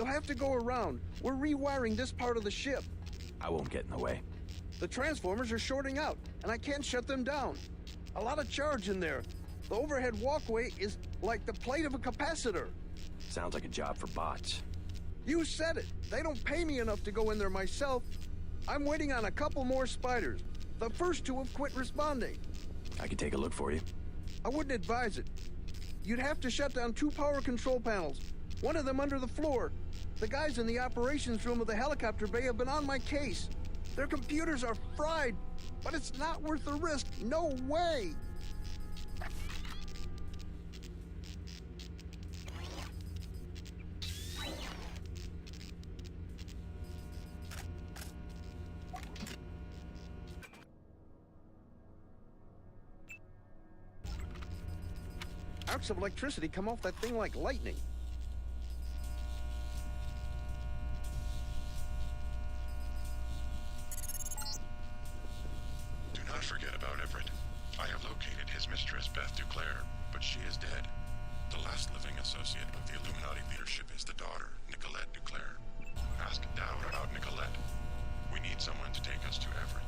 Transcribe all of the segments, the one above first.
You'll have to go around. We're rewiring this part of the ship. I won't get in the way. The transformers are shorting out, and I can't shut them down. A lot of charge in there. The overhead walkway is like the plate of a capacitor. Sounds like a job for bots. You said it. They don't pay me enough to go in there myself. I'm waiting on a couple more spiders. The first two have quit responding. I can take a look for you. I wouldn't advise it. You'd have to shut down 2 power control panels, one of them under the floor. The guys in the operations room of the helicopter bay have been on my case. Their computers are fried, but it's not worth the risk. No way! Arcs of electricity come off that thing like lightning. Do not forget about Everett. I have located his mistress, Beth DuClare, but she is dead. The last living associate of the Illuminati leadership is the daughter, Nicolette DuClare. Ask Dowd about Nicolette. We need someone to take us to Everett.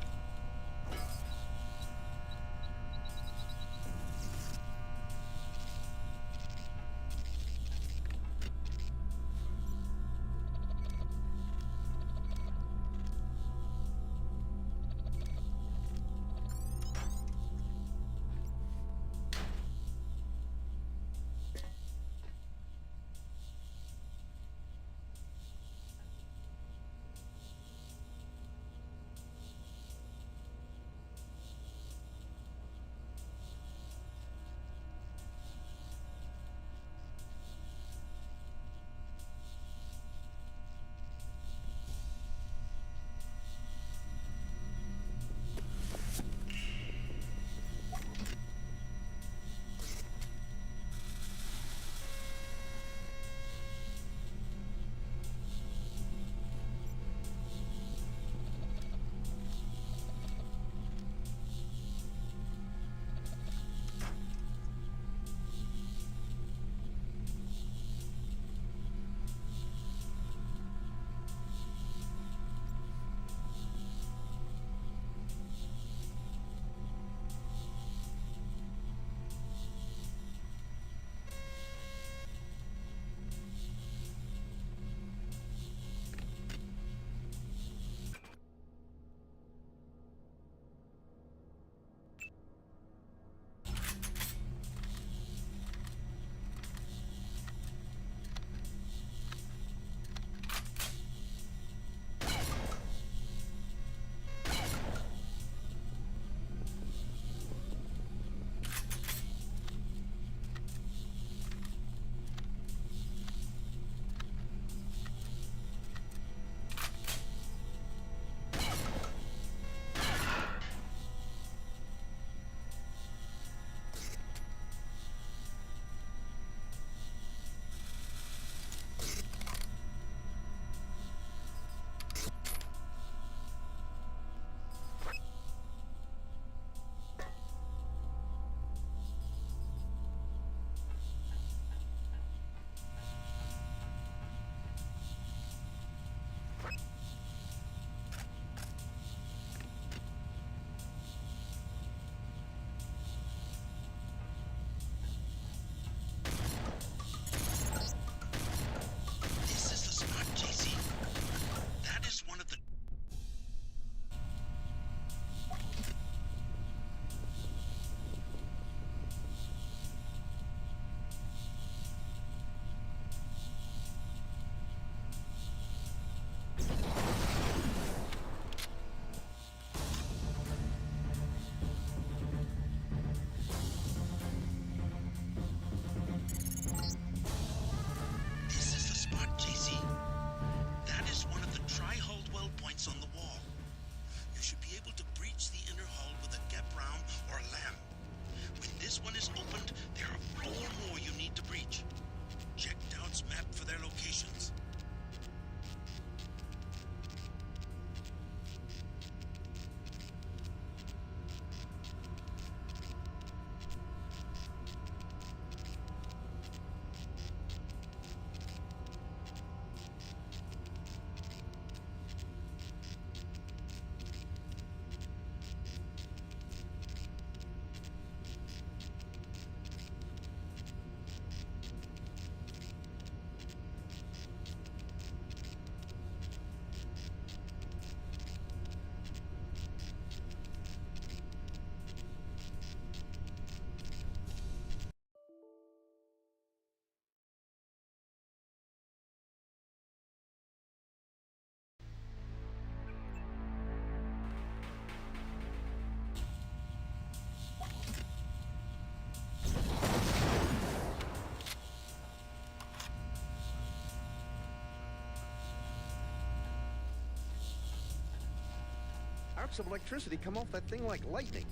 Sparks of electricity come off that thing like lightning.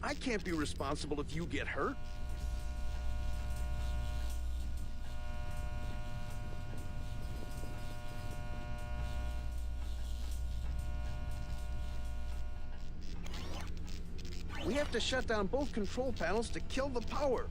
I can't be responsible if you get hurt. We have to shut down both control panels to kill the power.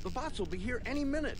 The bots will be here any minute.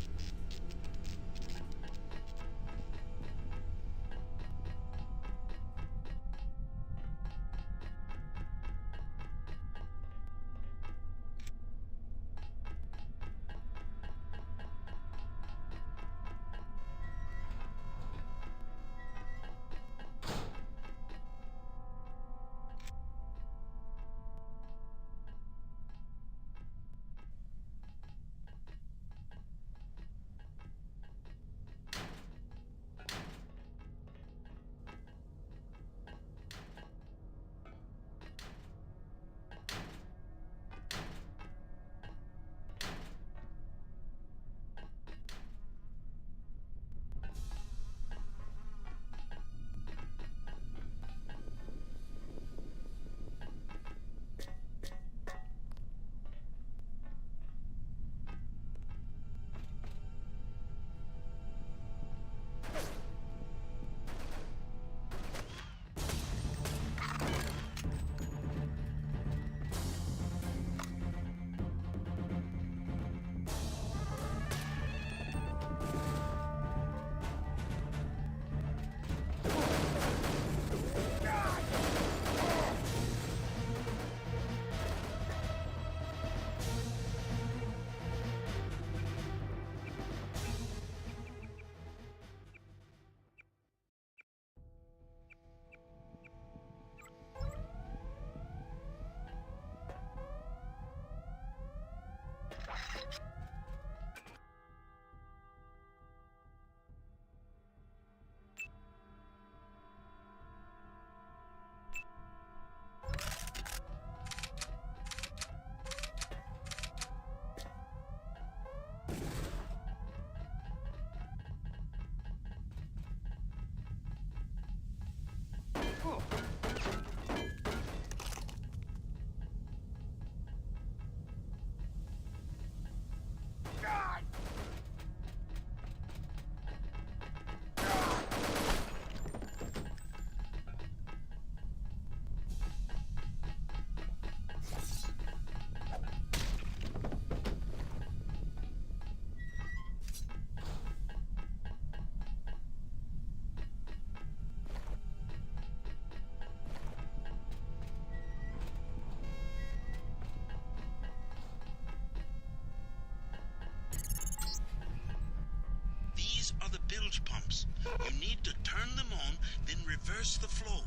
Pumps. You need to turn them on, then reverse the flow.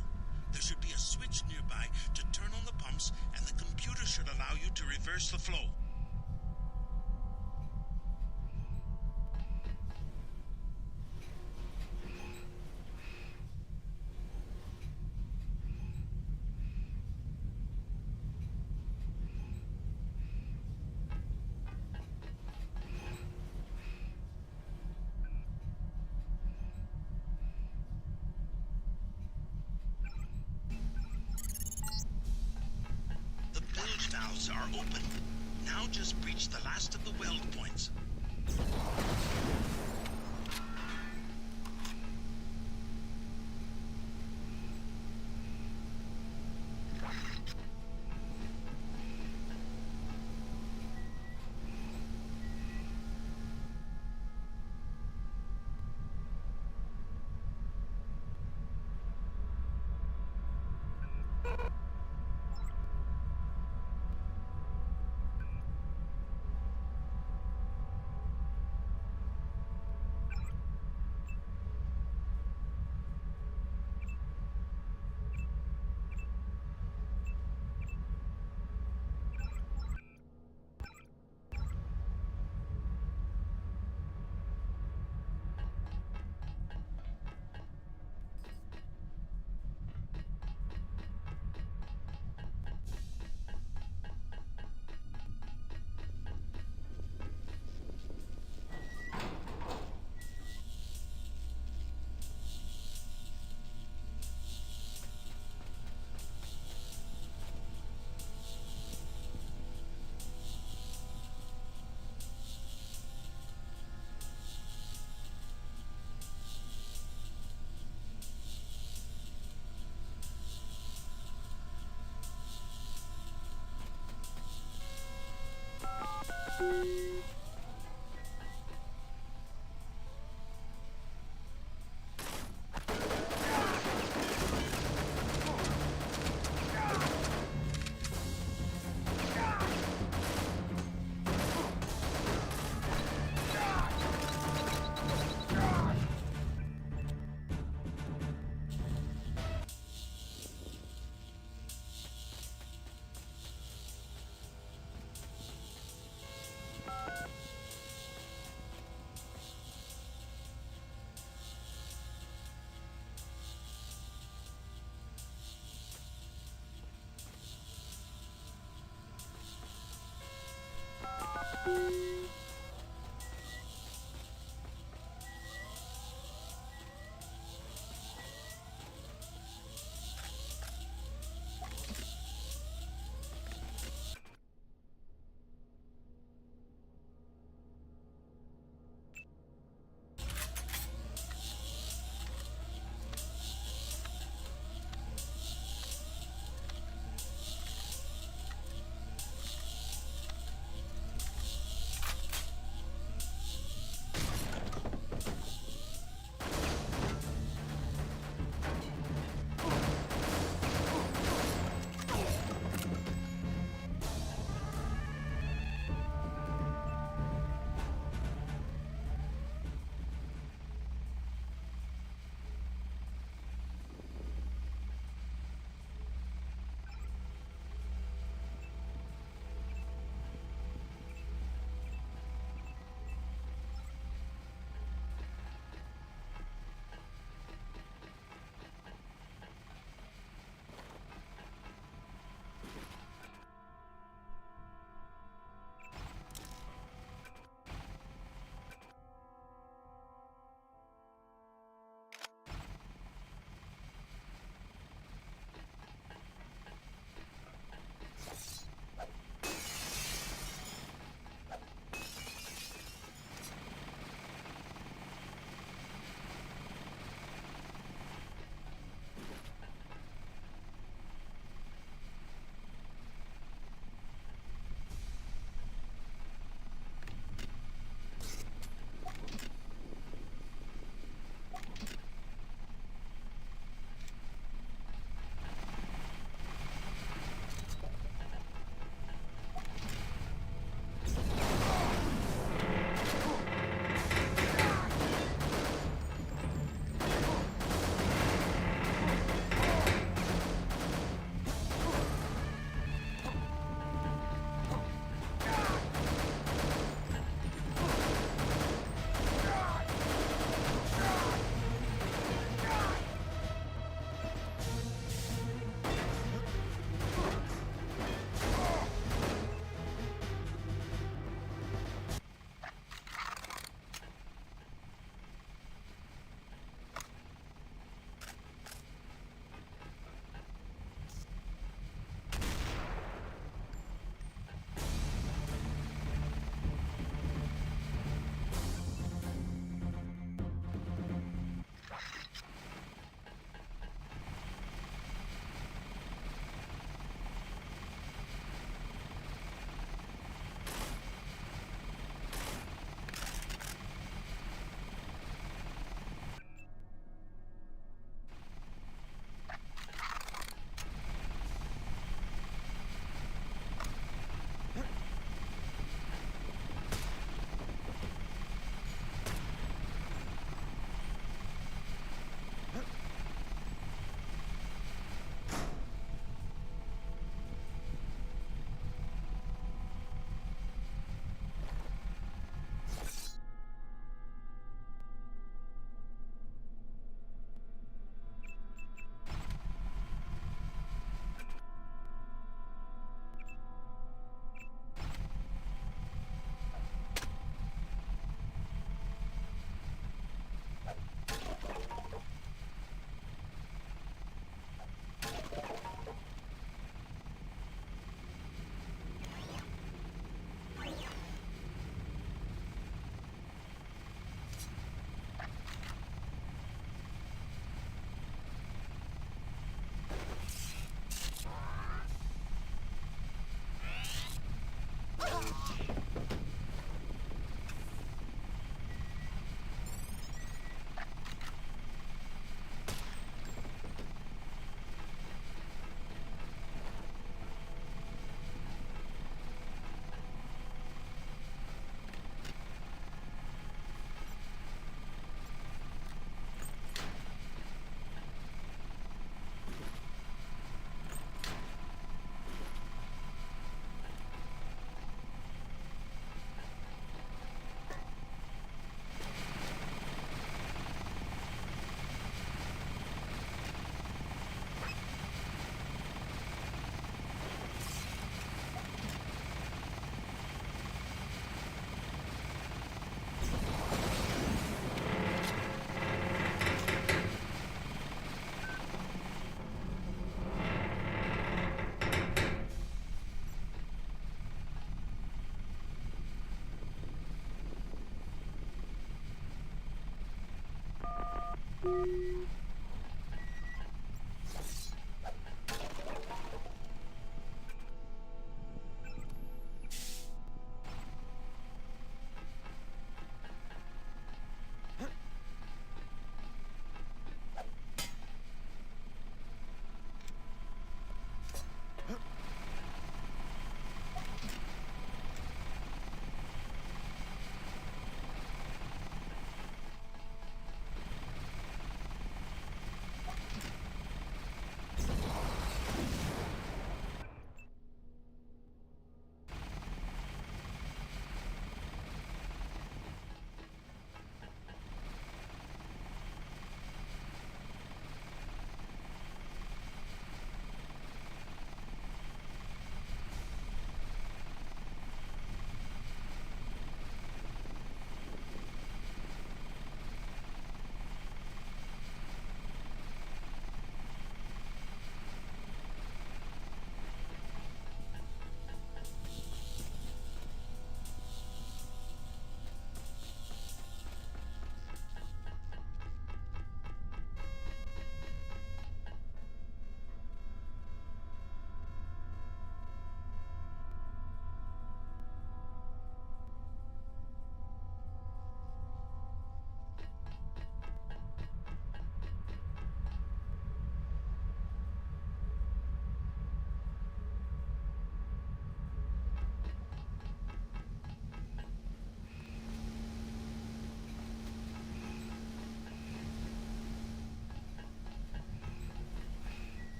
There should be a switch nearby to turn on the pumps, and the computer should allow you to reverse the flow. Valves are open. Now just breach the last of the weld points.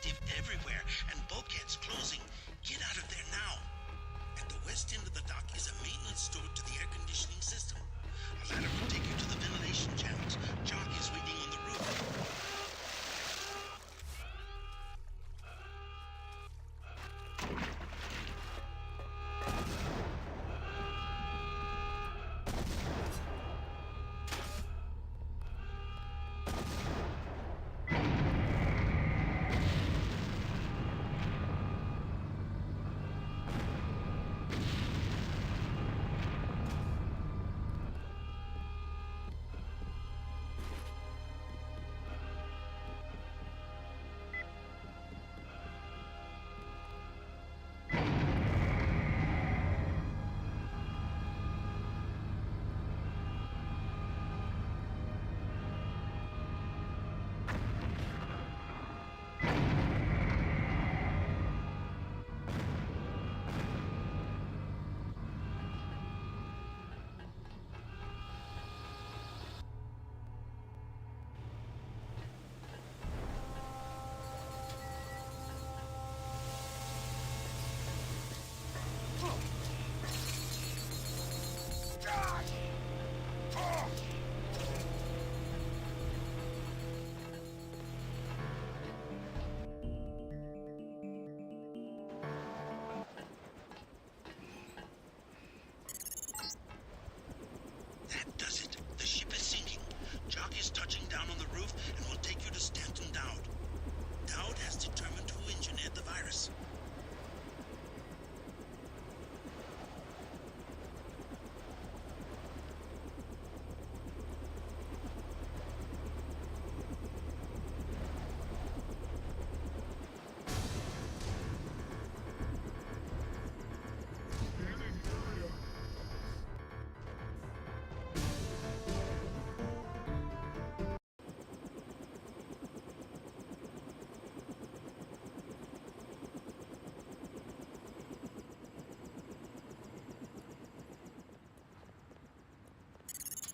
active everywhere, and bulkheads closing. Get out of there now. At the west end of the dock is a maintenance store to the air conditioning system. A ladder will take you to the ventilation channels. Jock is waiting on the roof.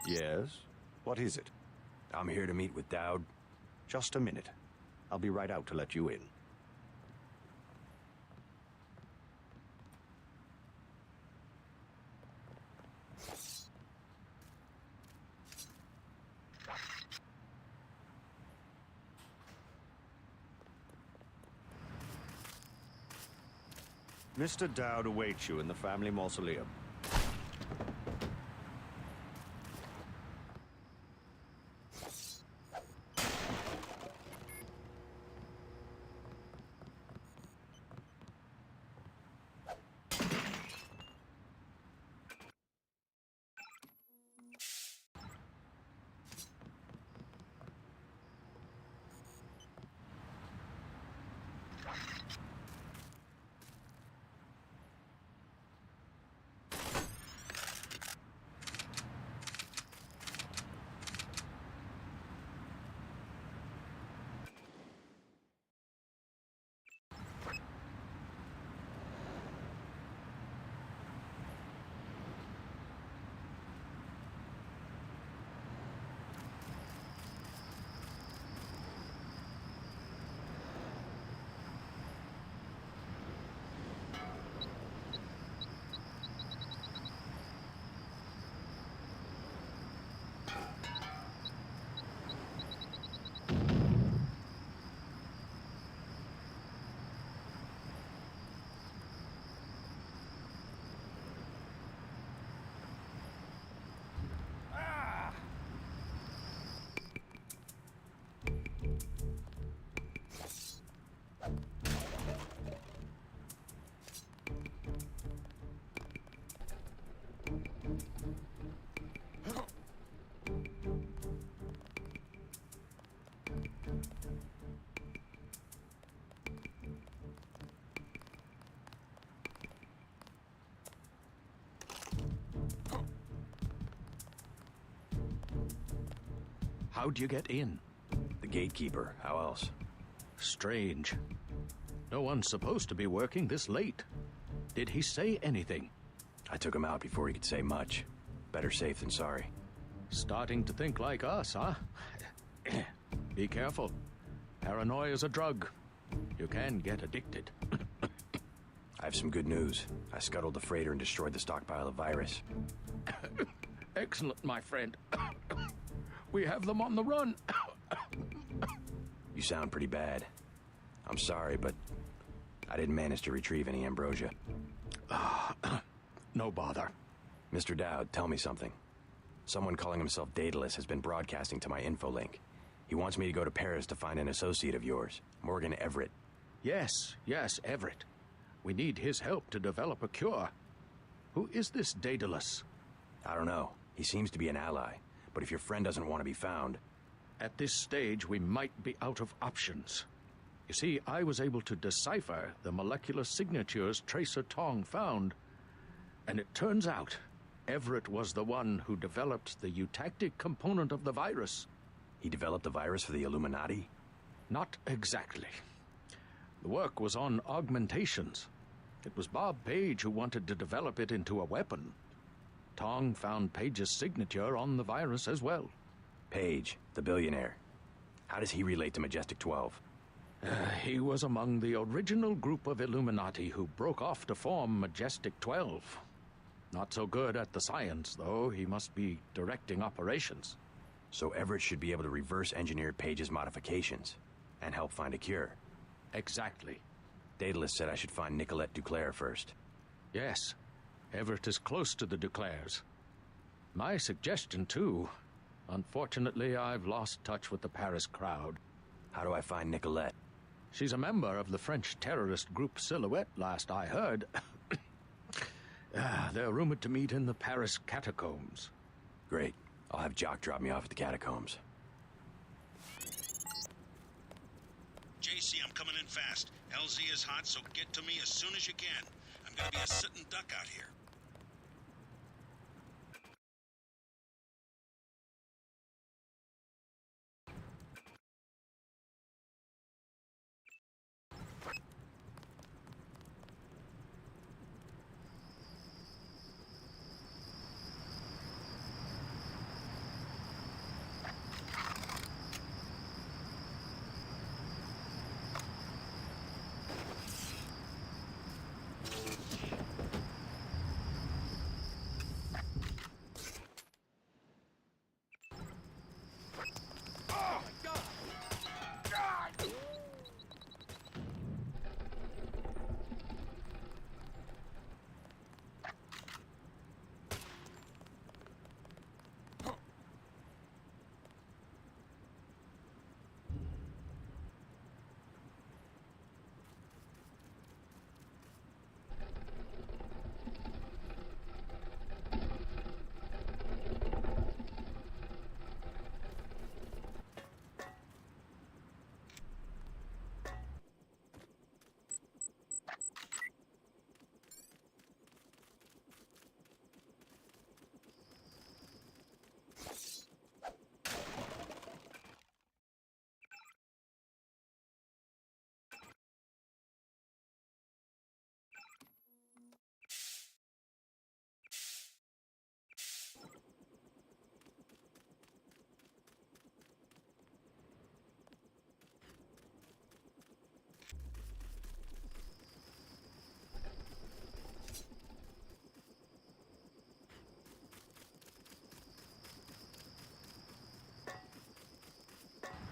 Yes? What is it? I'm here to meet with Dowd. Just a minute. I'll be right out to let you in. Mr. Dowd awaits you in the family mausoleum. How'd you get in? The gatekeeper. How else? Strange. No one's supposed to be working this late. Did he say anything? I took him out before he could say much. Better safe than sorry. Starting to think like us, huh? Be careful. Paranoia's a drug. You can get addicted. I have some good news. I scuttled the freighter and destroyed the stockpile of virus. Excellent, my friend. We have them on the run. You sound pretty bad. I'm sorry, but I didn't manage to retrieve any ambrosia. No bother. Mr. Dowd, tell me something. Someone calling himself Daedalus has been broadcasting to my infolink. He wants me to go to Paris to find an associate of yours, Morgan Everett. Yes, Everett. We need his help to develop a cure. Who is this Daedalus? I don't know. He seems to be an ally. But if your friend doesn't want to be found... At this stage, we might be out of options. You see, I was able to decipher the molecular signatures Tracer Tong found. And it turns out, Everett was the one who developed the eutactic component of the virus. He developed the virus for the Illuminati? Not exactly. The work was on augmentations. It was Bob Page who wanted to develop it into a weapon. Tong found Page's signature on the virus as well. Page, the billionaire. How does he relate to Majestic 12? He was among the original group of Illuminati who broke off to form Majestic 12. Not so good at the science, though. He must be directing operations. So Everett should be able to reverse engineer Page's modifications and help find a cure. Exactly. Daedalus said I should find Nicolette DuClare first. Yes. Everett is close to the DuClares. My suggestion, too. Unfortunately, I've lost touch with the Paris crowd. How do I find Nicolette? She's a member of the French terrorist group Silhouette, last I heard. They're rumored to meet in the Paris catacombs. Great. I'll have Jock drop me off at the catacombs. JC, I'm coming in fast. LZ is hot, so get to me as soon as you can. I'm gonna be a sitting duck out here.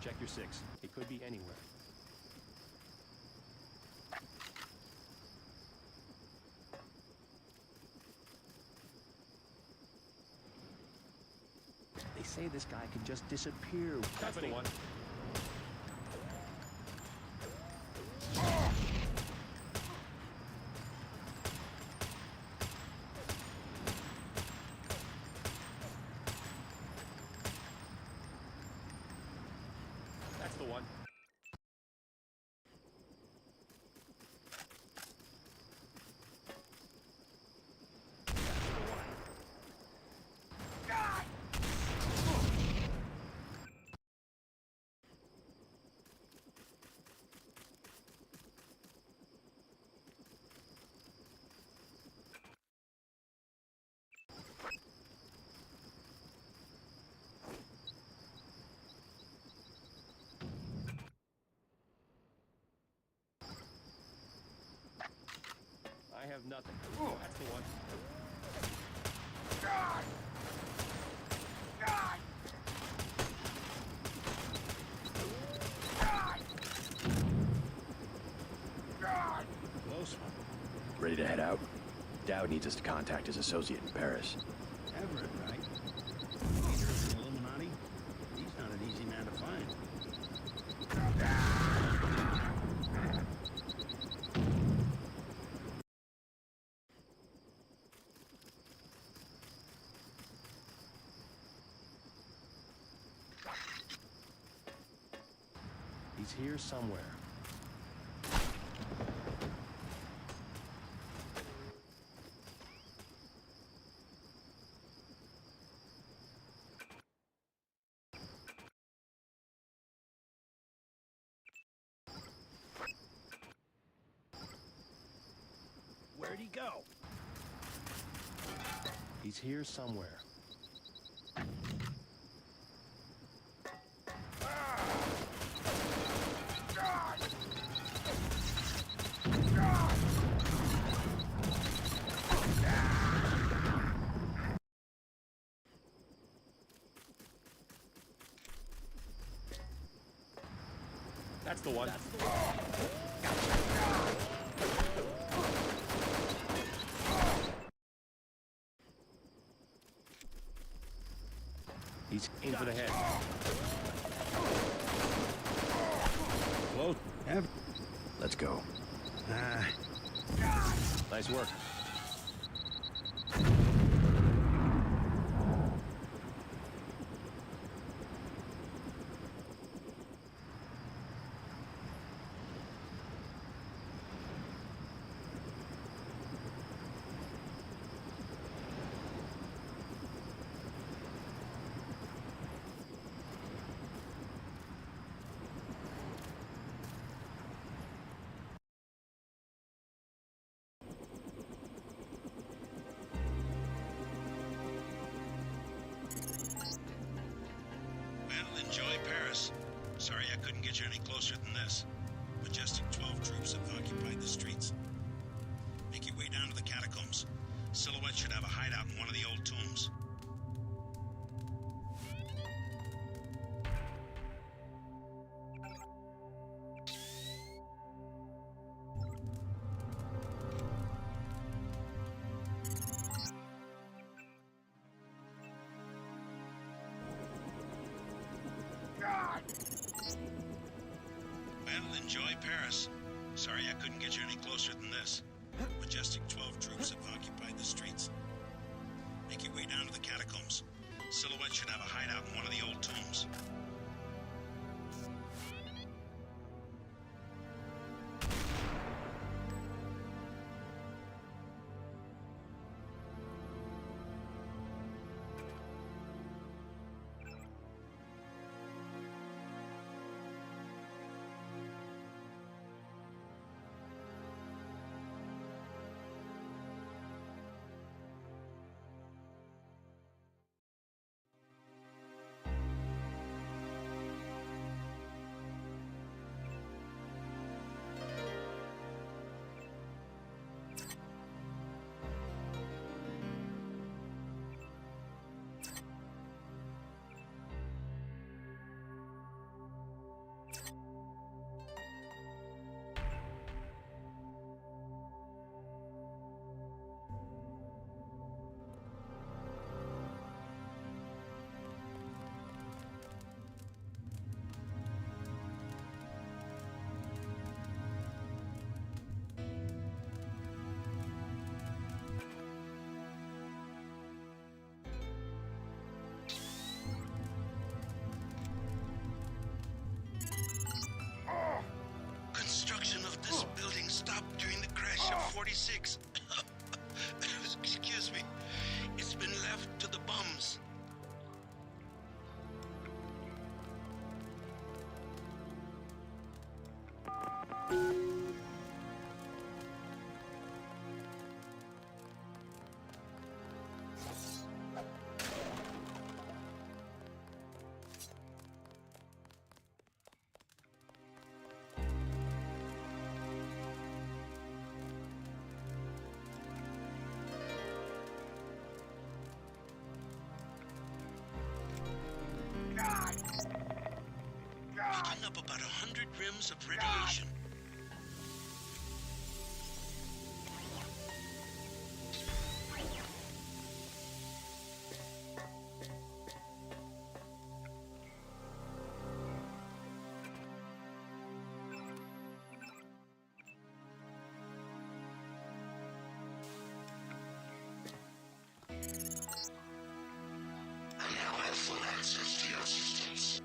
Check your 6. It could be anywhere. They say this guy can just disappear. That's the one. That's the one. I have nothing. Ooh, that's the one. God! God! God! God! Close one. Ready to head out? Dowd needs us to contact his associate in Paris. Everett, right? Leader of the Illuminati? He's not an easy man to find. He's here somewhere. Where'd he go? He's here somewhere. That's the one. He's in for the head. Close. Let's go. Nice work. Well, enjoy Paris. Sorry I couldn't get you any closer than this. Majestic 12 troops have occupied the streets. Make your way down to the catacombs. Silhouette should have a hideout in one of the old tombs. Well, enjoy Paris. Sorry I couldn't get you any closer than this. Majestic 12 troops have occupied the streets. Make your way down to the catacombs. Silhouette should have a hideout in one of the old tombs. Bishop 46. Excuse me. It's been left to the bums. Picking up about 100 rims of radiation. I now have full access to your systems.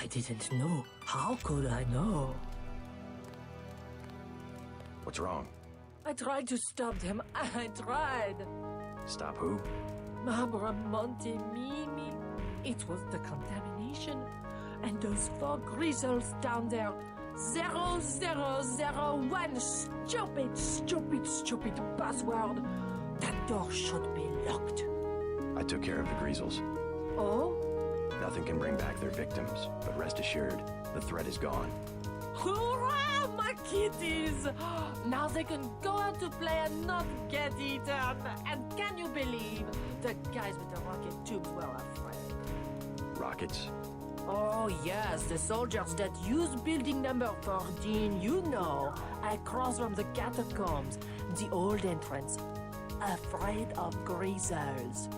I didn't know. How could I know? What's wrong? I tried to stop them. I tried. Stop who? Monte Mimi. It was the contamination. And those 4 grizzles down there. 0001. Stupid password. That door should be locked. I took care of the Greasels. Oh? Nothing can bring back their victims, but rest assured, the threat is gone. Hurrah, my kitties! Now they can go out to play and not get eaten. And can you believe the guys with the rocket tubes were afraid? Rockets? Oh yes, the soldiers that use building number 14, you know, across from the catacombs, the old entrance. Afraid of greasers.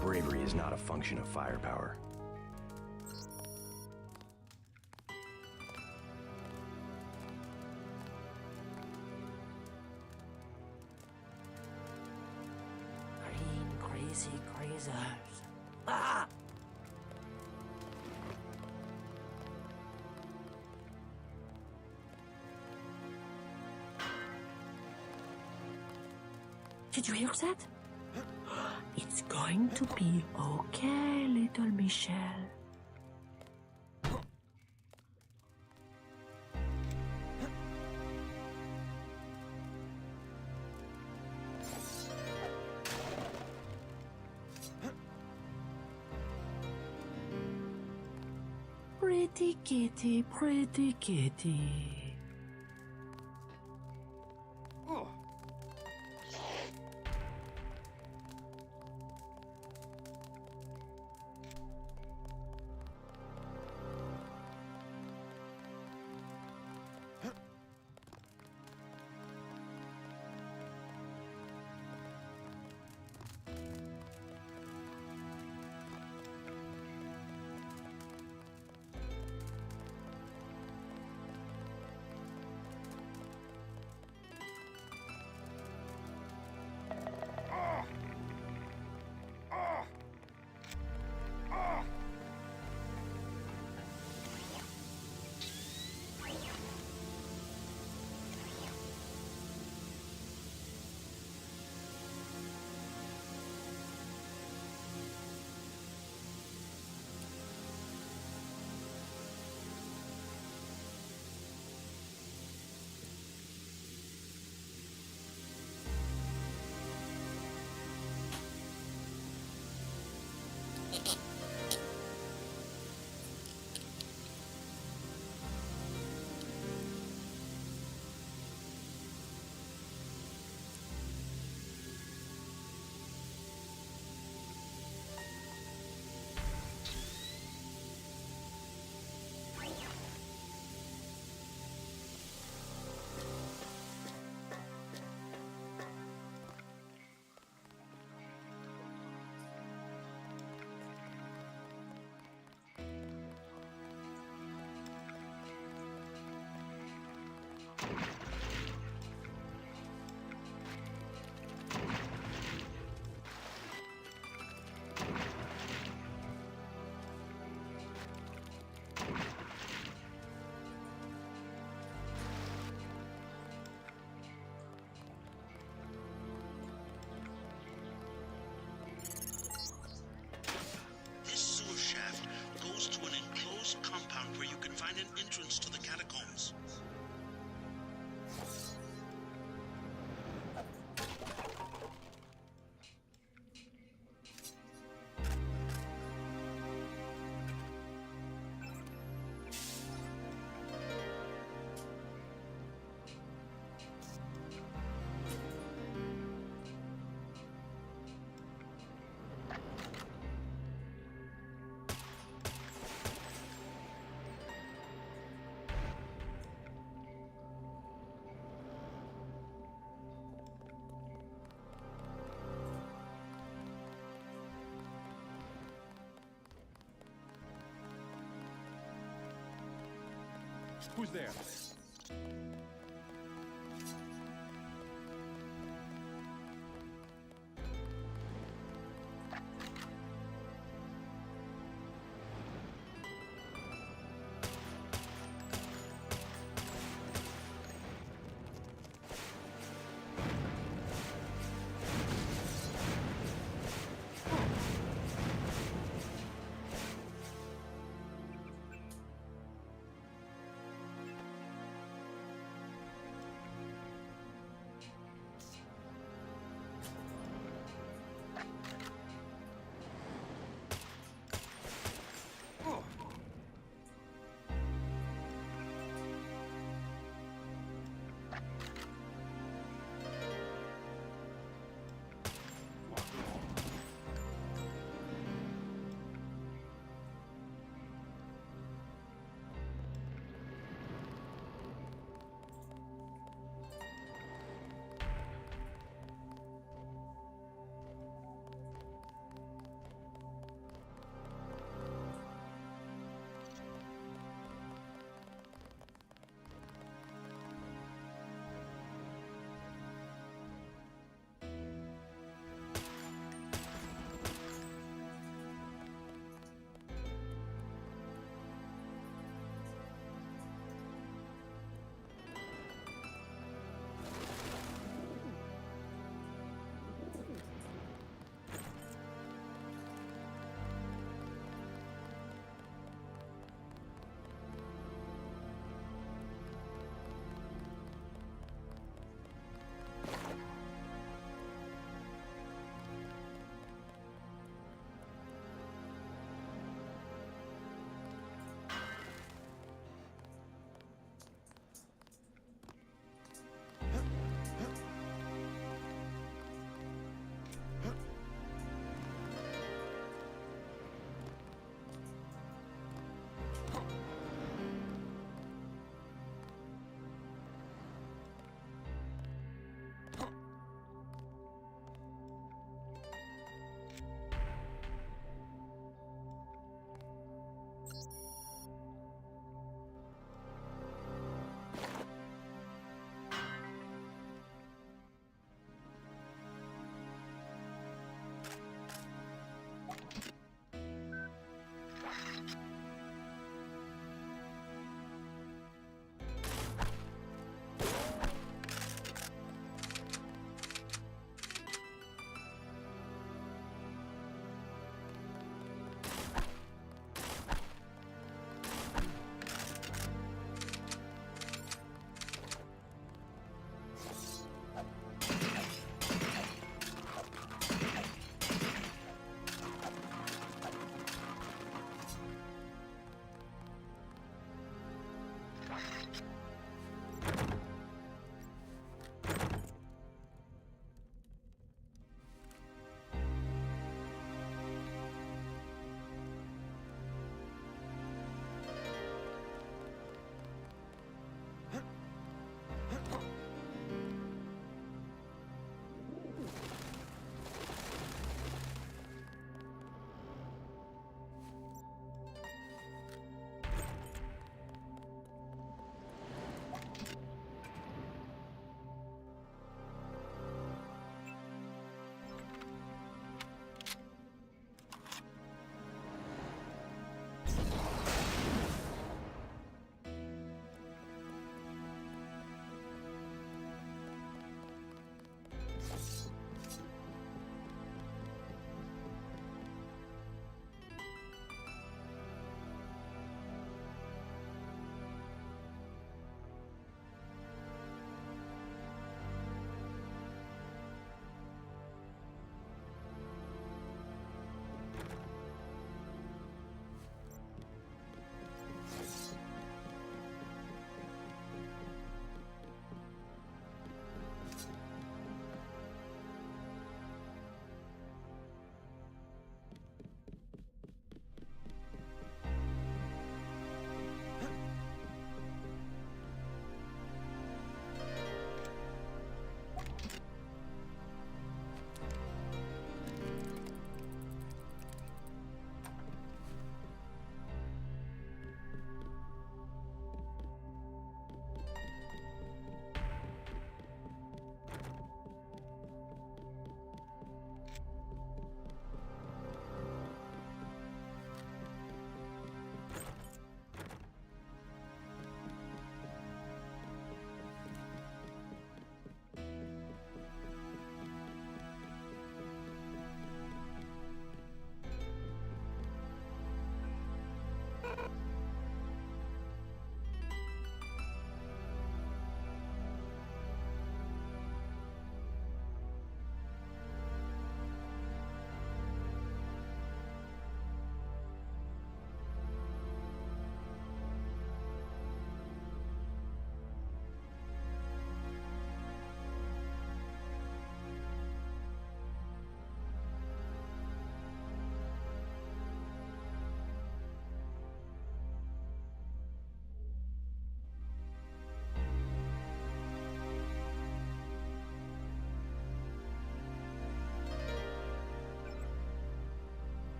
Bravery is not a function of firepower. Green crazy greasers. Ah! Did you hear that? It's going to be okay, little Michelle. Pretty kitty, pretty kitty. Compound where you can find an entrance to the catacombs. Who's there?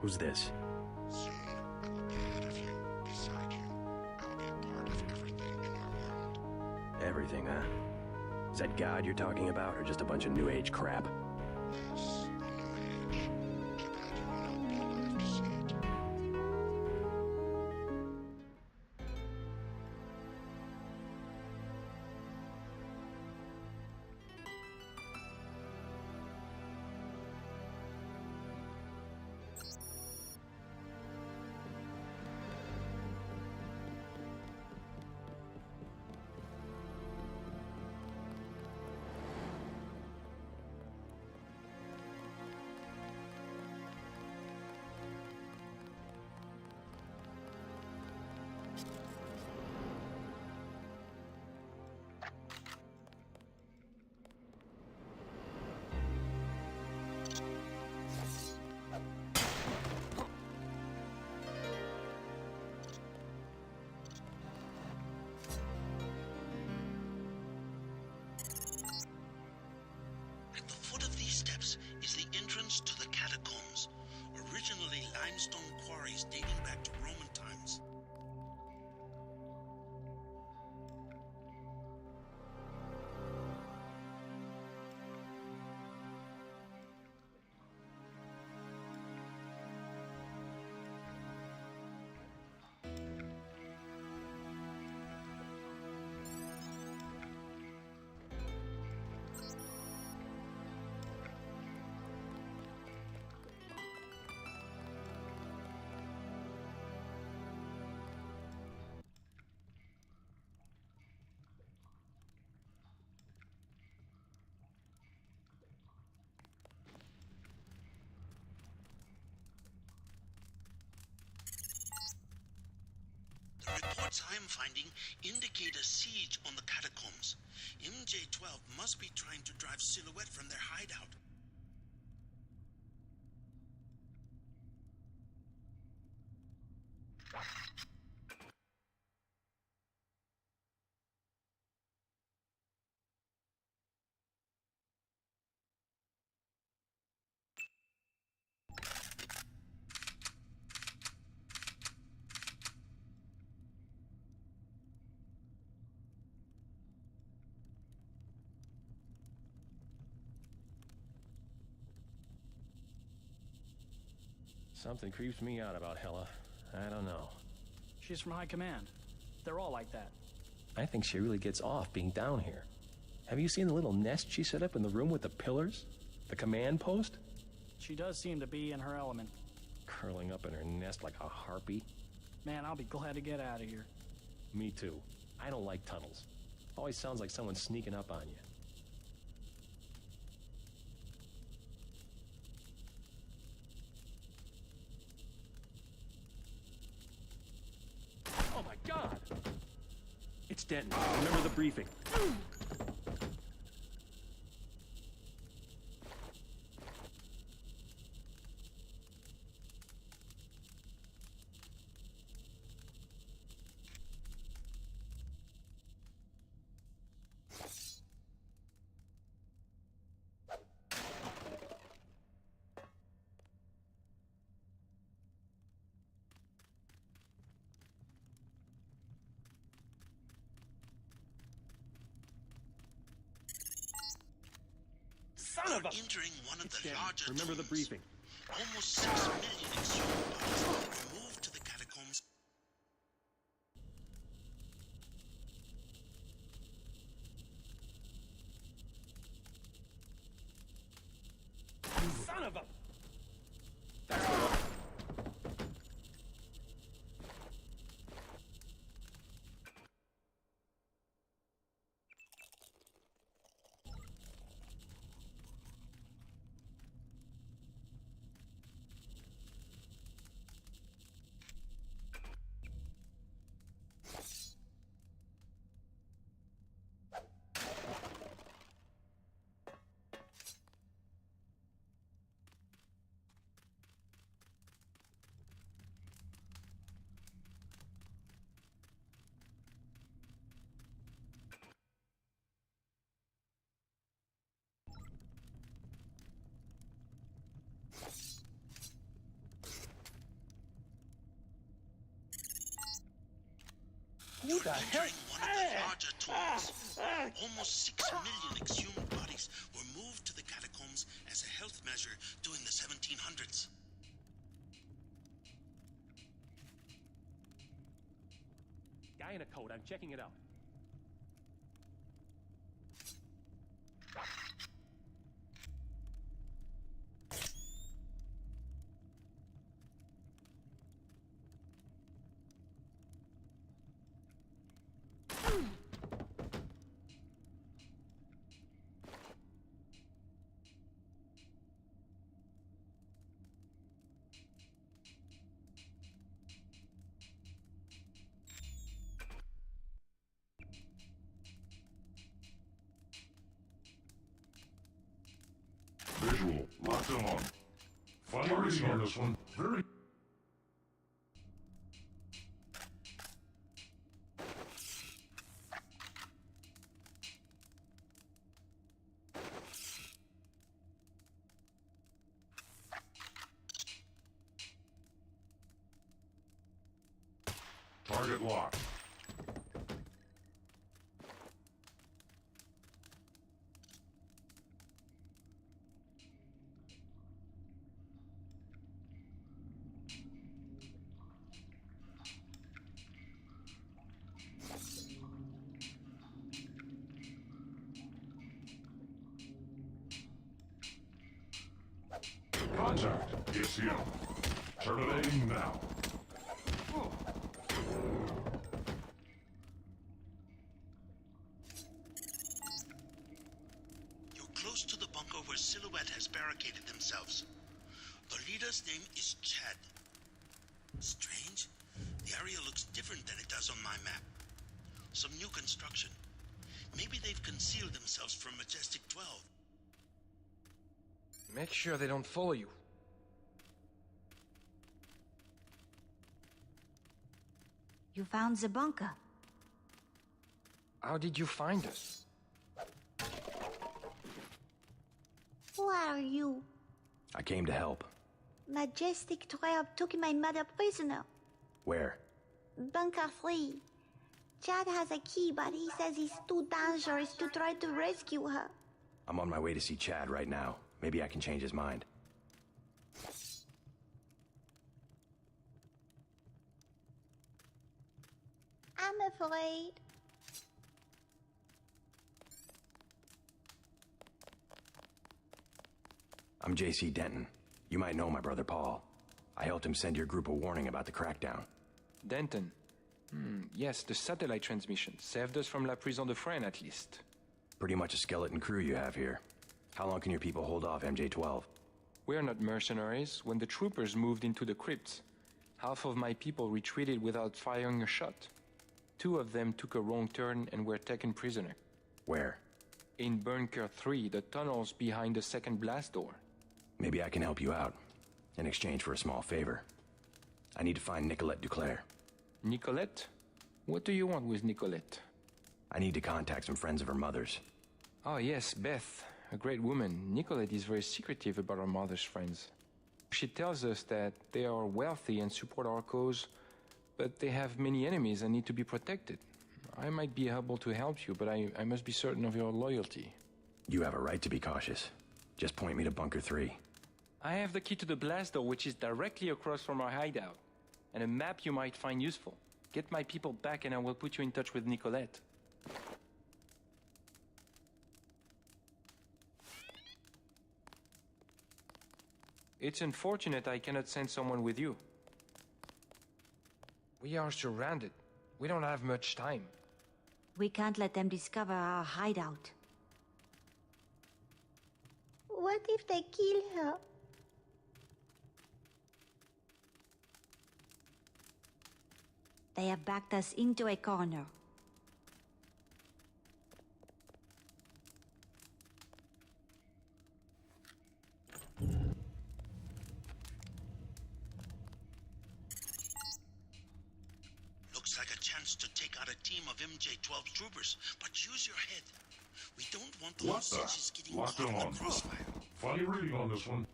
Who's this? Soon, I will be ahead of you, beside you. I will be a part of everything in your world. Everything, huh? Is that God you're talking about, or just a bunch of New Age crap? Yes, a new age. Too bad you will not be alive to see it. At the foot of these steps is the entrance to the catacombs, originally limestone quarries dating back to Roman times. The reports I am finding indicate a siege on the catacombs. MJ-12 must be trying to drive Silhouette from their hideout. Something creeps me out about Hella. I don't know. She's from High Command. They're all like that. I think she really gets off being down here. Have you seen the little nest she set up in the room with the pillars? The command post? She does seem to be in her element. Curling up in her nest like a harpy. Man, I'll be glad to get out of here. Me too. I don't like tunnels. Always sounds like someone's sneaking up on you. Oh my God! It's Stanton. Remember the briefing. Son of a... Entering one of the larger Remember the tombs. briefing. Almost 6 million exhumed bodies were moved to the catacombs. Son of a... Who the hell? Entering one of the larger tombs. Almost 6 million exhumed bodies were moved to the catacombs as a health measure during the 1700s. Guy in a coat. I'm checking it out. Visual, locked on. Funny reading on this one. Very. Target locked. Contact. It's him. Terminating now. You're close to the bunker where Silhouette has barricaded themselves. The leader's name is Chad. Strange. The area looks different than it does on my map. Some new construction. Maybe they've concealed themselves from Majestic 12. Make sure they don't follow you. You found the bunker. How did you find us? Who are you? I came to help. Majestic 12 took my mother prisoner. Where? Bunker 3. Chad has a key, but he says it's too dangerous to try to rescue her. I'm on my way to see Chad right now. Maybe I can change his mind. I'm afraid. I'm J.C. Denton. You might know my brother Paul. I helped him send your group a warning about the crackdown. Denton. Yes, the satellite transmission saved us from La Prison de Fresnes, at least. Pretty much a skeleton crew you have here. How long can your people hold off MJ-12? We are not mercenaries. When the troopers moved into the crypts, half of my people retreated without firing a shot. 2 of them took a wrong turn and were taken prisoner. Where? In Bunker 3, the tunnels behind the second blast door. Maybe I can help you out, in exchange for a small favor. I need to find Nicolette DuClare. Nicolette? What do you want with Nicolette? I need to contact some friends of her mother's. Oh yes, Beth. A great woman. Nicolette is very secretive about her mother's friends. She tells us that they are wealthy and support our cause, but they have many enemies and need to be protected. I might be able to help you, but I must be certain of your loyalty. You have a right to be cautious. Just point me to Bunker 3. I have the key to the blast door, which is directly across from our hideout, and a map you might find useful. Get my people back and I will put you in touch with Nicolette. It's unfortunate I cannot send someone with you. We are surrounded. We don't have much time. We can't let them discover our hideout. What if they kill her? They have backed us into a corner. Looks like a chance to take out a team of MJ-12 troopers, but use your head. We don't want the hostages getting Locked caught in on. the crossfire. Funny reading on this one.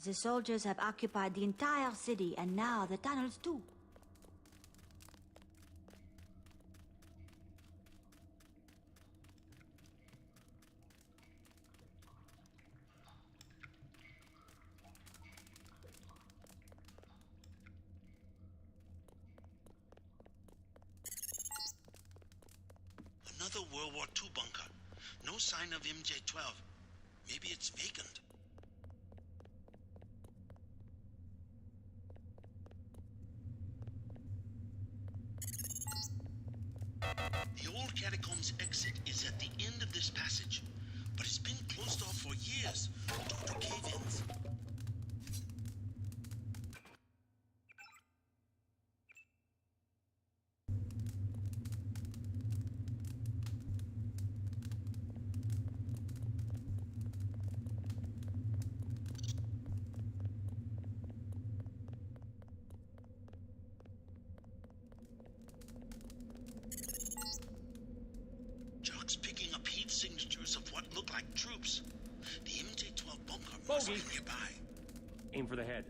The soldiers have occupied the entire city, and now the tunnels too. Another World War II bunker. No sign of MJ-12. Maybe it's vacant. The old catacombs exit is at the end of this passage, but it's been closed off for years due to cave-ins. Picking up heat signatures of what look like troops. The MJ-12 bunker must be nearby. Aim for the head.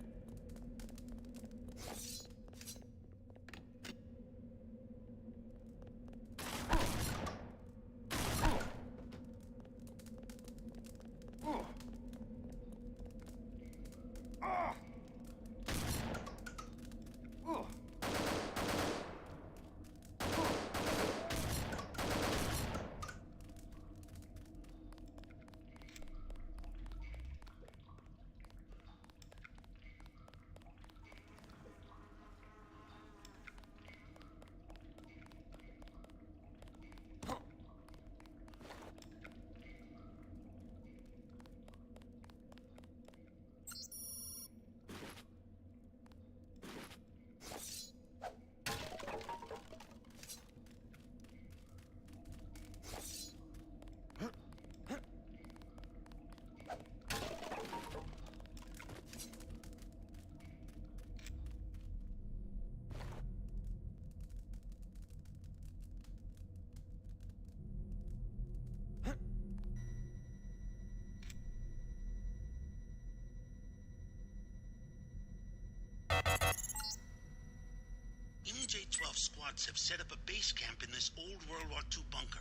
MJ-12 squads have set up a base camp in this old World War II bunker.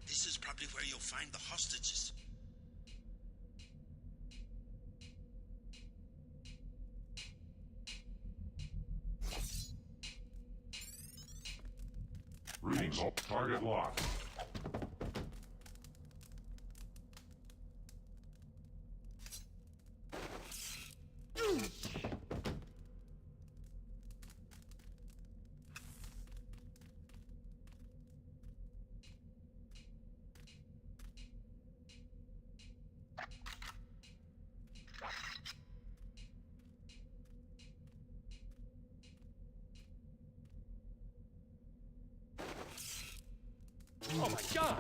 This is probably where you'll find the hostages. Readings up, target locked. Oh my God!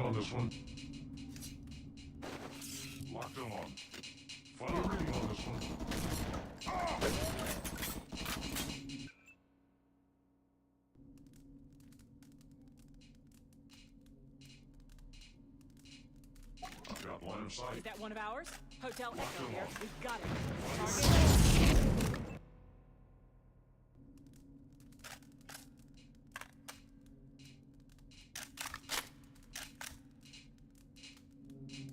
on this one. Locked them on. Final reading on this one. I've got line of sight. Is that one of ours? Hotel Echo here. We've got it. Target.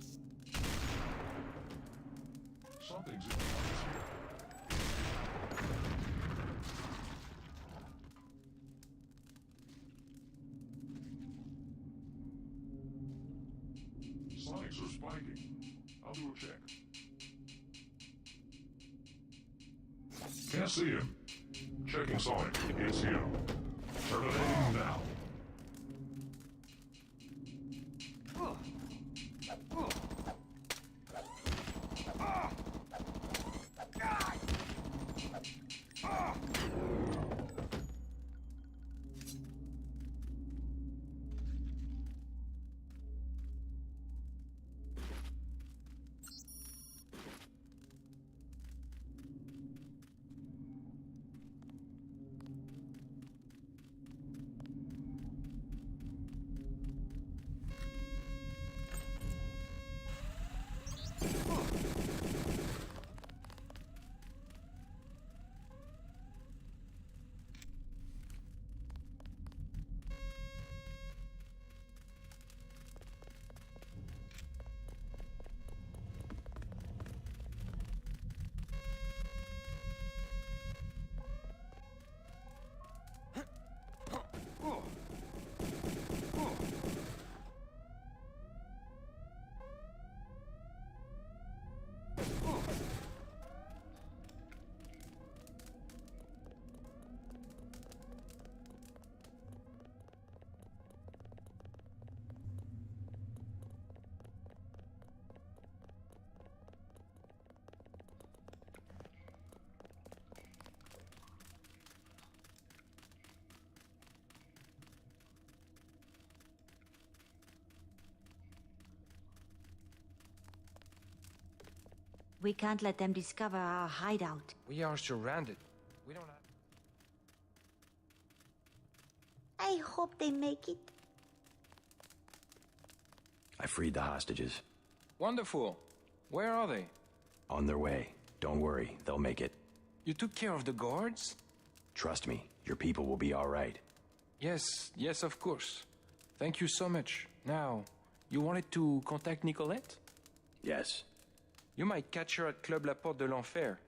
Something's in the box here. Sonics are spiking. I'll do a check. Can't see him. Checking Sonic. It's him. Terminating now. We can't let them discover our hideout. We are surrounded. We don't have... I hope they make it. I freed the hostages. Wonderful. Where are they? On their way. Don't worry, they'll make it. You took care of the guards? Trust me, your people will be all right. Yes, yes, of course. Thank you so much. Now, you wanted to contact Nicolette? Yes. You might catch her at Club La Porte de l'Enfer.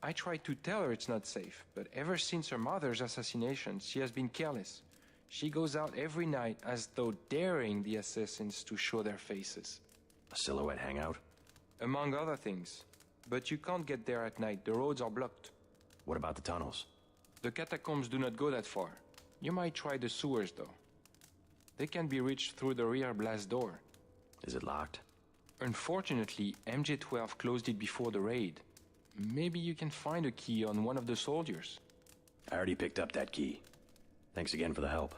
I tried to tell her it's not safe, but ever since her mother's assassination, she has been careless. She goes out every night as though daring the assassins to show their faces. A silhouette hangout? Among other things. But you can't get there at night. The roads are blocked. What about the tunnels? The catacombs do not go that far. You might try the sewers, though. They can be reached through the rear blast door. Is it locked? Unfortunately, MJ-12 closed it before the raid. Maybe you can find a key on one of the soldiers. I already picked up that key. Thanks again for the help.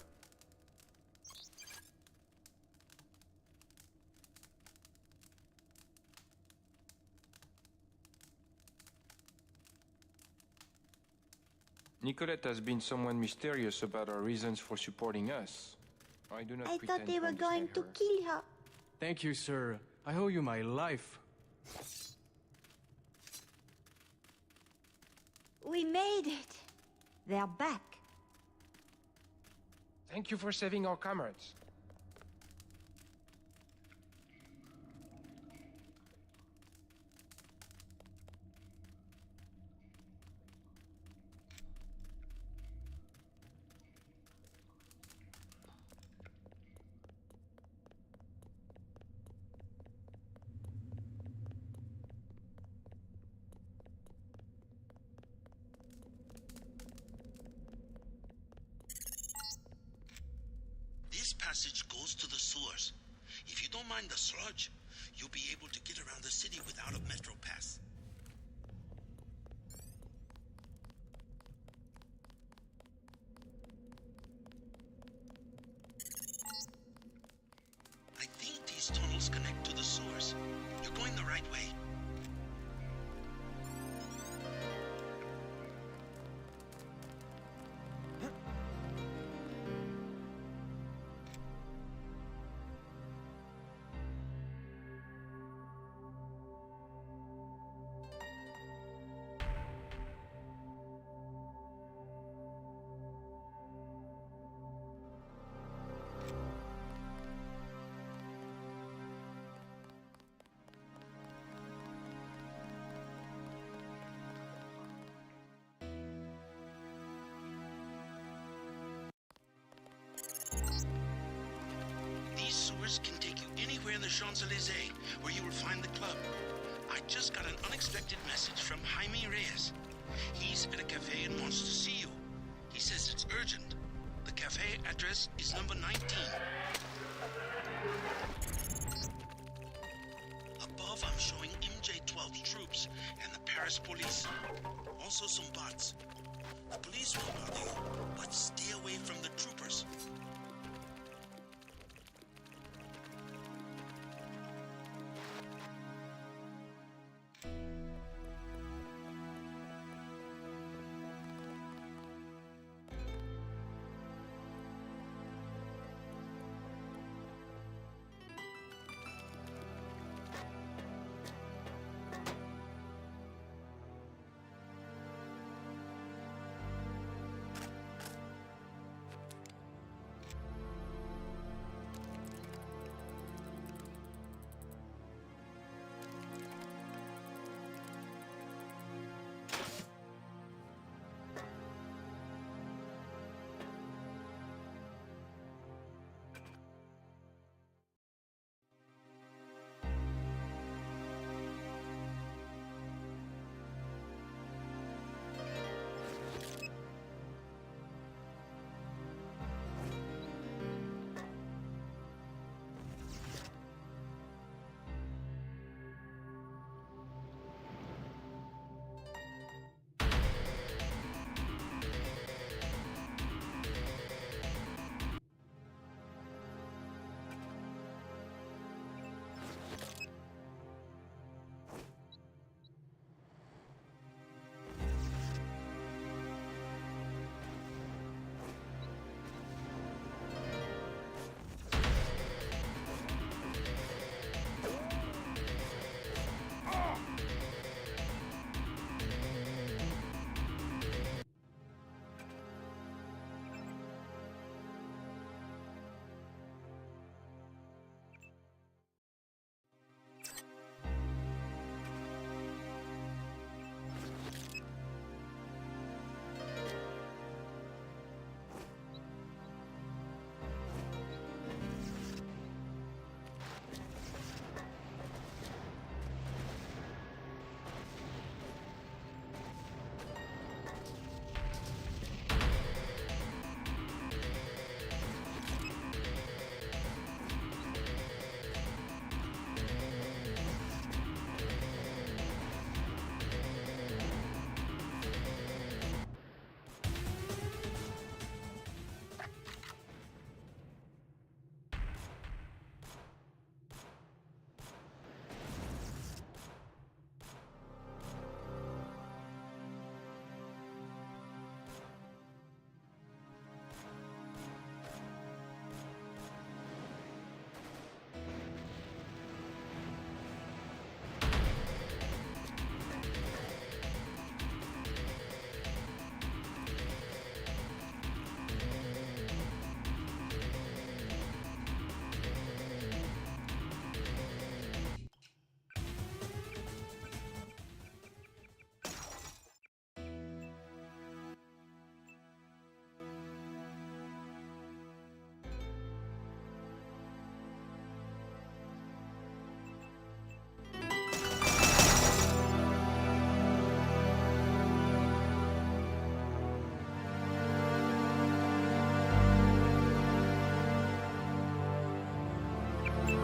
Nicolette has been somewhat mysterious about her reasons for supporting us. I do not I pretend thought they were going to understand kill her. Thank you, sir. I owe you my life. We made it. They're back. Thank you for saving our comrades. This passage goes to the sewers. If you don't mind the sludge, you'll be able to get around the city without a metro pass. I Those tunnels connect to the sewers. You're going the right way. These sewers can take you anywhere in the Champs-Élysées where you will find the club. I just got an unexpected message from Jaime Reyes. He's at a cafe and wants to see you. He says it's urgent. The cafe address is number 19. Above, I'm showing MJ-12's troops and the Paris police. Also some bots. The police won't bother you, but stay away from the troopers.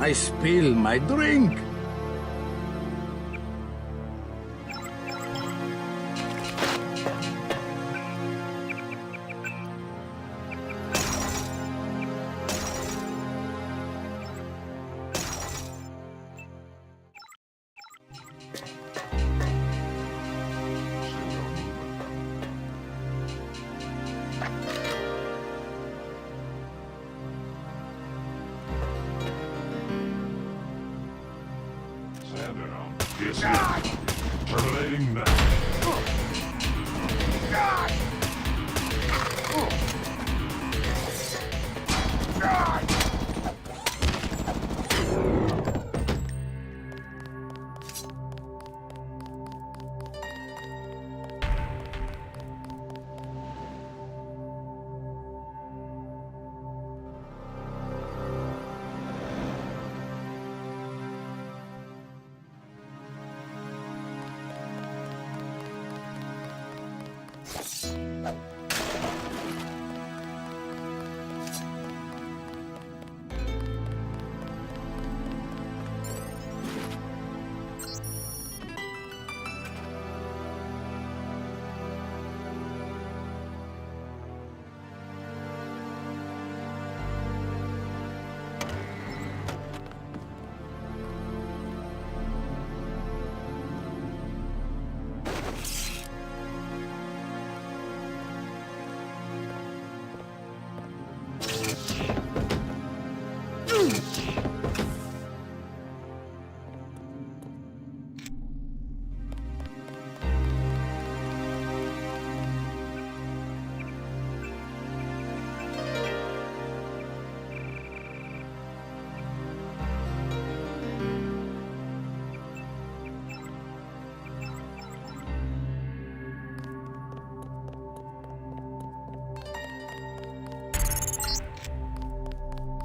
I spill my drink. Gather on. Yes, terminating that.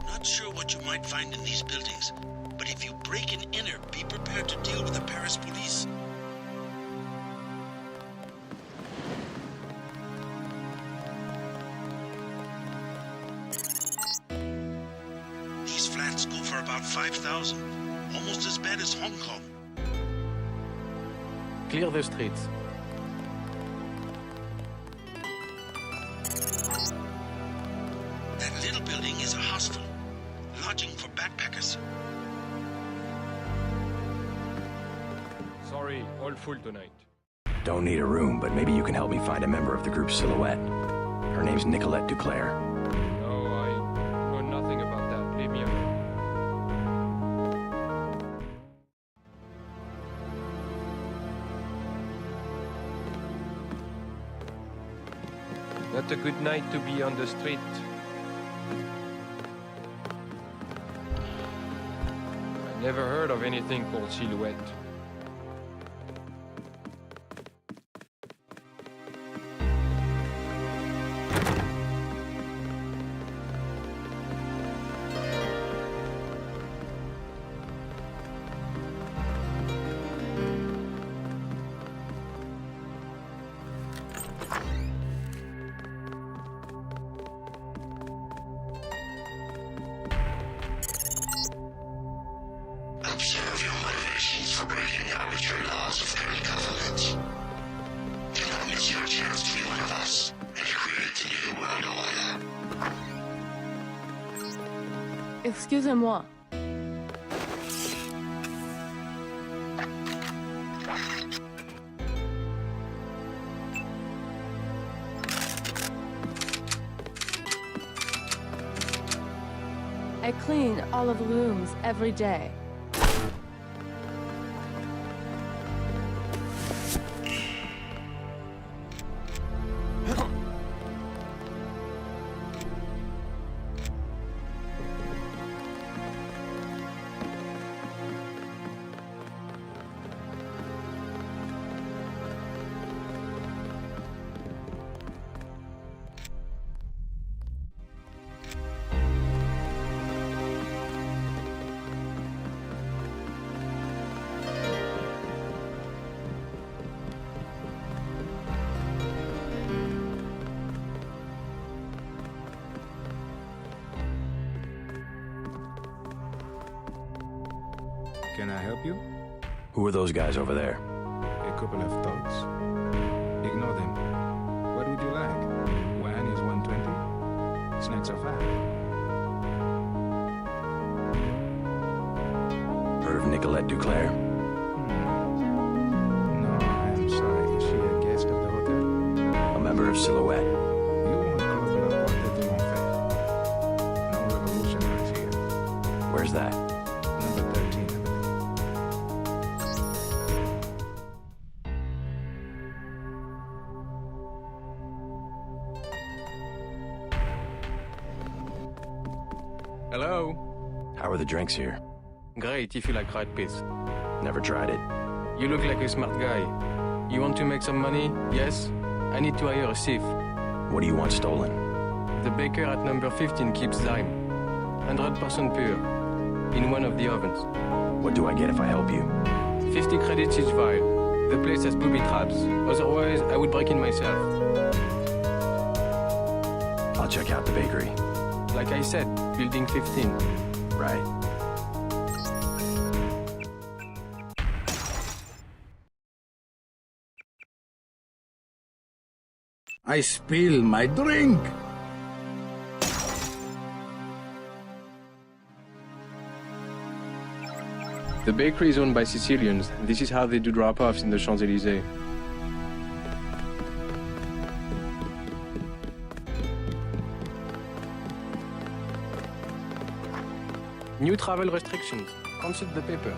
Not sure what you might find in these buildings, but if you break and enter, be prepared to deal with the Paris police. These flats go for about 5,000, almost as bad as Hong Kong. Clear the streets. That little building is a hostel, lodging for backpackers. Sorry, all full tonight. Don't need a room, but maybe you can help me find a member of the group Silhouette. Her name's Nicolette DuClare. No, I know nothing about that. Leave me alone. Not a good night to be on the street. I never heard of anything called Silhouette. Observe your motivations for breaking arbitrary laws of the government. Do not miss your chance to be one of us and to create the new world order. Excusez-moi. I clean all of the rooms every day. Can I help you? Who are those guys over there? A couple of thugs. Ignore them. What would you like? Wine is 120. Snacks are 5. Heard of Nicolette DuClare? No, I'm sorry. Is she a guest of the hotel? A member of Silhouette. You want Club La Porte de l'Enfer. No revolutionaries here. Where's that? Number 13, I believe. Hello? How are the drinks here? Great, if you like rat piss. Never tried it. You look like a smart guy. You want to make some money? Yes? I need to hire a thief. What do you want stolen? The baker at number 15 keeps zyme. 100% pure. In one of the ovens. What do I get if I help you? 50 credits each vial. The place has booby traps. Otherwise, I would break in myself. I'll check out the bakery. Like I said, building 15. Right. I spill my drink. The bakery is owned by Sicilians. This is how they do drop-offs in the Champs-Élysées. New travel restrictions. Consult the papers.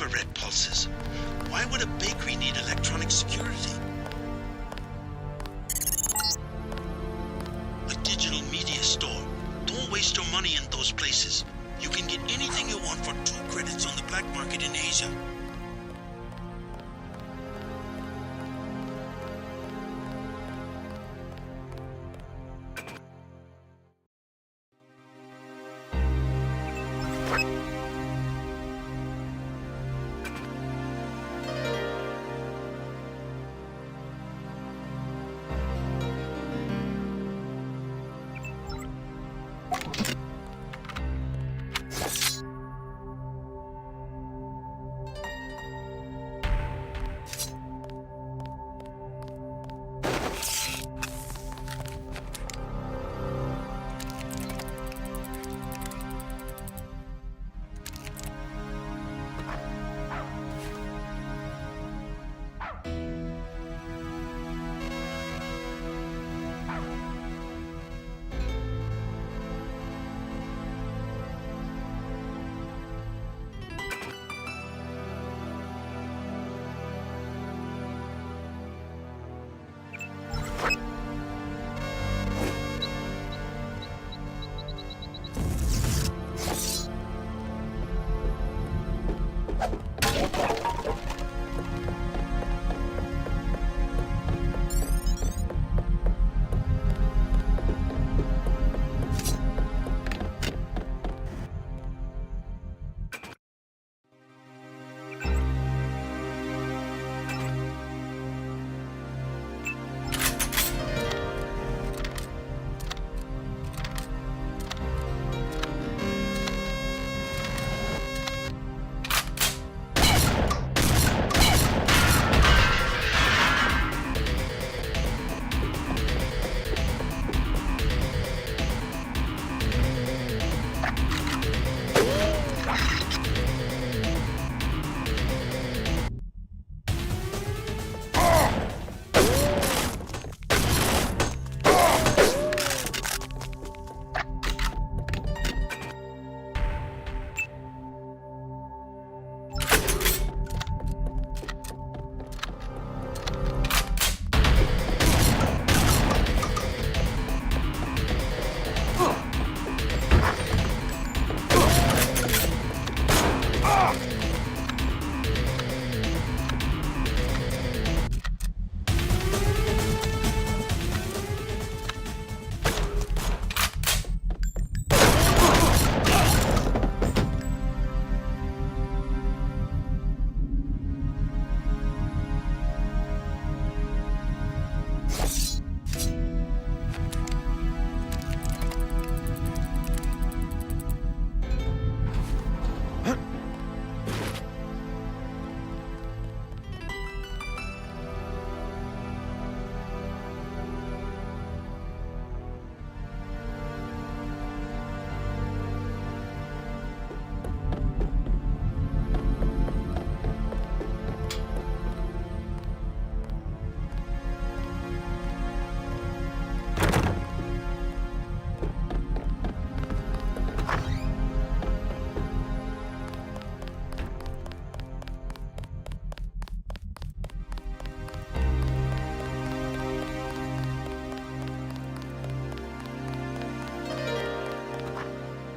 infrared pulses. Why would a bakery need electronic security? A digital media store. Don't waste your money in those places. You can get anything you want for 2 credits on the black market in Asia.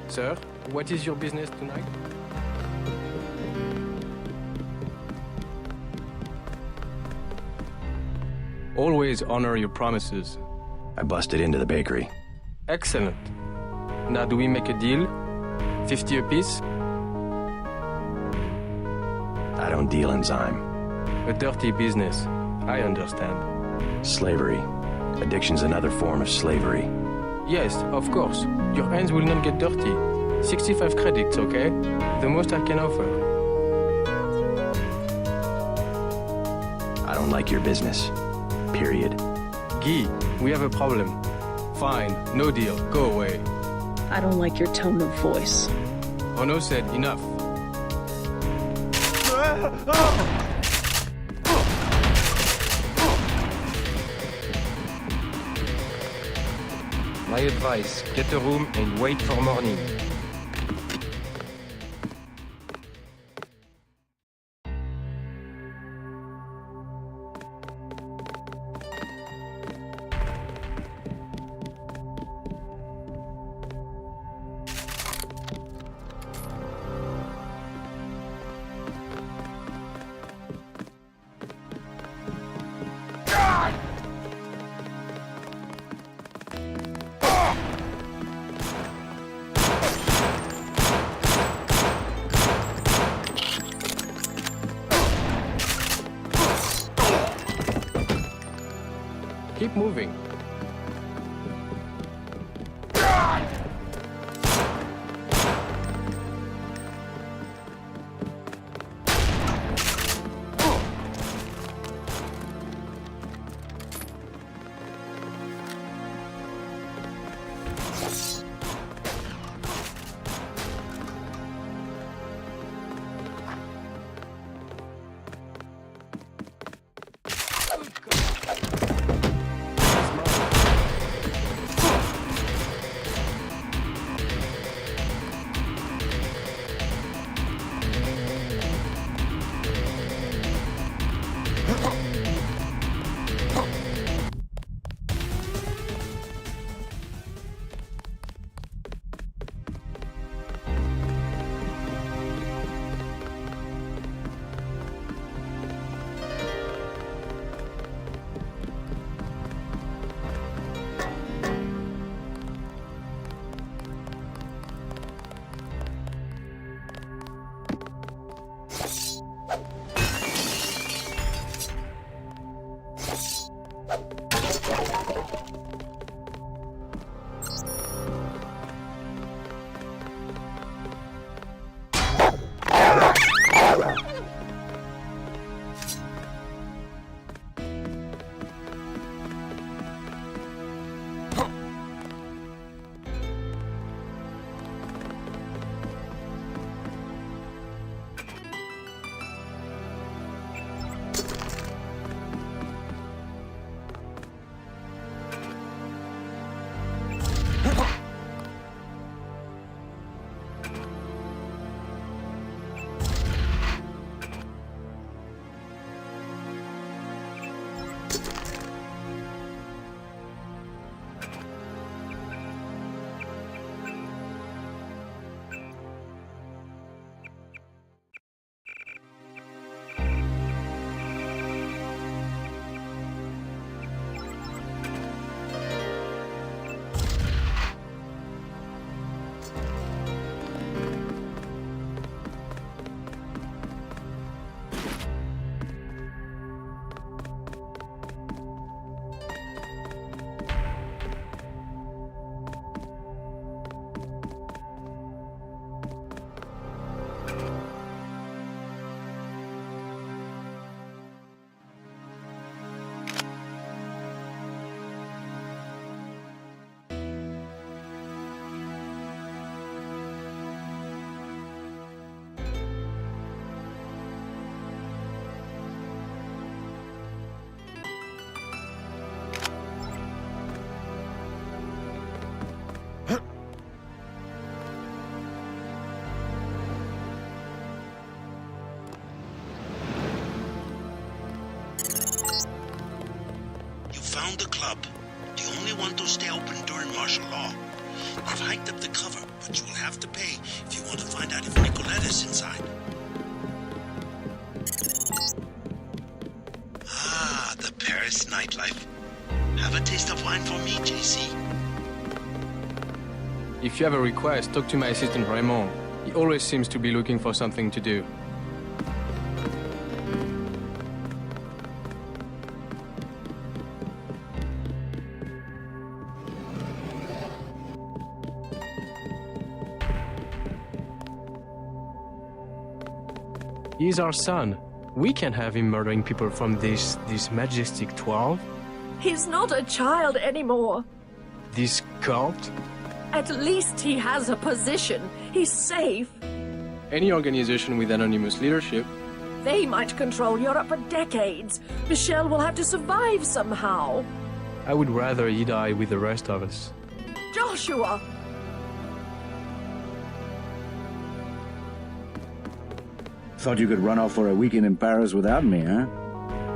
Sir, what is your business tonight? Always honor your promises. I busted into the bakery. Excellent. Now do we make a deal? 50 apiece? I don't deal in Zyme. A dirty business. I understand. Slavery. Addiction's another form of slavery. Yes, of course. Your hands will not get dirty. 65 credits, okay? The most I can offer. I don't like your business. Period. Guy, we have a problem. Fine, no deal. Go away. I don't like your tone of voice. Renaud said enough. My advice, get a room and wait for morning. Keep moving. Found the club, the only one to stay open during martial law. I've hiked up the cover, but you will have to pay if you want to find out if Nicolette is inside. Ah, the Paris nightlife. Have a taste of wine for me, JC. If you have a request, talk to my assistant Raymond. He always seems to be looking for something to do. He's our son. We can't have him murdering people from this majestic 12. He's not a child anymore. This cult? At least he has a position. He's safe. Any organization with anonymous leadership. They might control Europe for decades. Michelle will have to survive somehow. I would rather he die with the rest of us. Joshua! Thought you could run off for a weekend in Paris without me, huh?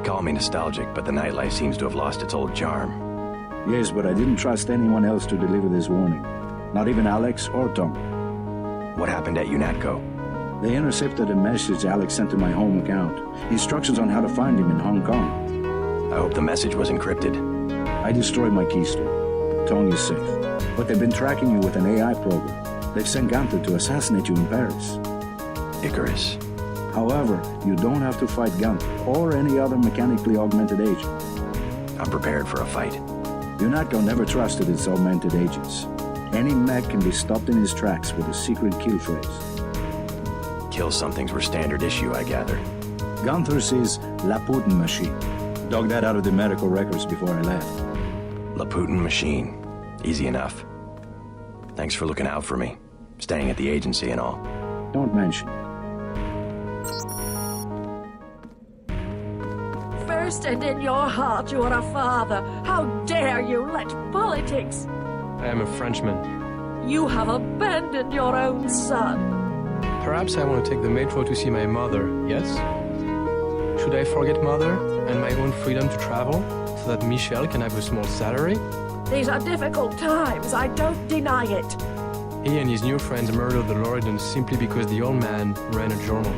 Call me nostalgic, but the nightlife seems to have lost its old charm. Yes, but I didn't trust anyone else to deliver this warning. Not even Alex or Tom. What happened at UNATCO? They intercepted a message Alex sent to my home account. Instructions on how to find him in Hong Kong. I hope the message was encrypted. I destroyed my keystone. Tong is safe. But they've been tracking you with an AI program. They've sent Gunther to assassinate you in Paris. Icarus. However, you don't have to fight Gunther or any other mechanically augmented agent. I'm prepared for a fight. UNATCO never trusted its augmented agents. Any mech can be stopped in his tracks with a secret kill phrase. Kill somethings were standard issue, I gather. Gunther's is Laputin machine. Dug that out of the medical records before I left. Laputin machine. Easy enough. Thanks for looking out for me. Staying at the agency and all. Don't mention. First and in your heart, you are a father. How dare you let politics... I am a Frenchman. You have abandoned your own son. Perhaps I want to take the metro to see my mother, yes? Should I forget mother and my own freedom to travel so that Michel can have a small salary? These are difficult times, I don't deny it. He and his new friends murdered the Loredans simply because the old man ran a journal.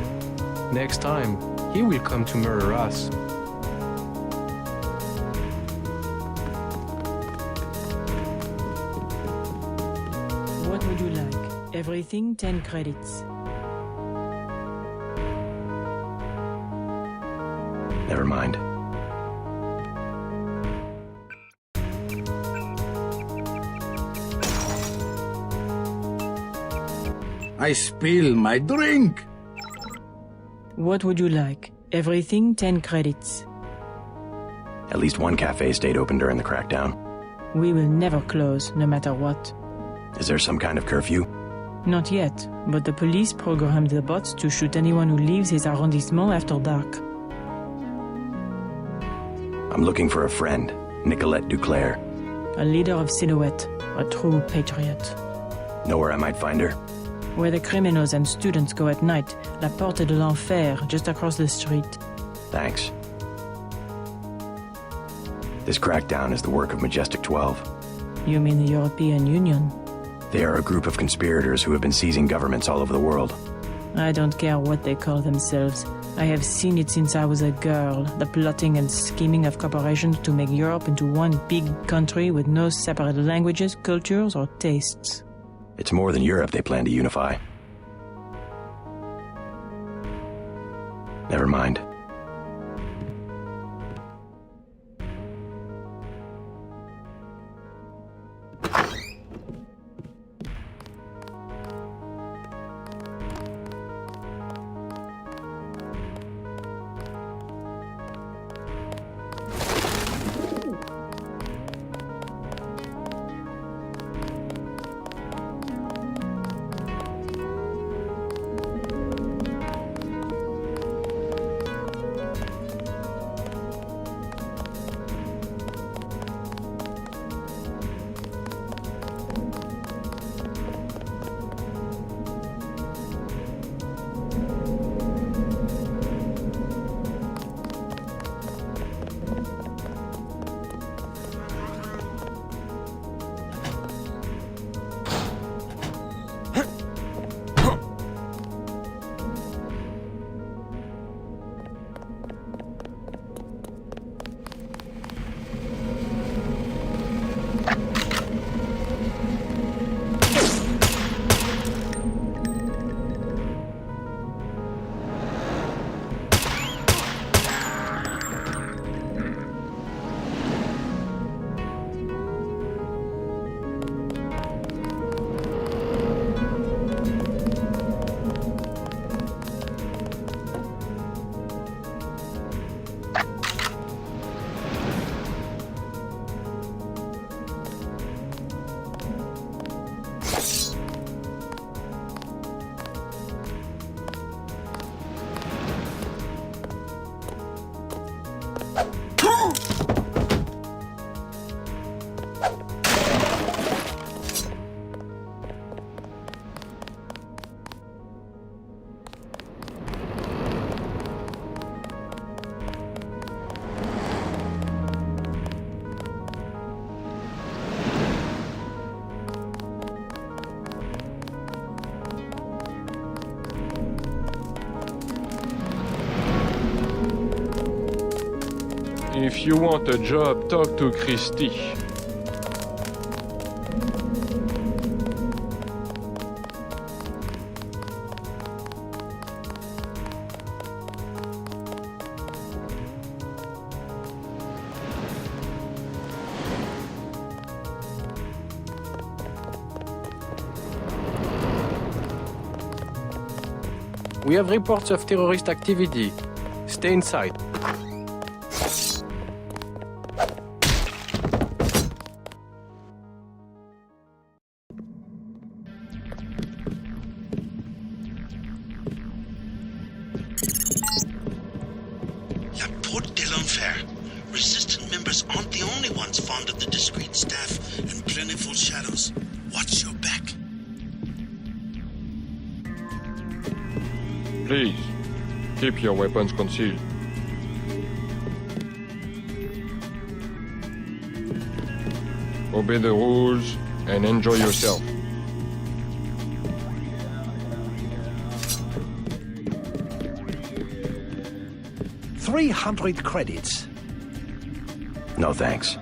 Next time, he will come to murder us. What would you like? Everything 10 credits. Never mind. I spill my drink! What would you like? Everything 10 credits. At least one cafe stayed open during the crackdown. We will never close, no matter what. Is there some kind of curfew? Not yet, but the police programmed the bots to shoot anyone who leaves his arrondissement after dark. I'm looking for a friend, Nicolette DuClare. A leader of Silhouette, a true patriot. Know where I might find her? Where the criminals and students go at night, La Porte de l'Enfer, just across the street. Thanks. This crackdown is the work of Majestic 12. You mean the European Union? They are a group of conspirators who have been seizing governments all over the world. I don't care what they call themselves. I have seen it since I was a girl, the plotting and scheming of corporations to make Europe into one big country with no separate languages, cultures, or tastes. It's more than Europe they plan to unify. Never mind. If you want a job, talk to Christy. We have reports of terrorist activity. Stay inside. La Porte de l'Enfer. Resistant members aren't the only ones fond of the discreet staff and plentiful shadows. Watch your back. Please, keep your weapons concealed. Obey the rules and enjoy yourself. $300 credits. No thanks.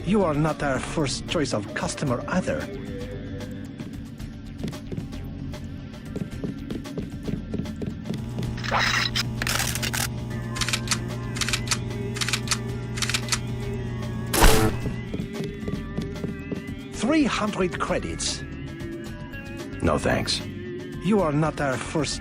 You are not our first choice of customer either. $300 credits. No thanks. You are not our first...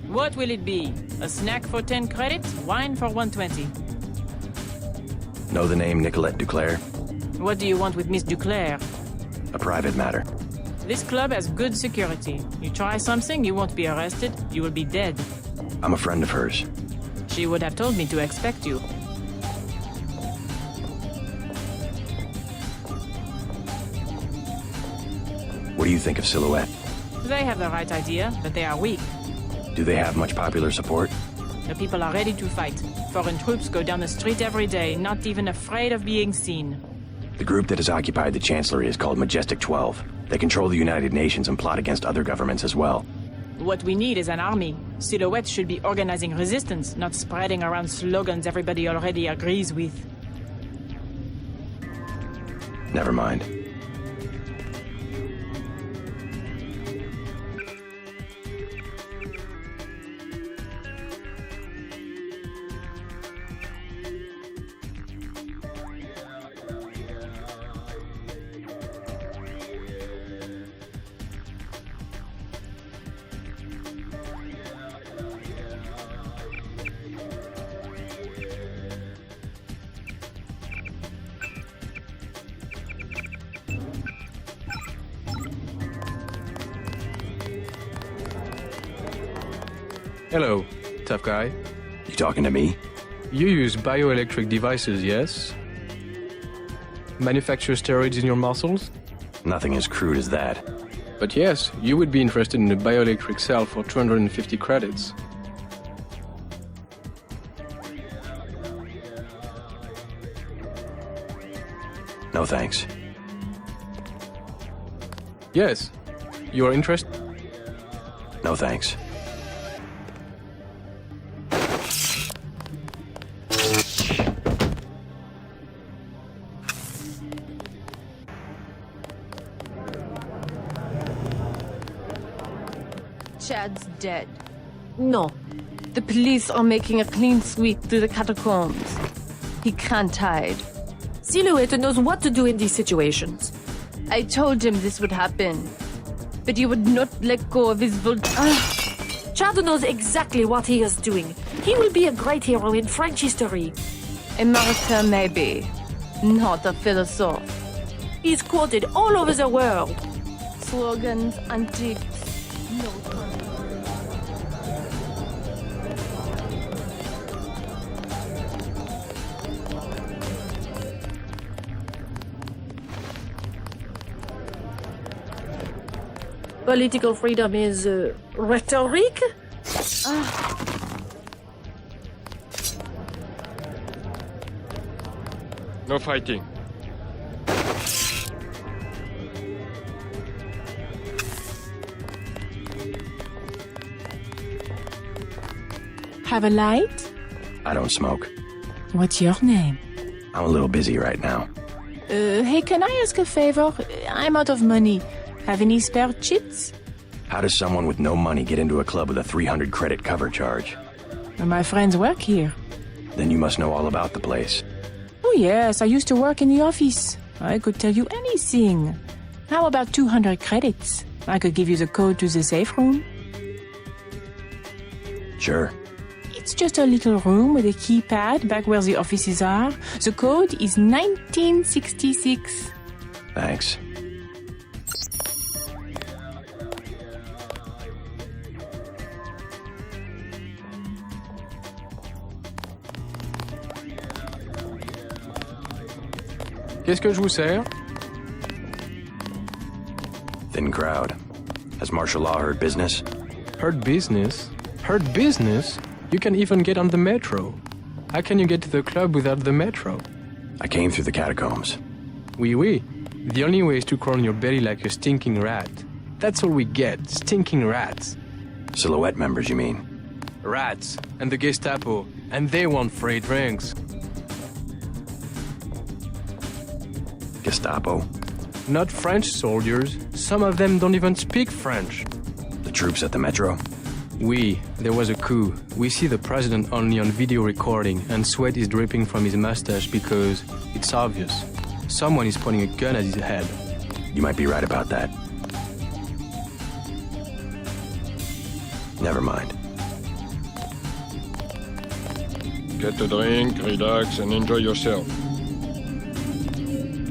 What will it be? A snack for 10 credits? Wine for 120. Know the name Nicolette DuClare? What do you want with Miss DuClare? A private matter. This club has good security. You try something, you won't be arrested. You will be dead. I'm a friend of hers. She would have told me to expect you. What do you think of Silhouette? They have the right idea, but they are weak. Do they have much popular support? The people are ready to fight. Foreign troops go down the street every day, not even afraid of being seen. The group that has occupied the Chancellery is called Majestic 12. They control the United Nations and plot against other governments as well. What we need is an army. Silhouette should be organizing resistance, not spreading around slogans everybody already agrees with. Never mind. Hello, tough guy. You talking to me? You use bioelectric devices, yes? Manufacture steroids in your muscles? Nothing as crude as that. But yes, you would be interested in a bioelectric cell for 250 credits. No thanks. Yes. You are interested? No thanks. Chad's dead. No. The police are making a clean sweep through the catacombs. He can't hide. Silhouette knows what to do in these situations. I told him this would happen, but he would not let go of his Chad knows exactly what he is doing. He will be a great hero in French history. A martyr, maybe. Not a philosopher. He's quoted all over the world. Slogans and tips. No. Political freedom is rhetoric? No fighting. have a light? I don't smoke. What's your name? I'm a little busy right now. Hey, can I ask a favor? I'm out of money. Have any spare chits? How does someone with no money get into a club with a 300 credit cover charge? My friends work here. Then you must know all about the place. Oh yes, I used to work in the office. I could tell you anything. How about 200 credits? I could give you the code to the safe room. Sure. It's just a little room with a keypad back where the offices are. The code is 1966. Thanks. Qu'est-ce que je vous sers? Thin crowd. Has martial law heard business? Heard business? Heard business? You can even get on the metro. How can you get to the club without the metro? I came through the catacombs. Oui. The only way is to crawl on your belly like a stinking rat. That's all we get, stinking rats. Silhouette members, you mean? Rats, and the Gestapo, and they want free drinks. Gestapo? Not French soldiers. Some of them don't even speak French. The troops at the metro? Oui, there was a coup. We see the president only on video recording, and sweat is dripping from his mustache because it's obvious. Someone is pointing a gun at his head. You might be right about that. Never mind. Get a drink, relax, and enjoy yourself.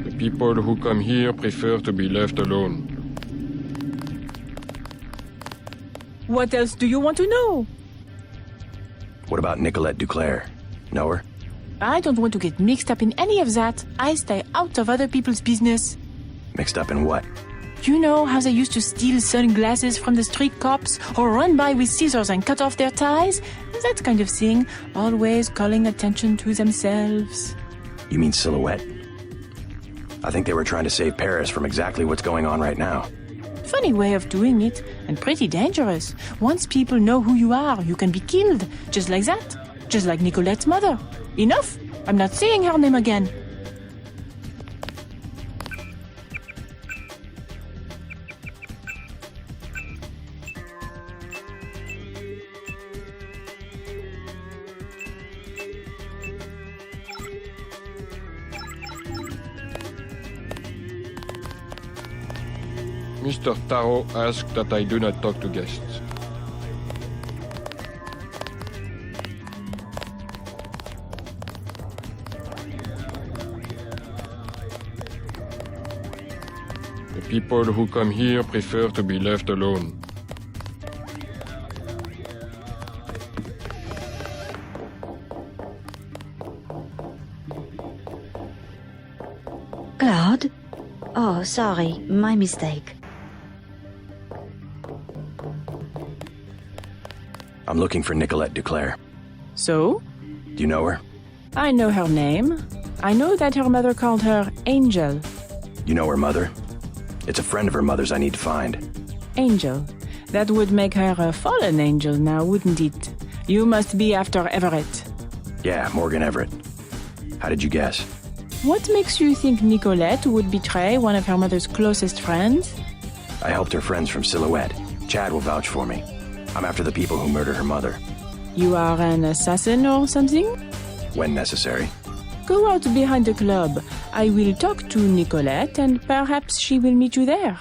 The people who come here prefer to be left alone. What else do you want to know? What about Nicolette DuClare? Know her? I don't want to get mixed up in any of that. I stay out of other people's business. Mixed up in what? You know how they used to steal sunglasses from the street cops or run by with scissors and cut off their ties? That kind of thing, always calling attention to themselves. You mean Silhouette? I think they were trying to save Paris from exactly what's going on right now. Funny way of doing it, and pretty dangerous. Once people know who you are, you can be killed, just like that. Just like Nicolette's mother. Enough! I'm not saying her name again. Mr. Taro asked that I do not talk to guests. The people who come here prefer to be left alone. Cloud? Oh, sorry, my mistake. I'm looking for Nicolette DuClare. So? Do you know her? I know her name. I know that her mother called her Angel. You know her mother? It's a friend of her mother's I need to find. Angel. That would make her a fallen angel now, wouldn't it? You must be after Everett. Yeah, Morgan Everett. How did you guess? What makes you think Nicolette would betray one of her mother's closest friends? I helped her friends from Silhouette. Chad will vouch for me. I'm after the people who murdered her mother. You are an assassin or something? When necessary. Go out behind the club. I will talk to Nicolette and perhaps she will meet you there.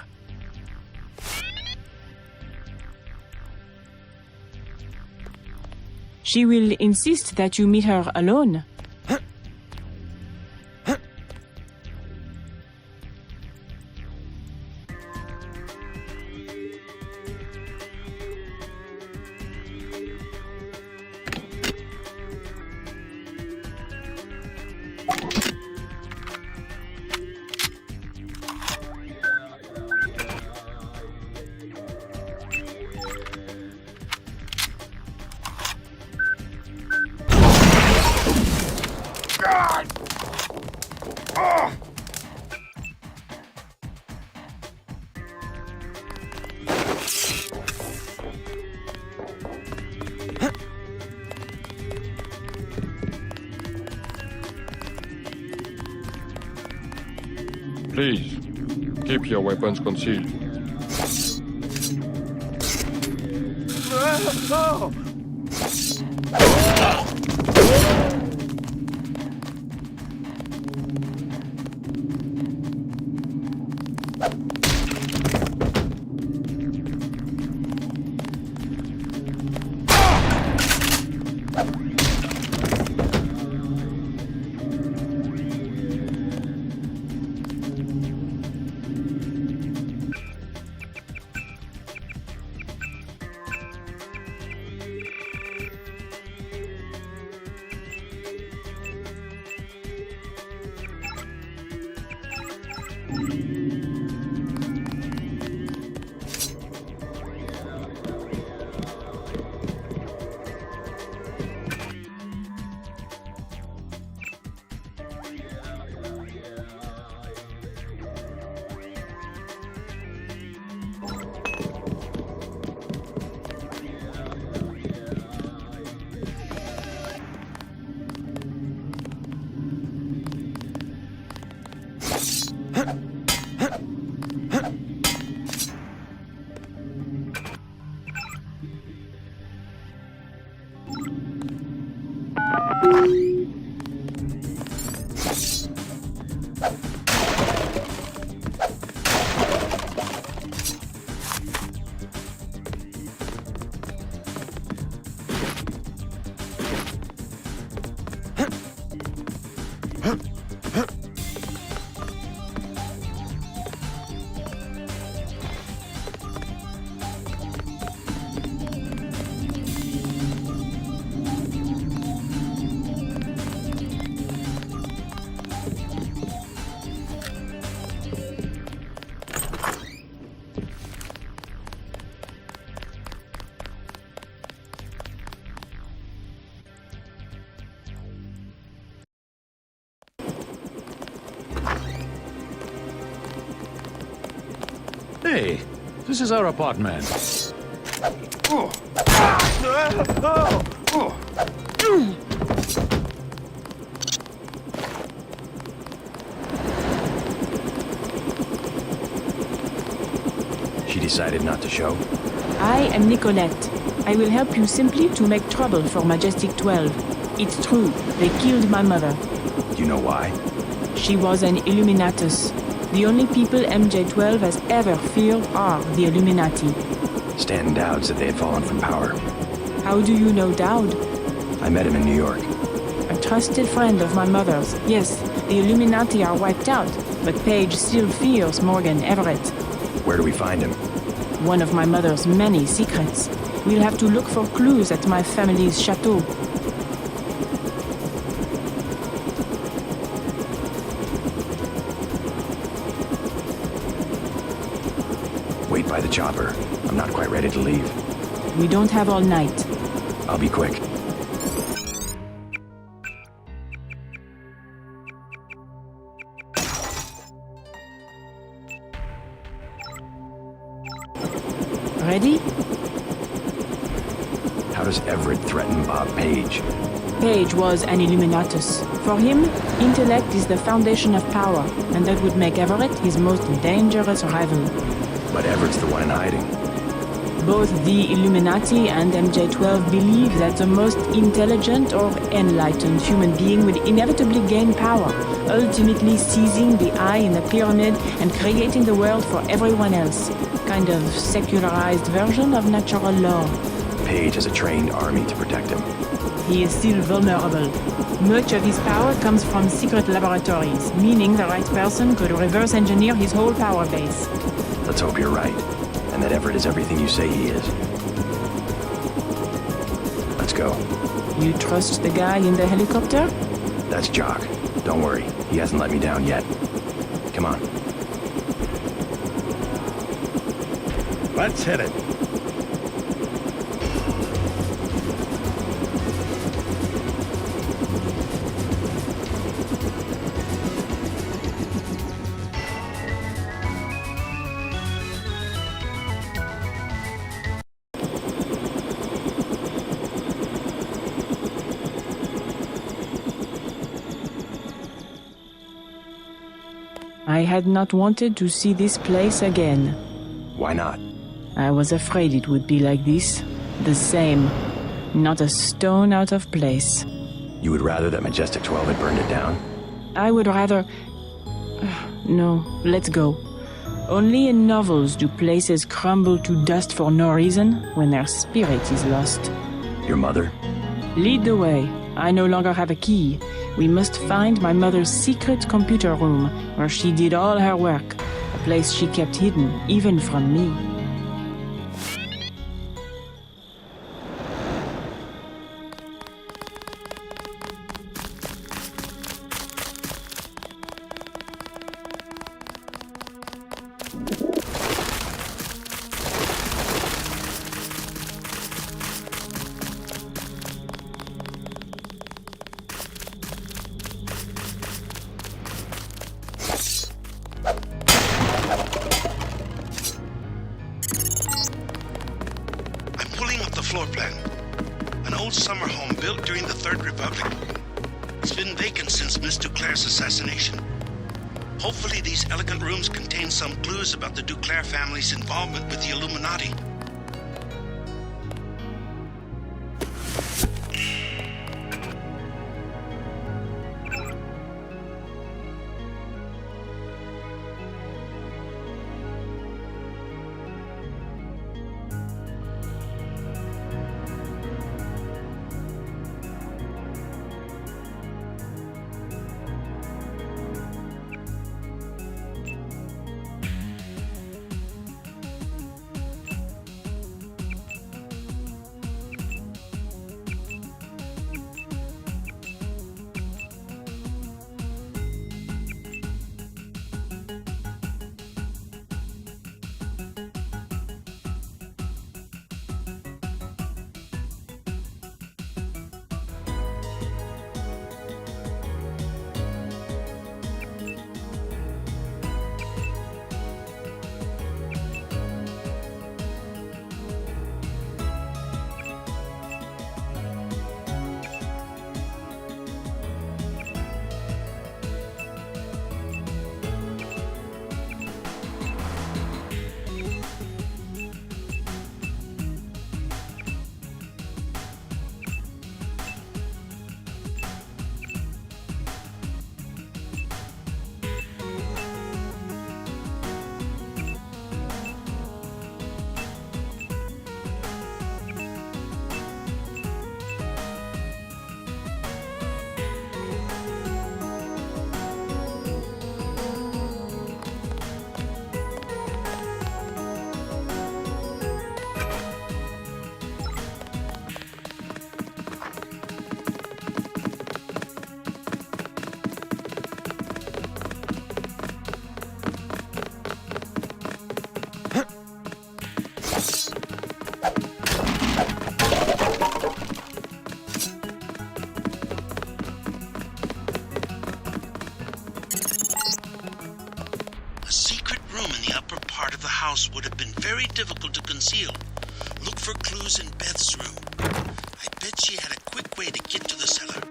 She will insist that you meet her alone. Please, keep your weapons concealed. No! Hey, this is our apartment. Oh. She decided not to show? I am Nicolette. I will help you simply to make trouble for Majestic 12. It's true, they killed my mother. Do you know why? She was an Illuminatus. The only people MJ-12 has ever feared are the Illuminati. Stanton and Dowd said they had fallen from power. How do you know Dowd? I met him in New York. A trusted friend of my mother's. Yes, the Illuminati are wiped out, but Page still fears Morgan Everett. Where do we find him? One of my mother's many secrets. We'll have to look for clues at my family's chateau. Wait by the chopper. I'm not quite ready to leave. We don't have all night. I'll be quick. Ready? How does Everett threaten Bob Page? Page was an Illuminatus. For him, intellect is the foundation of power, and that would make Everett his most dangerous rival. But Everett's the one in hiding. Both the Illuminati and MJ-12 believe that the most intelligent or enlightened human being will inevitably gain power, ultimately seizing the eye in the pyramid and creating the world for everyone else. Kind of secularized version of natural law. Page has a trained army to protect him. He is still vulnerable. Much of his power comes from secret laboratories, meaning the right person could reverse engineer his whole power base. Let's hope you're right, and that Everett is everything you say he is. Let's go. You trust the guy in the helicopter? That's Jock. Don't worry, he hasn't let me down yet. Come on. Let's hit it. I had not wanted to see this place again. Why not? I was afraid it would be like this. The same. Not a stone out of place. You would rather that Majestic 12 had burned it down? I would rather... No, let's go. Only in novels do places crumble to dust for no reason when their spirit is lost. Your mother? Lead the way. I no longer have a key. We must find my mother's secret computer room, where she did all her work, a place she kept hidden, even from me. Floor plan. An old summer home built during the Third Republic. It's been vacant since Miss DuClare's assassination. Hopefully these elegant rooms contain some clues about the DuClare family's involvement with the Illuminati. Would have been very difficult to conceal. Look for clues in Beth's room. I bet she had a quick way to get to the cellar.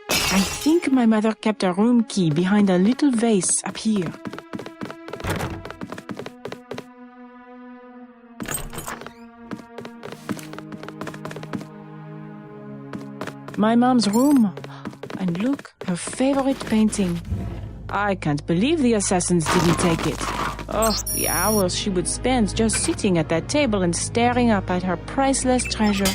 I think my mother kept a room key behind a little vase up here. My mom's room. And look, her favorite painting. I can't believe the assassins didn't take it. Oh, the hours she would spend just sitting at that table and staring up at her priceless treasure.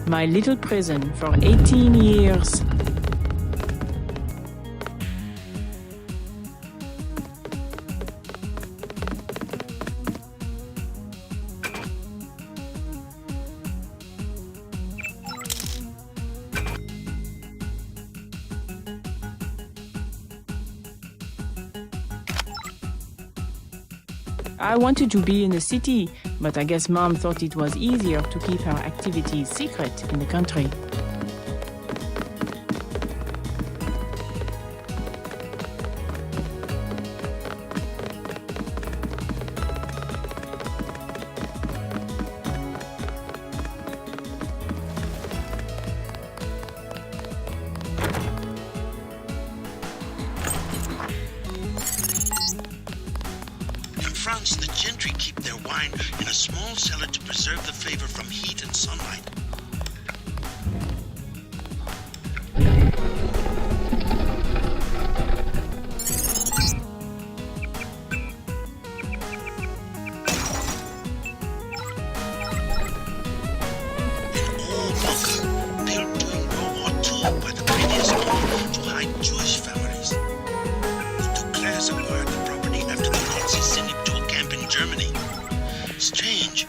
My little prison for 18 years. I wanted to be in the city, but I guess Mom thought it was easier to keep her activities secret in the country. The gentry keep their wine in a small cellar to preserve the flavor from heat and sunlight. An old bunker built during World War II by the previous owner to hide Jewish families. The DuClares acquired the property after the Nazis sent it to a camp in Germany. Strange.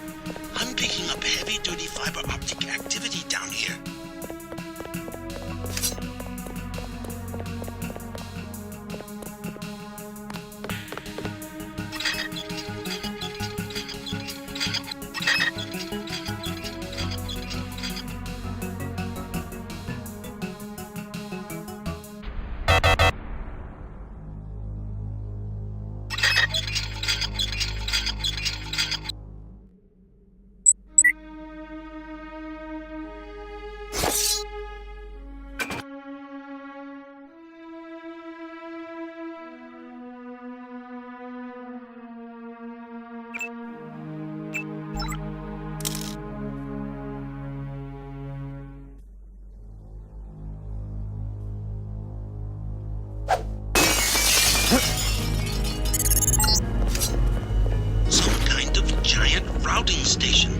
I'm picking up heavy-duty fiber optic activity down here. Station.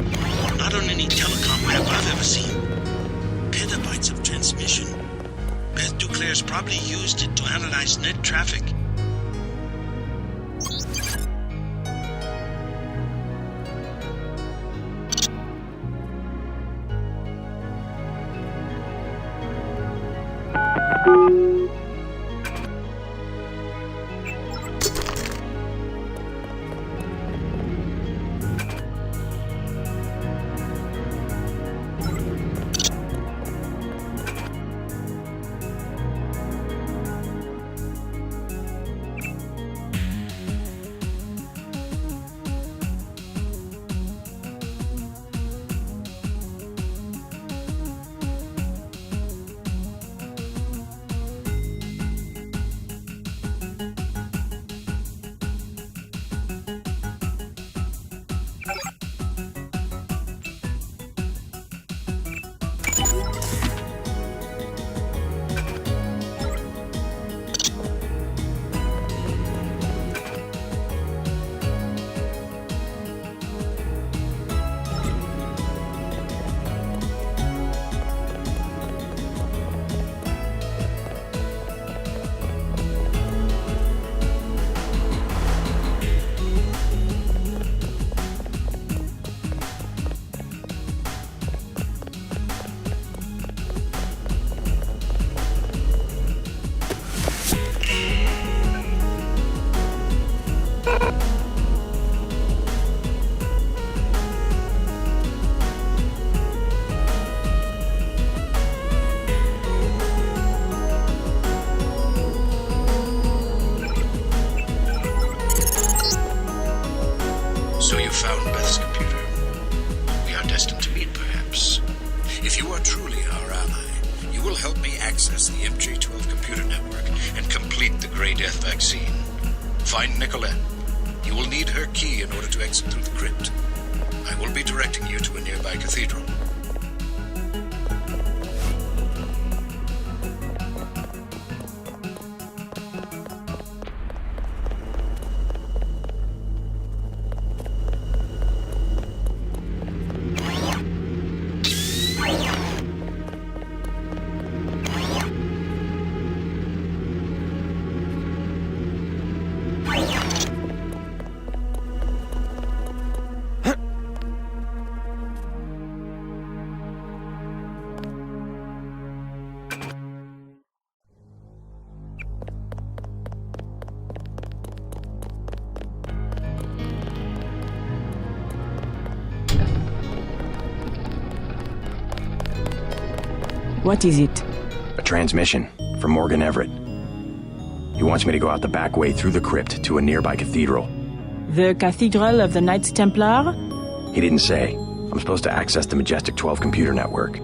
Not on any telecom map I've ever seen. Petabytes of transmission. Beth DuClare's probably used it to analyze net traffic. Find Nicolette. You will need her key in order to exit through the crypt. I will be directing you to a nearby cathedral. What is it? A transmission from Morgan Everett. He wants me to go out the back way through the crypt to a nearby cathedral. The Cathedral of the Knights Templar? He didn't say. I'm supposed to access the Majestic 12 computer network.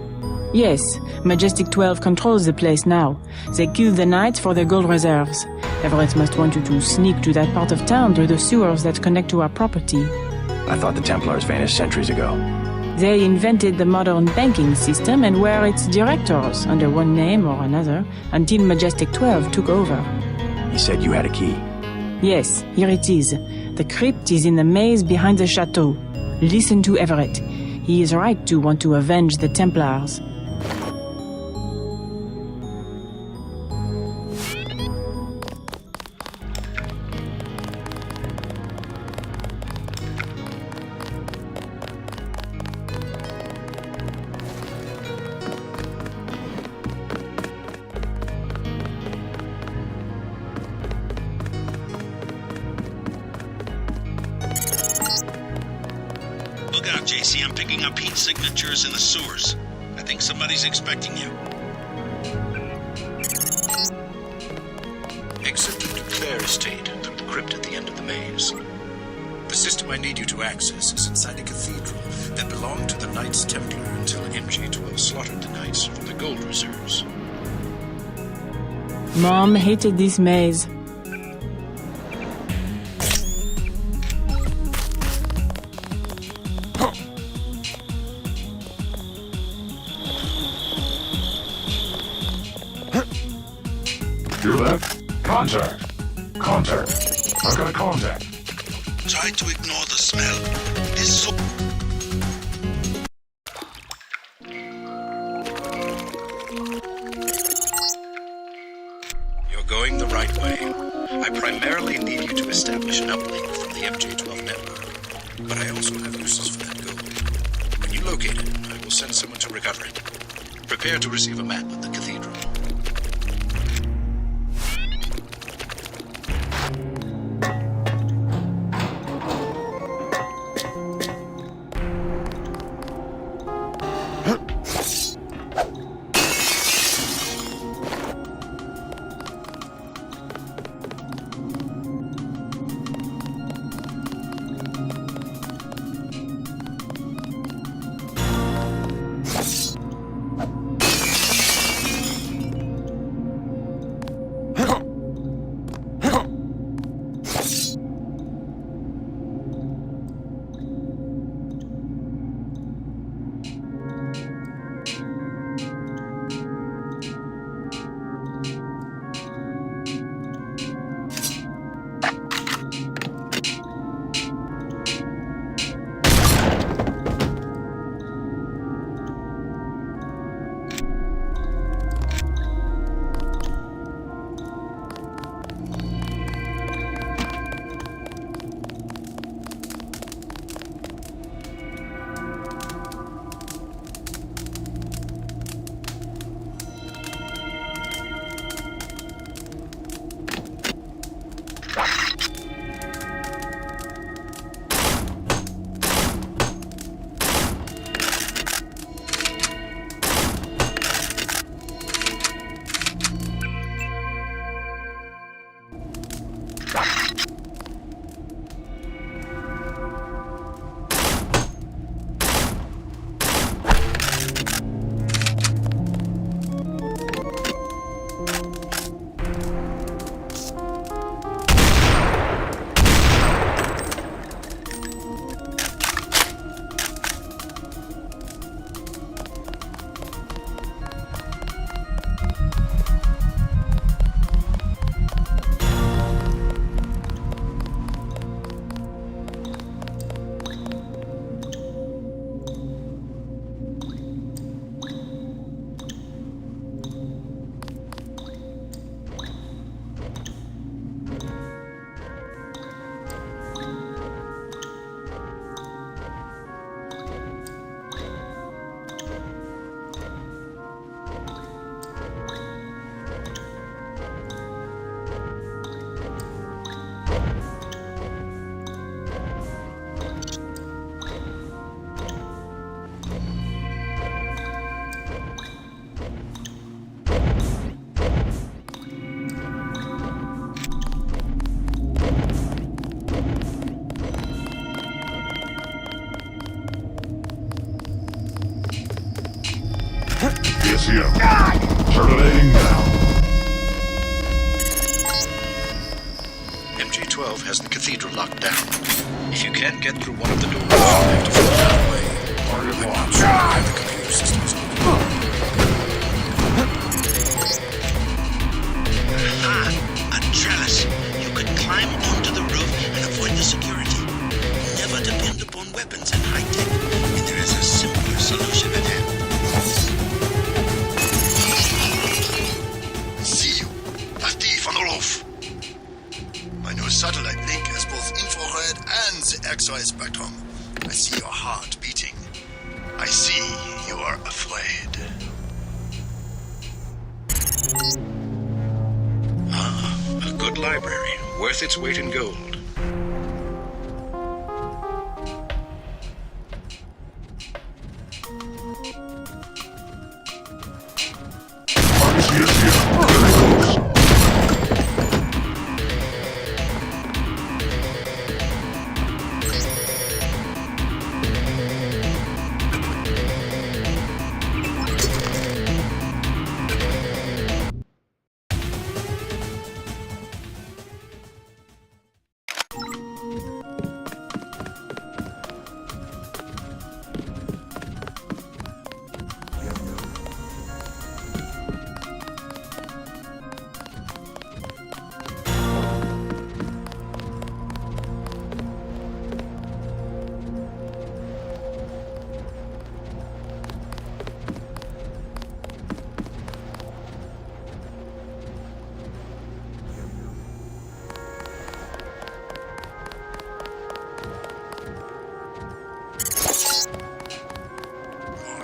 Yes, Majestic 12 controls the place now. They killed the Knights for their gold reserves. Everett must want you to sneak to that part of town through the sewers that connect to our property. I thought the Templars vanished centuries ago. They invented the modern banking system and were its directors, under one name or another, until Majestic 12 took over. He said you had a key. Yes, here it is. The crypt is in the maze behind the chateau. Listen to Everett. He is right to want to avenge the Templars. Look out, JC. I'm picking up heat signatures in the sewers. I think somebody's expecting you. Exit the DuClare estate through the crypt at the end of the maze. The system I need you to access is inside a cathedral that belonged to the Knights Templar until MG12 slaughtered the Knights for the gold reserves. Mom hated this maze. You left? Contact. I've got a contact. Try to ignore the smell. This so... You're going the right way. I primarily need you to establish an uplink from the MJ12 network, but I also have uses for that gold. When you locate it, I will send someone to recover it. Prepare to receive a map of the cathedral. is here. Terminating now. MJ-12 has the cathedral locked down. If you can't get through one of the doors, you'll have to find another way. I'm not sure why the computer system's open. A trellis. You could climb onto the roof and avoid the security. Never depend upon weapons and high tech. And there is a simpler solution at hand. I see you. A thief on the roof. My new satellite link has both infrared and the X-ray spectrum. I see your heart beating. I see you are afraid. A good library, worth its weight in gold.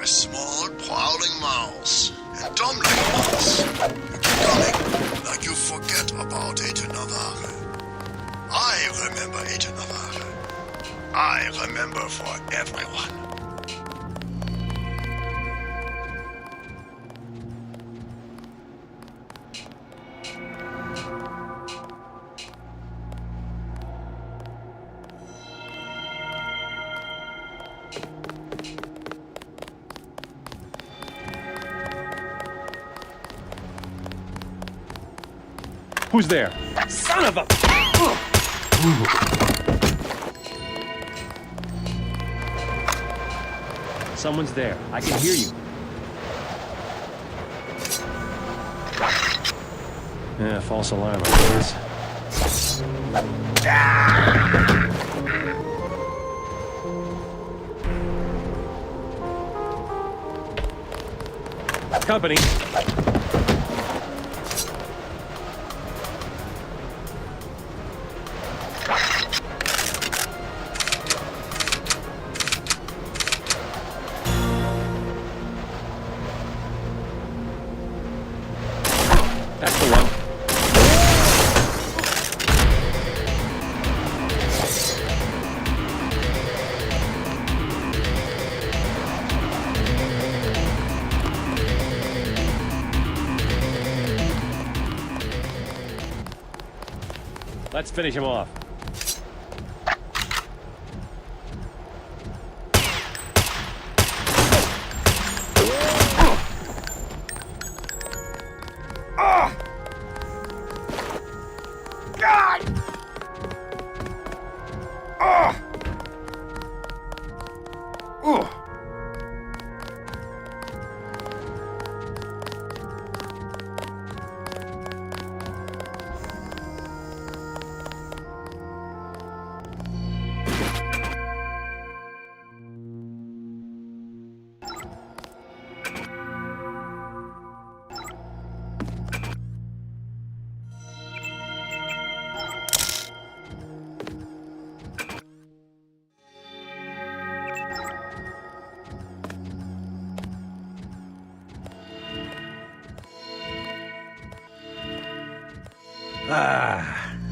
A small, prowling mouse. And dumb like a mouse. You keep coming, like you forget about Agent Navarre. I remember Agent Navarre. I remember for everyone. Who's there? Son of a... Someone's there. I can hear you. Yeah, false alarm, I guess. Company. That's the one. Let's finish him off.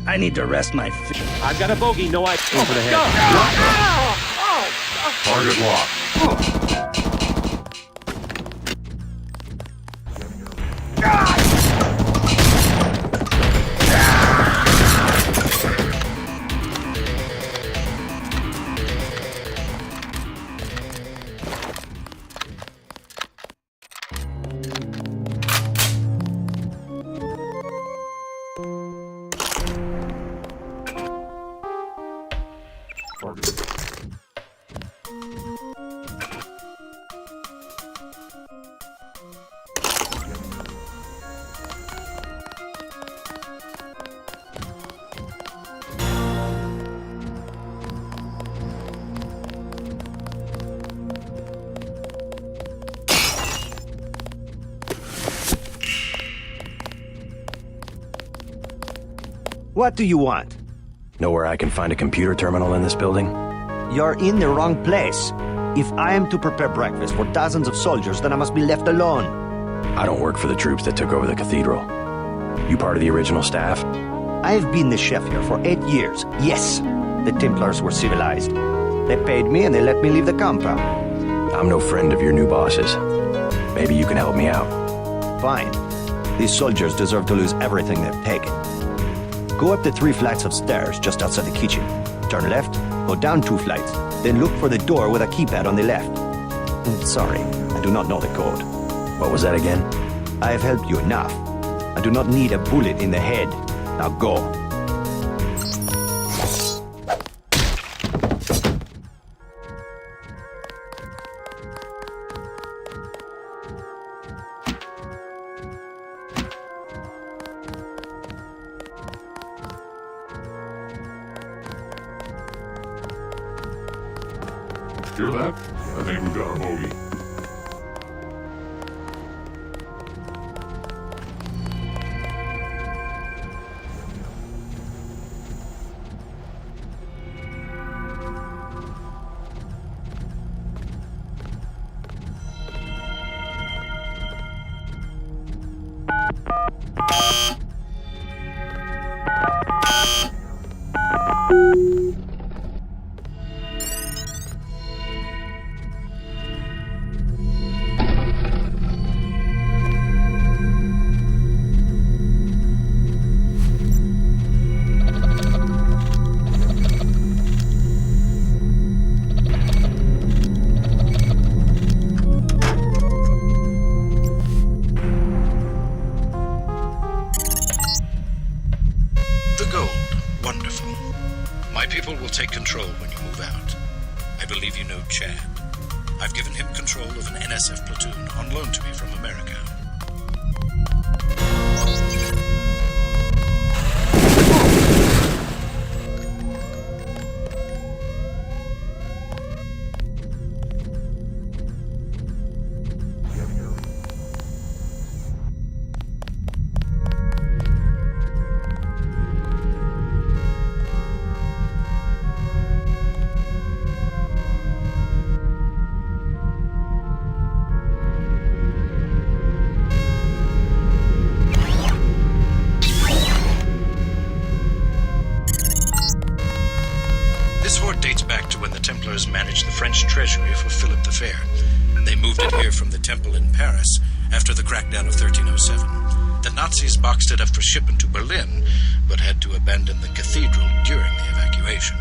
I need to rest my feet. I've got a bogey, no I... Over the head. Target locked. What do you want? Know where I can find a computer terminal in this building? You're in the wrong place. If I am to prepare breakfast for dozens of soldiers, then I must be left alone. I don't work for the troops that took over the cathedral. You part of the original staff? I've been the chef here for 8 years. Yes, the Templars were civilized. They paid me and they let me leave the compound. I'm no friend of your new bosses. Maybe you can help me out. Fine. These soldiers deserve to lose everything they've taken. Go up the 3 flights of stairs just outside the kitchen. Turn left, go down 2 flights, then look for the door with a keypad on the left. Sorry, I do not know the code. What was that again? I have helped you enough. I do not need a bullet in the head. Now go. Hear that? I think we've got our bogey. take control when you move out. I believe you know Chad. I've given him control of an NSF platoon on loan to me from America. Templars managed the French treasury for Philip the Fair. They moved it here from the temple in Paris after the crackdown of 1307. The Nazis boxed it up for shipment to Berlin, but had to abandon the cathedral during the evacuation.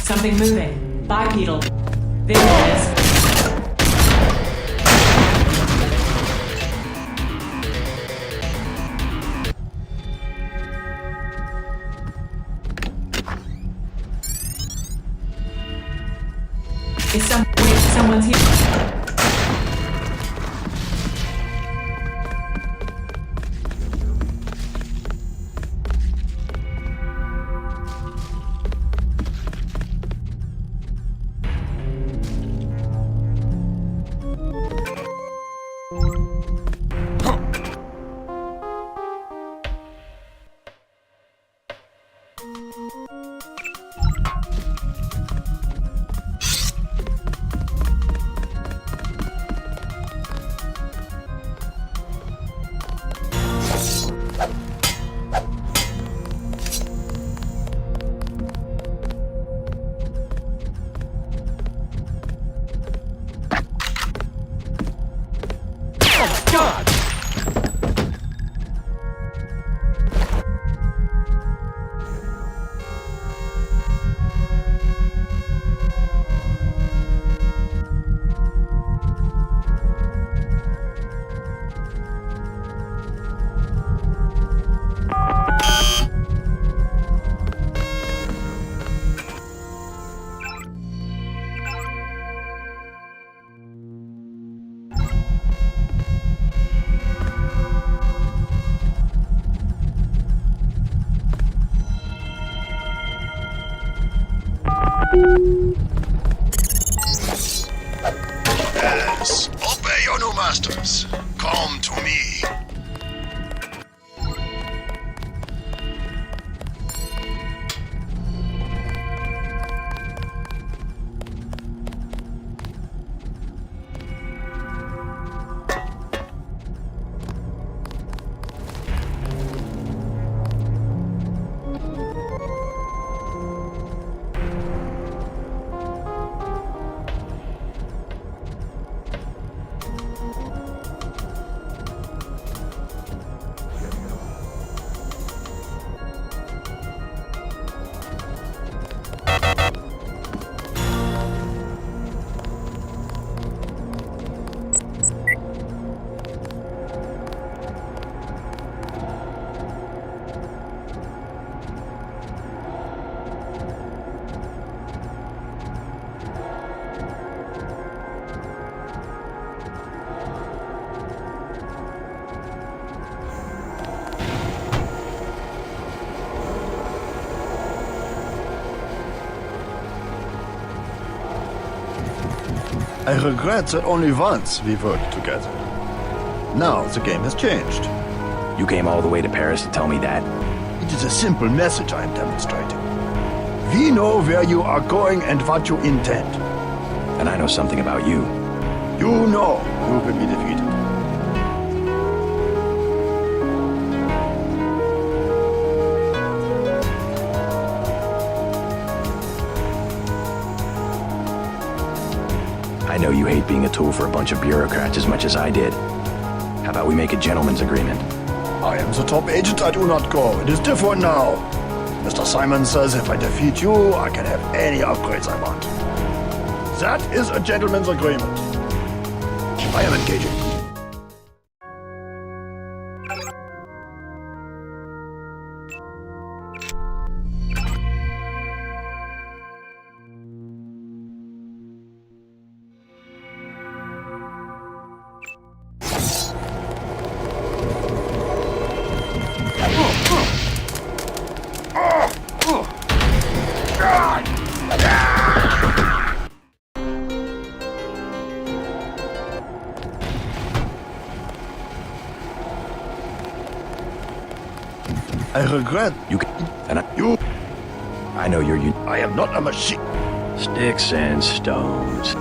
Something moving. Bipedal. There it is. Wait, someone's here. Yes, obey your new masters. Come to me. I regret that only once we worked together. Now the game has changed. You came all the way to Paris to tell me that? It is a simple message I am demonstrating. We know where you are going and what you intend. And I know something about you. You know you will be defeated. I know you hate being a tool for a bunch of bureaucrats as much as I did. How about we make a gentleman's agreement? I am the top agent, I do not go. It is different now. Mr. Simon says if I defeat you, I can have any upgrades I want. That is a gentleman's agreement. I am engaging. I regret you can, and I know you're you. I am not a machine. Sticks and stones.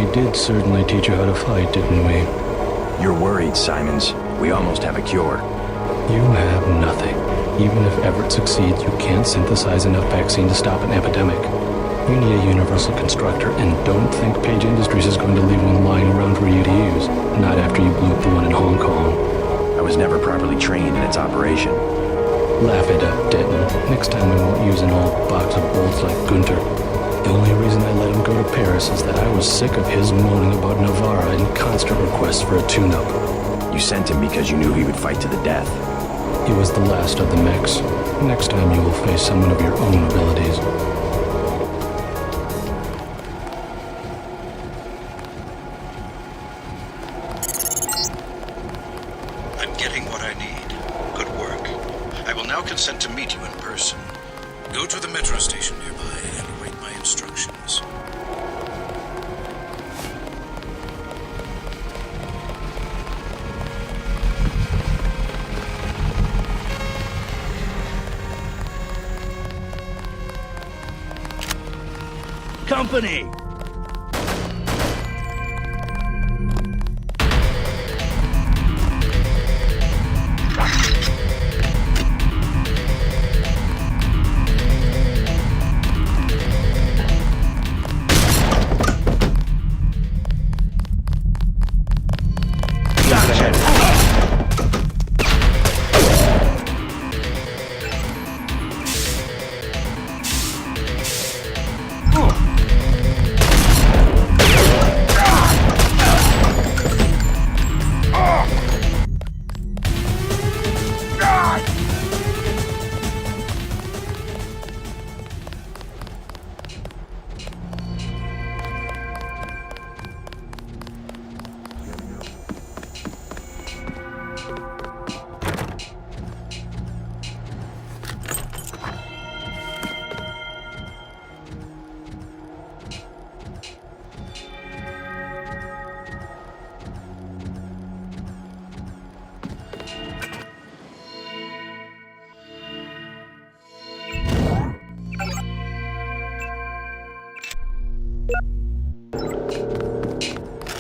We did certainly teach you how to fight, didn't we? You're worried, Simons. We almost have a cure. You have nothing. Even if Everett succeeds, you can't synthesize enough vaccine to stop an epidemic. You need a universal constructor, and don't think Page Industries is going to leave one lying around for you to use. Not after you blew up the one in Hong Kong. I was never properly trained in its operation. Laugh it up, Denton. Next time we won't use an old box of bolts like Gunter. The only reason I let him go to Paris is that I was sick of his moaning about Navarra and constant requests for a tune-up. You sent him because you knew he would fight to the death. He was the last of the mechs. Next time you will face someone of your own abilities. I'm getting what I need. Good work. I will now consent to meet you in person. Go to the metro station nearby and await my instructions. Company!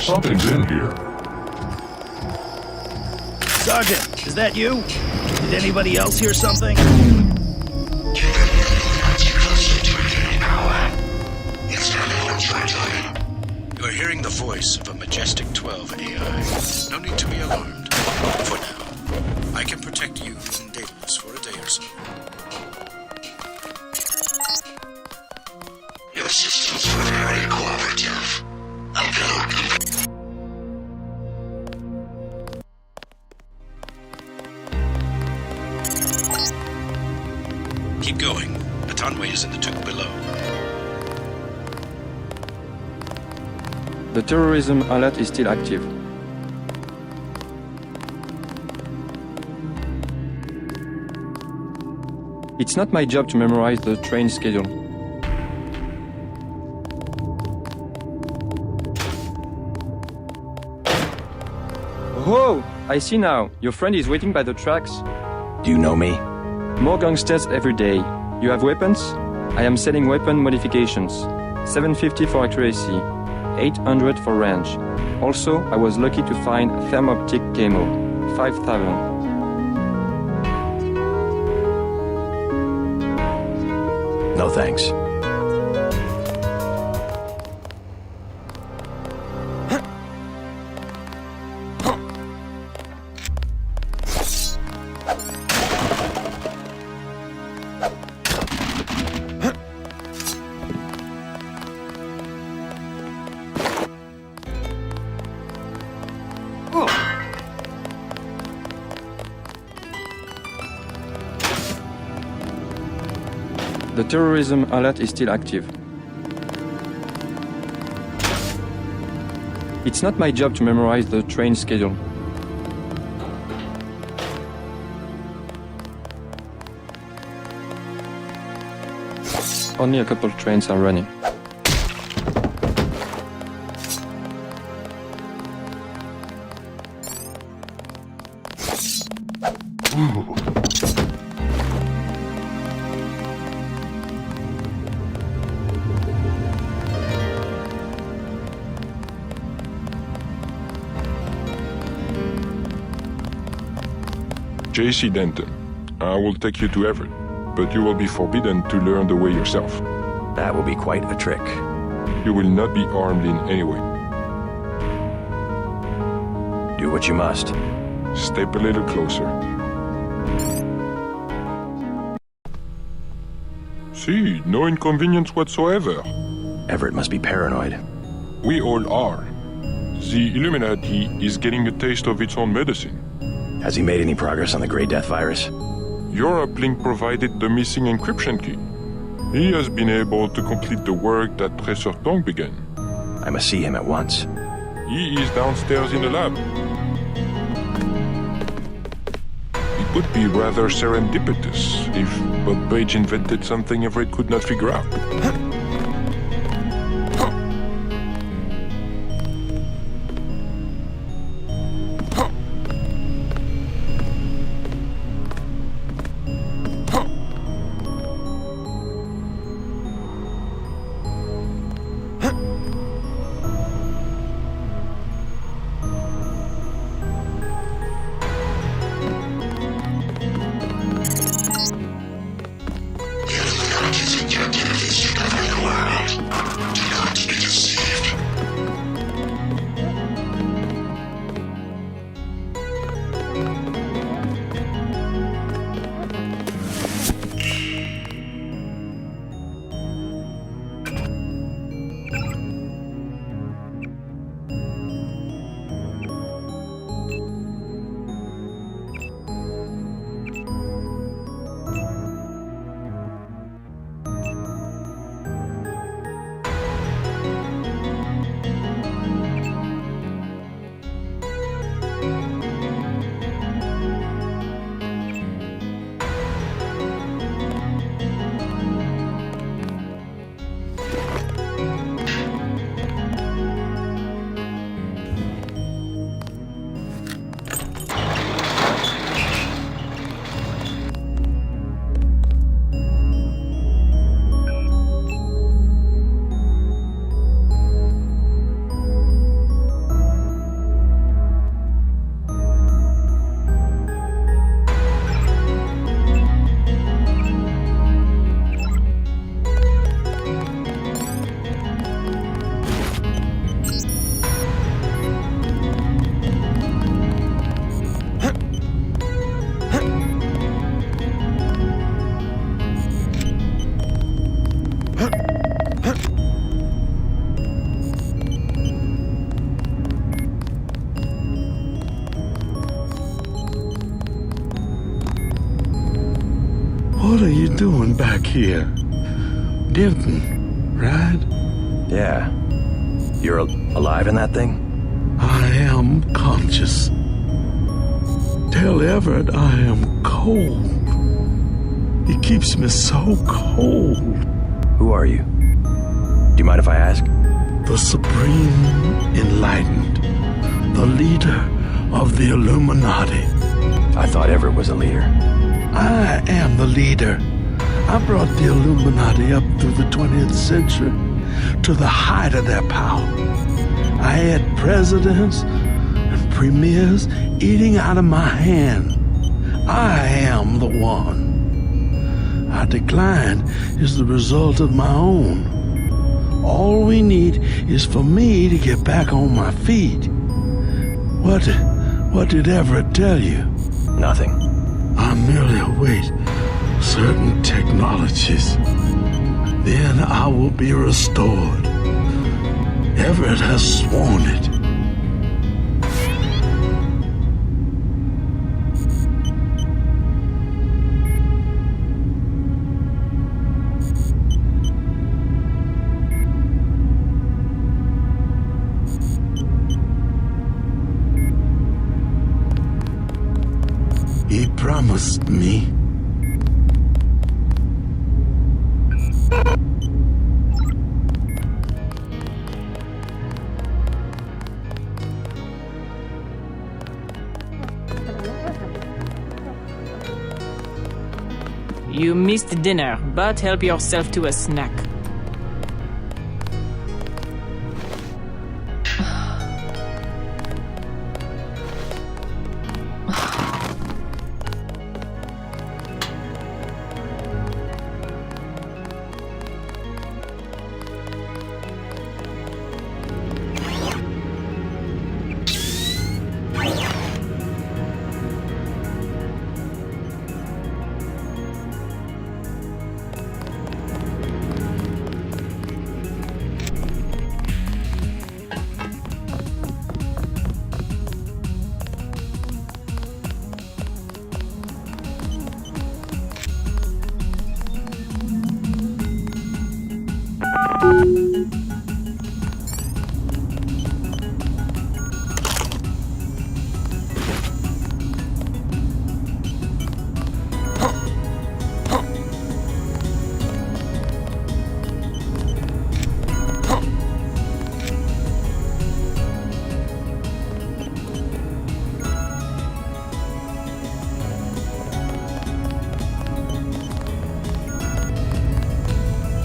Something's in here. Sergeant, is that you? Did anybody else hear something? You are hearing the voice of a Majestic 12 AI. No need to be alarmed. For now, I can protect you from Daedalus for a day or so. Your systems were very cooperative. Keep going. The Tanway is in the tube below. The terrorism alert is still active. It's not my job to memorize the train schedule. Oh, I see now. Your friend is waiting by the tracks. Do you know me? More gangsters every day. You have weapons? I am selling weapon modifications. 750 for accuracy, 800 for range. Also, I was lucky to find thermoptic camo, 5,000. No thanks. The terrorism alert is still active. It's not my job to memorize the train schedule. Only a couple trains are running. J.C. Denton. I will take you to Everett, but you will be forbidden to learn the way yourself. That will be quite a trick. You will not be armed in any way. Do what you must. Step a little closer. See, no inconvenience whatsoever. Everett must be paranoid. We all are. The Illuminati is getting a taste of its own medicine. Has he made any progress on the Grey Death virus? Your uplink provided the missing encryption key. He has been able to complete the work that Tracer Tong began. I must see him at once. He is downstairs in the lab. It would be rather serendipitous if Bob Page invented something Everett could not figure out. What are you doing back here? Denton, right? Yeah. You're alive in that thing? I am conscious. Tell Everett I am cold. He keeps me so cold. Who are you? Do you mind if I ask? The Supreme Enlightened. The leader of the Illuminati. I thought Everett was a leader. I am the leader. I brought the Illuminati up through the 20th century to the height of their power. I had presidents and premiers eating out of my hand. I am the one. Our decline is the result of my own. All we need is for me to get back on my feet. What did Everett tell you? Nothing. I merely await certain technologies. Then I will be restored. Everett has sworn it. He promised me. You missed dinner, but help yourself to a snack.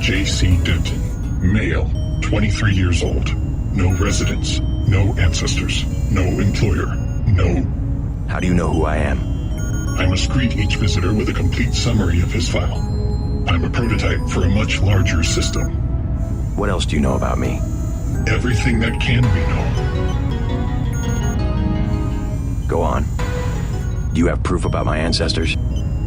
J.C. Denton, male, 23 years old. No residence, no ancestors, no employer, no... How do you know who I am? I must greet each visitor with a complete summary of his file. I'm a prototype for a much larger system. What else do you know about me? Everything that can be known. Go on. Do you have proof about my ancestors?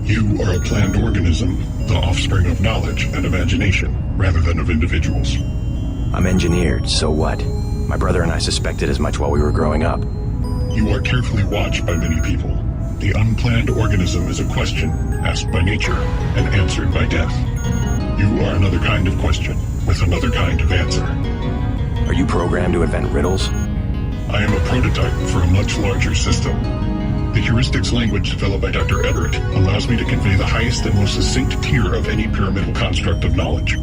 You are a planned organism, the offspring of knowledge and imagination, rather than of individuals. I'm engineered, so what? My brother and I suspected as much while we were growing up. You are carefully watched by many people. The unplanned organism is a question asked by nature and answered by death. You are another kind of question with another kind of answer. Are you programmed to invent riddles? I am a prototype for a much larger system. The heuristics language developed by Dr. Everett allows me to convey the highest and most succinct tier of any pyramidal construct of knowledge.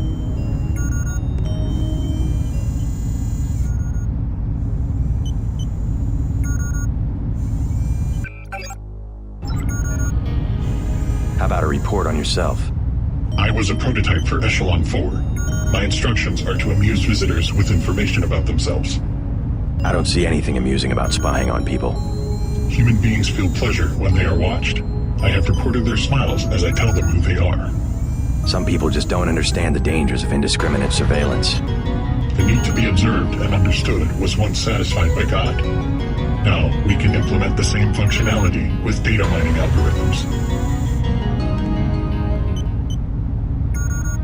How about a report on yourself? I was a prototype for Echelon 4. My instructions are to amuse visitors with information about themselves. I don't see anything amusing about spying on people. Human beings feel pleasure when they are watched. I have recorded their smiles as I tell them who they are. Some people just don't understand the dangers of indiscriminate surveillance. The need to be observed and understood was once satisfied by God. Now we can implement the same functionality with data mining algorithms.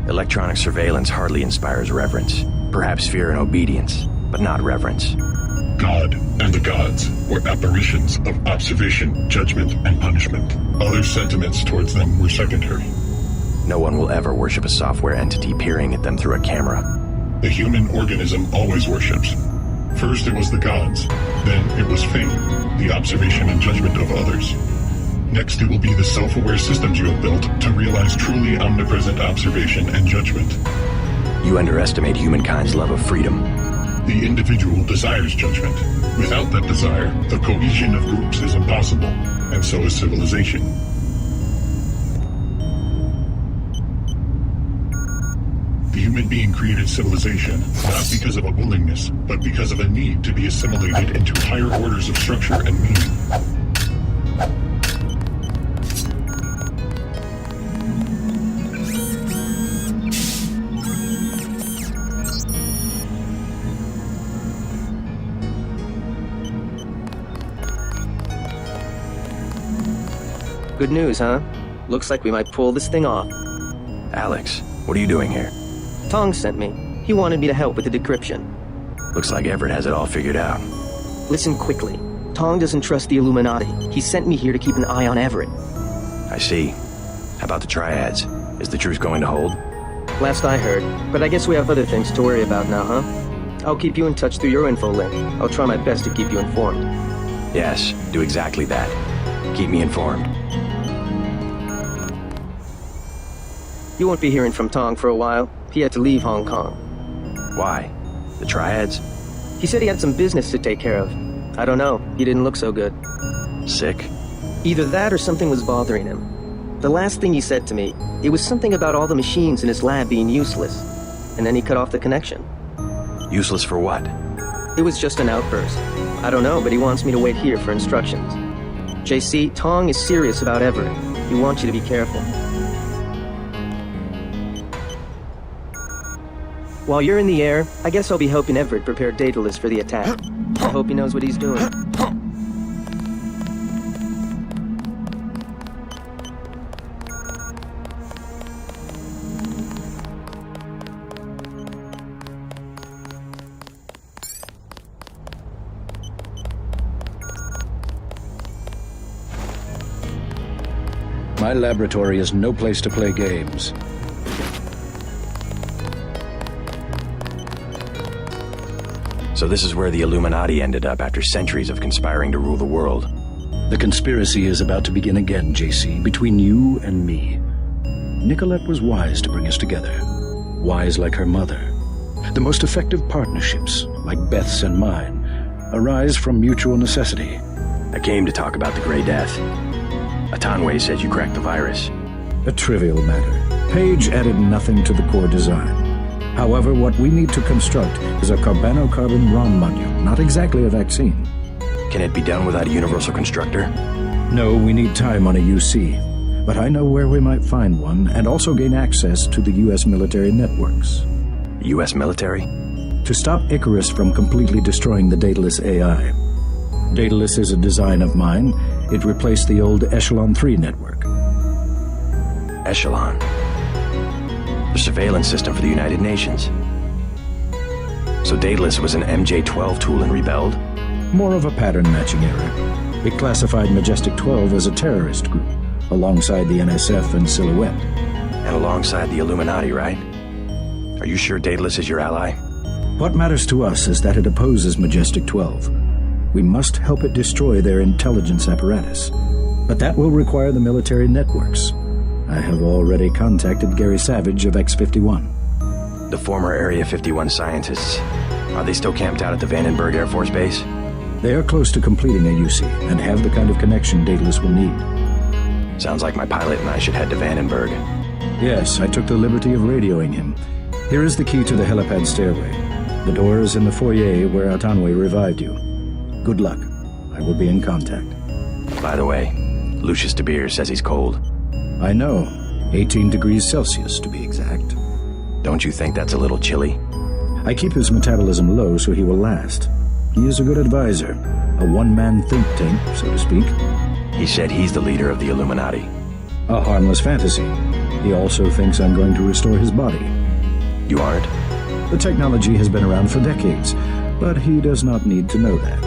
Electronic surveillance hardly inspires reverence. Perhaps fear and obedience, but not reverence. God and the gods were apparitions of observation, judgment, and punishment. Other sentiments towards them were secondary. No one will ever worship a software entity peering at them through a camera. The human organism always worships. First it was the gods, then it was fate, the observation and judgment of others. Next it will be the self-aware systems you have built to realize truly omnipresent observation and judgment. You underestimate humankind's love of freedom. The individual desires judgment. Without that desire, the cohesion of groups is impossible, and so is civilization. The human being created civilization, not because of a willingness, but because of a need to be assimilated into higher orders of structure and meaning. Good news, huh? Looks like we might pull this thing off. Alex, what are you doing here? Tong sent me. He wanted me to help with the decryption. Looks like Everett has it all figured out. Listen quickly. Tong doesn't trust the Illuminati. He sent me here to keep an eye on Everett. I see. How about the triads? Is the truce going to hold? Last I heard, but I guess we have other things to worry about now, huh? I'll keep you in touch through your info link. I'll try my best to keep you informed. Yes, do exactly that. Keep me informed. You won't be hearing from Tong for a while. He had to leave Hong Kong. Why? The triads? He said he had some business to take care of. I don't know. He didn't look so good. Sick? Either that or something was bothering him. The last thing he said to me, it was something about all the machines in his lab being useless. And then he cut off the connection. Useless for what? It was just an outburst. I don't know, but he wants me to wait here for instructions. JC, Tong is serious about Everett. He wants you to be careful. While you're in the air, I guess I'll be helping Everett prepare Daedalus for the attack. I hope he knows what he's doing. My laboratory is no place to play games. So this is where the Illuminati ended up after centuries of conspiring to rule the world. The conspiracy is about to begin again, JC, between you and me. Nicolette was wise to bring us together. Wise like her mother. The most effective partnerships, like Beth's and mine, arise from mutual necessity. I came to talk about the Grey Death. Atanwe says you cracked the virus. A trivial matter. Page added nothing to the core design. However, what we need to construct is a carbon ROM module, not exactly a vaccine. Can it be done without a universal constructor? No, we need time on a UC. But I know where we might find one, and also gain access to the U.S. military networks. U.S. military? To stop Icarus from completely destroying the Daedalus AI. Daedalus is a design of mine. It replaced the old Echelon 3 network. Echelon? The surveillance system for the United Nations. So Daedalus was an MJ-12 tool and rebelled? More of a pattern-matching error. It classified Majestic 12 as a terrorist group, alongside the NSF and Silhouette. And alongside the Illuminati, right? Are you sure Daedalus is your ally? What matters to us is that it opposes Majestic 12. We must help it destroy their intelligence apparatus. But that will require the military networks. I have already contacted Gary Savage of X-51. The former Area 51 scientists, are they still camped out at the Vandenberg Air Force Base? They are close to completing a UC and have the kind of connection Daedalus will need. Sounds like my pilot and I should head to Vandenberg. Yes, I took the liberty of radioing him. Here is the key to the helipad stairway. The door is in the foyer where Atanwe revived you. Good luck. I will be in contact. By the way, Lucius de Beers says he's cold. I know. 18 degrees Celsius, to be exact. Don't you think that's a little chilly? I keep his metabolism low so he will last. He is a good advisor. A one-man think tank, so to speak. He said he's the leader of the Illuminati. A harmless fantasy. He also thinks I'm going to restore his body. You aren't? The technology has been around for decades, but he does not need to know that.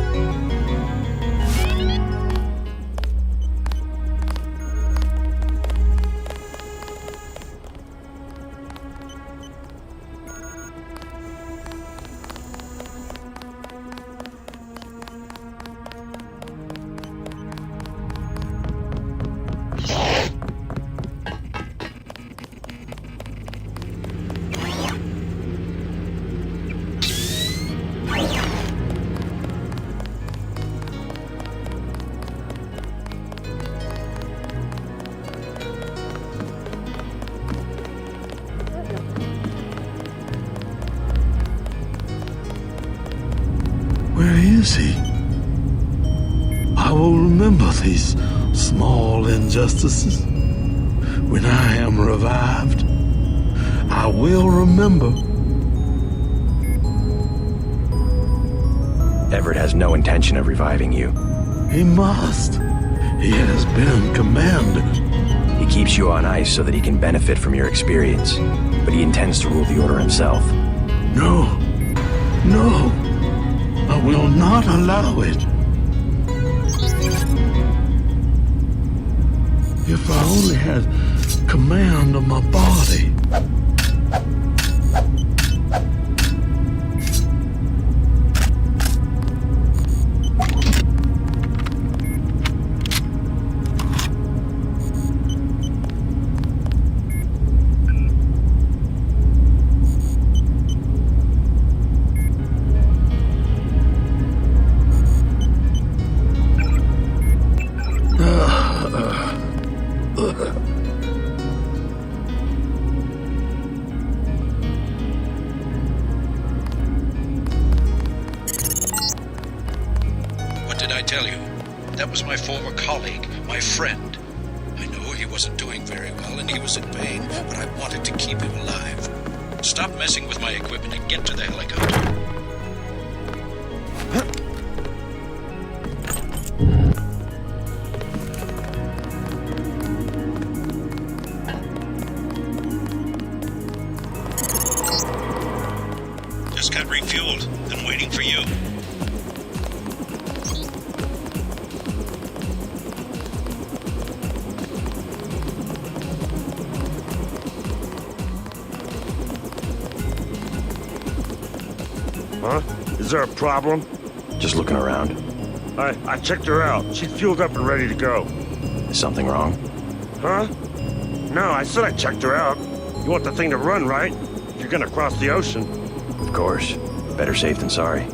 Where is he? I will remember these small injustices. When I am revived, I will remember. Everett has no intention of reviving you. He must. He has been commanded. He keeps you on ice so that he can benefit from your experience, but he intends to rule the Order himself. No. No. I will not allow it. If I only had command of my body. What did I tell you? That was my former colleague, my friend. I know he wasn't doing very well and he was in pain, but I wanted to keep him alive. Stop messing with my equipment and get to the helicopter. Just got refueled. I'm waiting for you. Huh? Is there a problem? Just looking around. I checked her out. She's fueled up and ready to go. Is something wrong? Huh? No, I said I checked her out. You want the thing to run, right? If you're gonna cross the ocean. Of course. Better safe than sorry.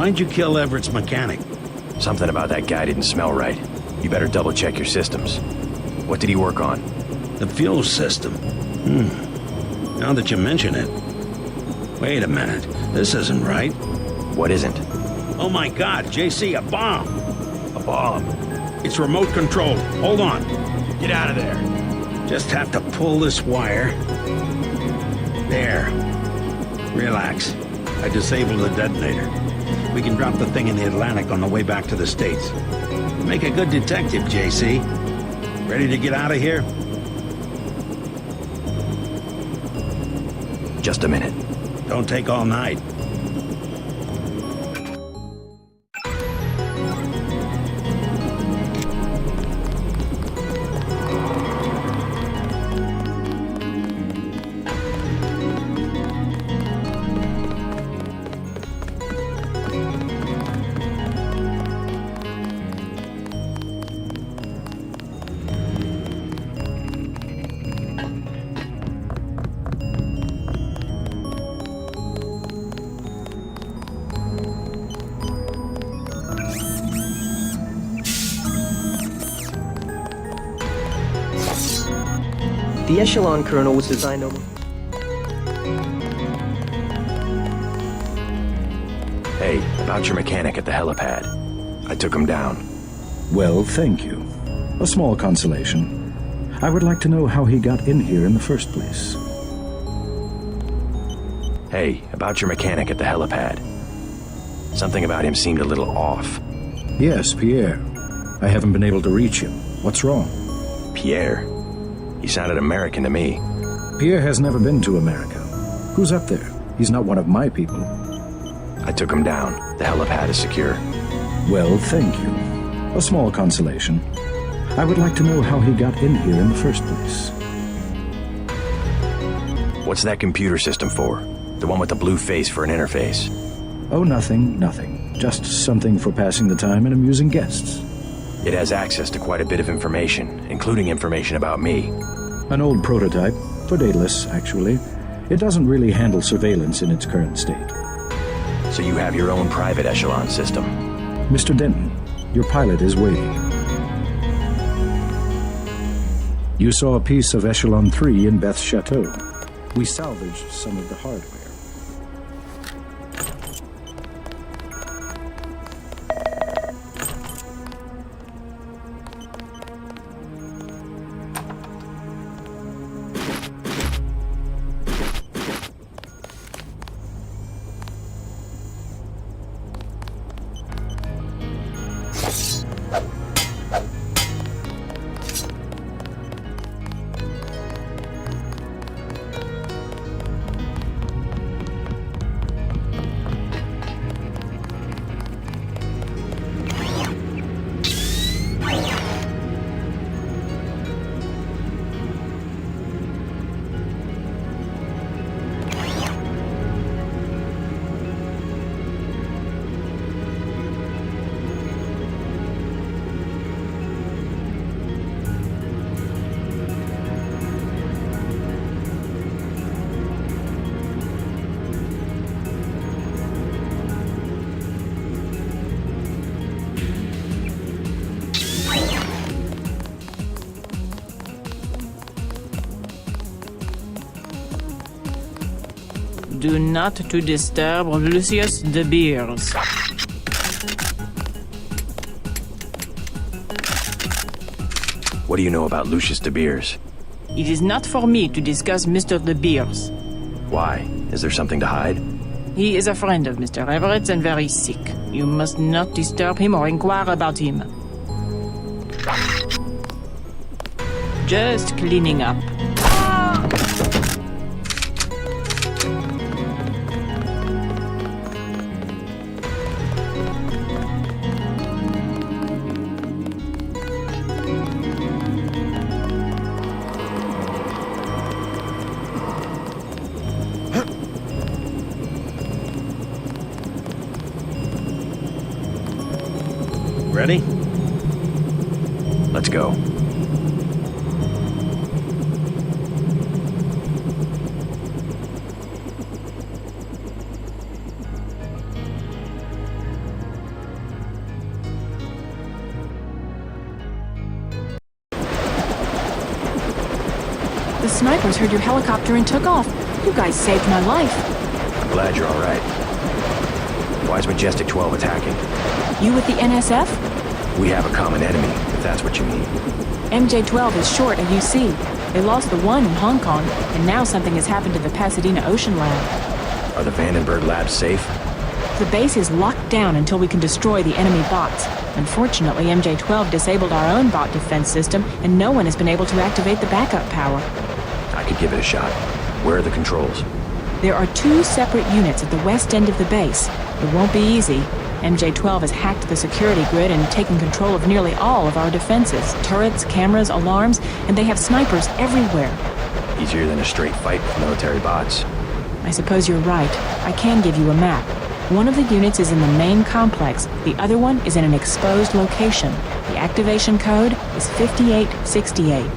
Why'd you kill Everett's mechanic? Something about that guy didn't smell right. You better double check your systems. What did he work on? The fuel system. Now that you mention it. Wait a minute. This isn't right. What isn't? Oh my God, JC, a bomb! A bomb? It's remote controlled. Hold on. Get out of there. Just have to pull this wire. There. Relax. I disabled the detonator. We can drop the thing in the Atlantic on the way back to the States. Make a good detective, JC. Ready to get out of here? Just a minute. Don't take all night. The Echelon kernel was designed over... Hey, about your mechanic at the helipad. I took him down. Well, thank you. A small consolation. I would like to know how he got in here in the first place. Hey, about your mechanic at the helipad. Something about him seemed a little off. Yes, Pierre. I haven't been able to reach him. What's wrong? Pierre? He sounded American to me. Pierre has never been to America. Who's up there? He's not one of my people. I took him down. The helipad is secure. Well, thank you. A small consolation. I would like to know how he got in here in the first place. What's that computer system for? The one with the blue face for an interface? Oh, nothing. Just something for passing the time and amusing guests. It has access to quite a bit of information, including information about me. An old prototype, for Daedalus, actually. It doesn't really handle surveillance in its current state. So you have your own private Echelon system? Mr. Denton, your pilot is waiting. You saw a piece of Echelon 3 in Beth's chateau. We salvaged some of the hardware. Do not to disturb Lucius de Beers. What do you know about Lucius de Beers? It is not for me to discuss Mr. de Beers. Why? Is there something to hide? He is a friend of Mr. Everett's and very sick. You must not disturb him or inquire about him. Just cleaning up. Ready? Let's go. snipers heard your helicopter and took off. You guys saved my life. I'm glad you're all right. Why is Majestic 12 attacking? You with the NSF? We have a common enemy, if that's what you mean. MJ-12 is short a UC. They lost the one in Hong Kong, and now something has happened to the Pasadena Ocean Lab. Are the Vandenberg labs safe? The base is locked down until we can destroy the enemy bots. Unfortunately, MJ-12 disabled our own bot defense system, and no one has been able to activate the backup power. I could give it a shot. Where are the controls? There are 2 separate units at the west end of the base. It won't be easy. MJ-12 has hacked the security grid and taken control of nearly all of our defenses. Turrets, cameras, alarms, and they have snipers everywhere. Easier than a straight fight with military bots. I suppose you're right. I can give you a map. One of the units is in the main complex. The other one is in an exposed location. The activation code is 5868.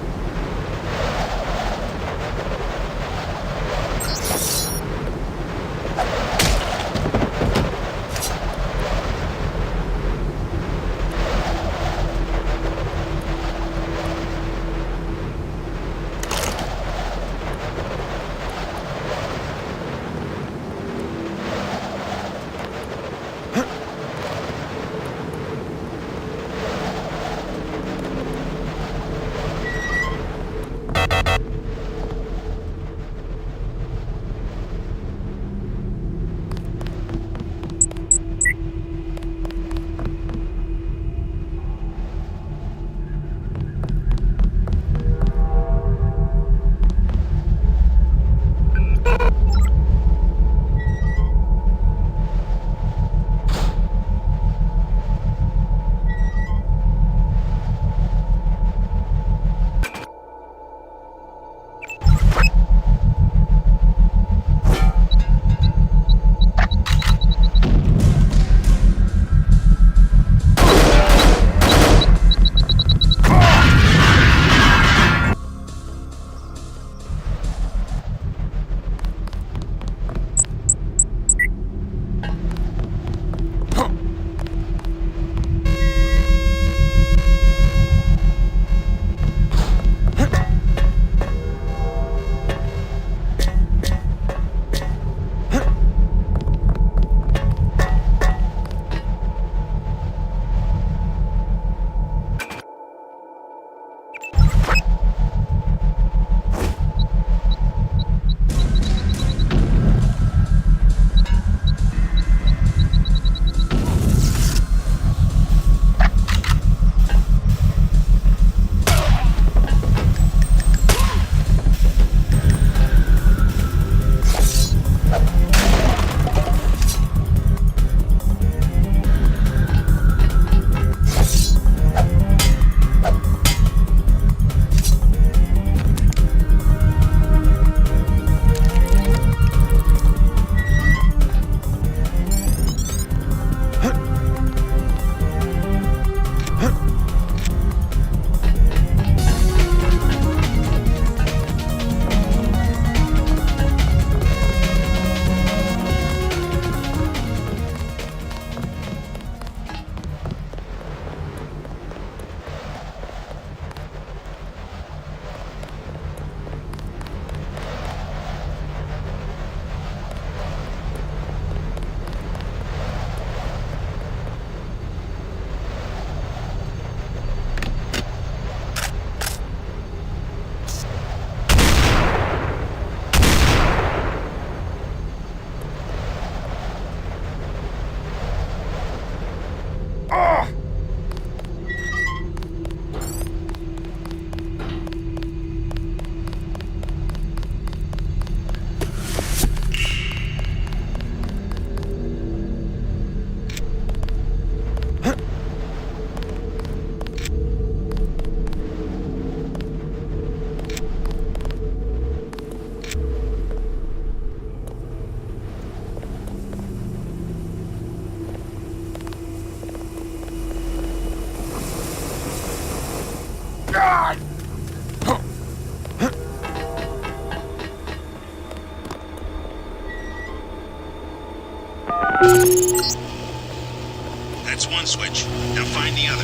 That's one switch. Now find the other.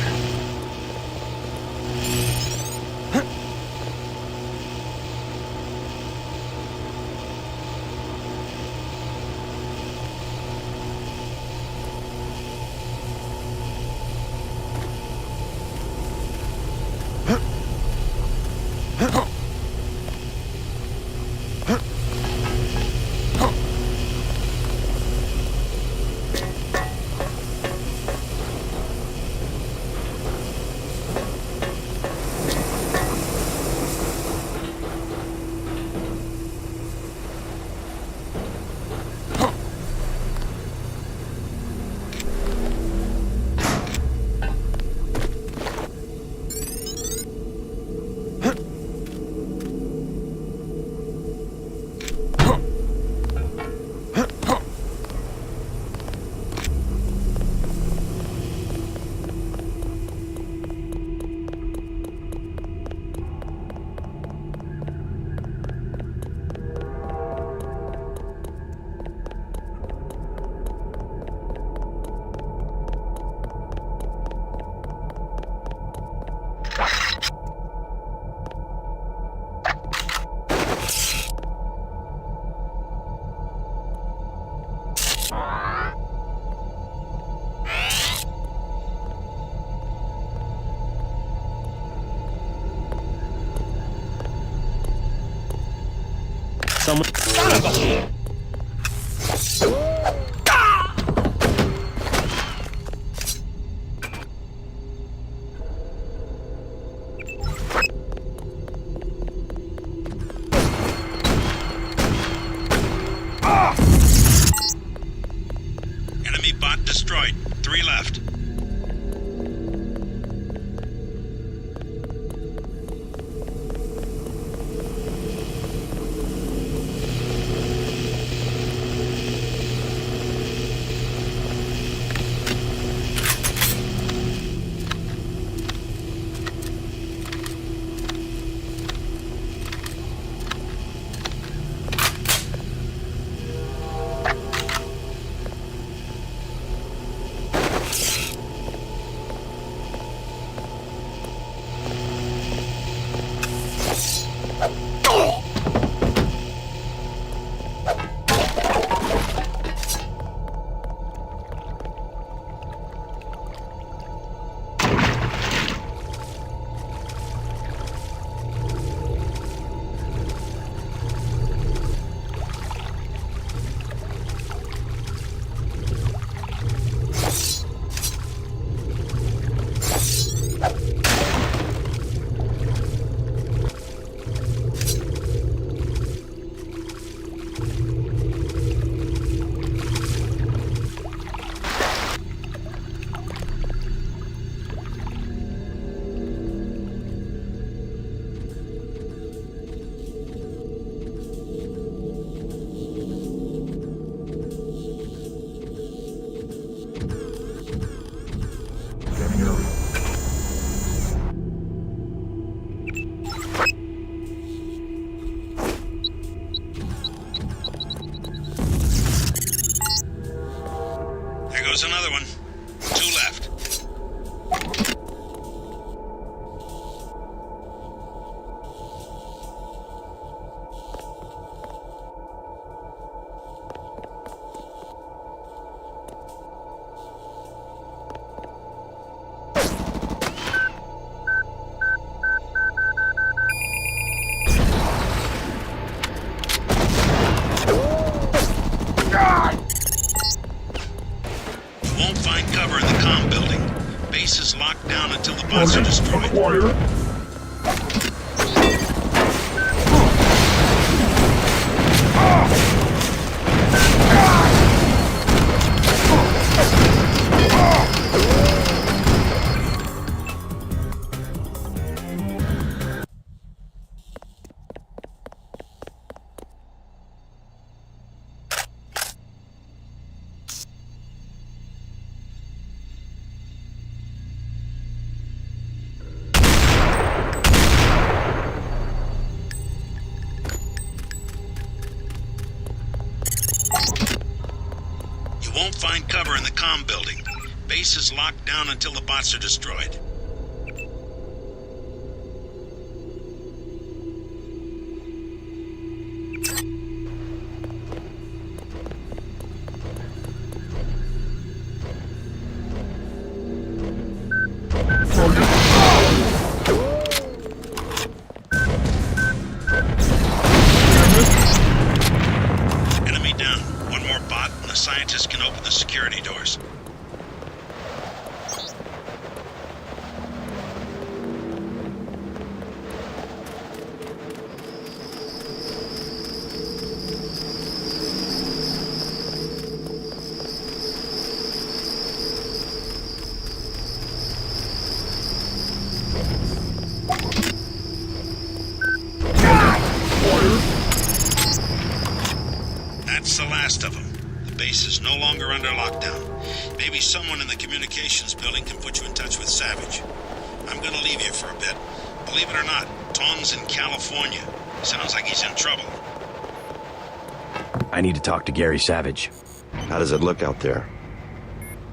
someone... Son of a... Enemy bot destroyed. 3 left. There goes another one. 2 left. Won't find cover in the comm building. Base is locked down until the bots are destroyed. You won't find cover in the comm building. Base is locked down until the bots are destroyed. Enemy down. One more bot, and the scientists can open the security doors. That's the last of them. The base is no longer under lockdown. Maybe someone in the communications building can put you in touch with Savage. I'm gonna leave you for a bit. Believe it or not, Tong's in California. Sounds like he's in trouble. I need to talk to Gary Savage. How does it look out there?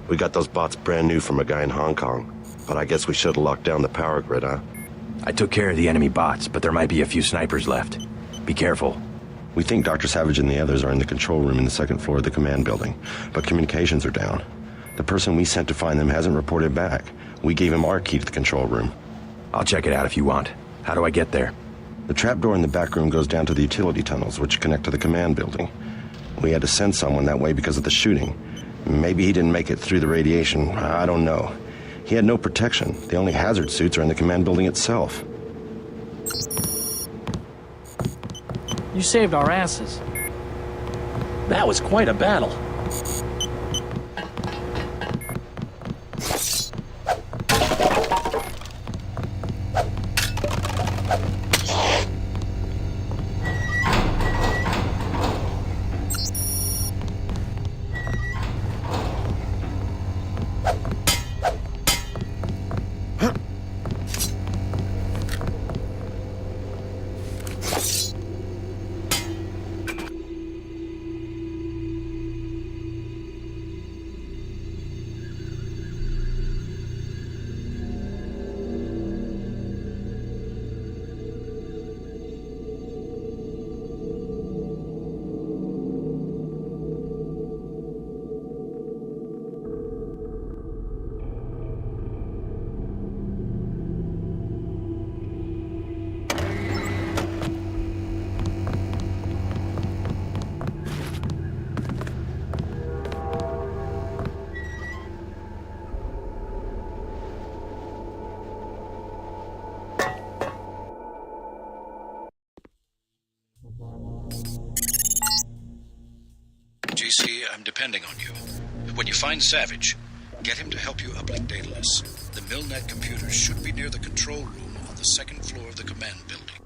We got those bots brand new from a guy in Hong Kong, but I guess we should have locked down the power grid, huh? I took care of the enemy bots, but there might be a few snipers left. Be careful. We think Dr. Savage and the others are in the control room in the second floor of the command building, but communications are down. The person we sent to find them hasn't reported back. We gave him our key to the control room. I'll check it out if you want. How do I get there? The trapdoor in the back room goes down to the utility tunnels, which connect to the command building. We had to send someone that way because of the shooting. Maybe he didn't make it through the radiation. I don't know. He had no protection. The only hazard suits are in the command building itself. You saved our asses. That was quite a battle. JC, I'm depending on you. When you find Savage, get him to help you uplink Daedalus. The Milnet computers should be near the control room on the second floor of the command building.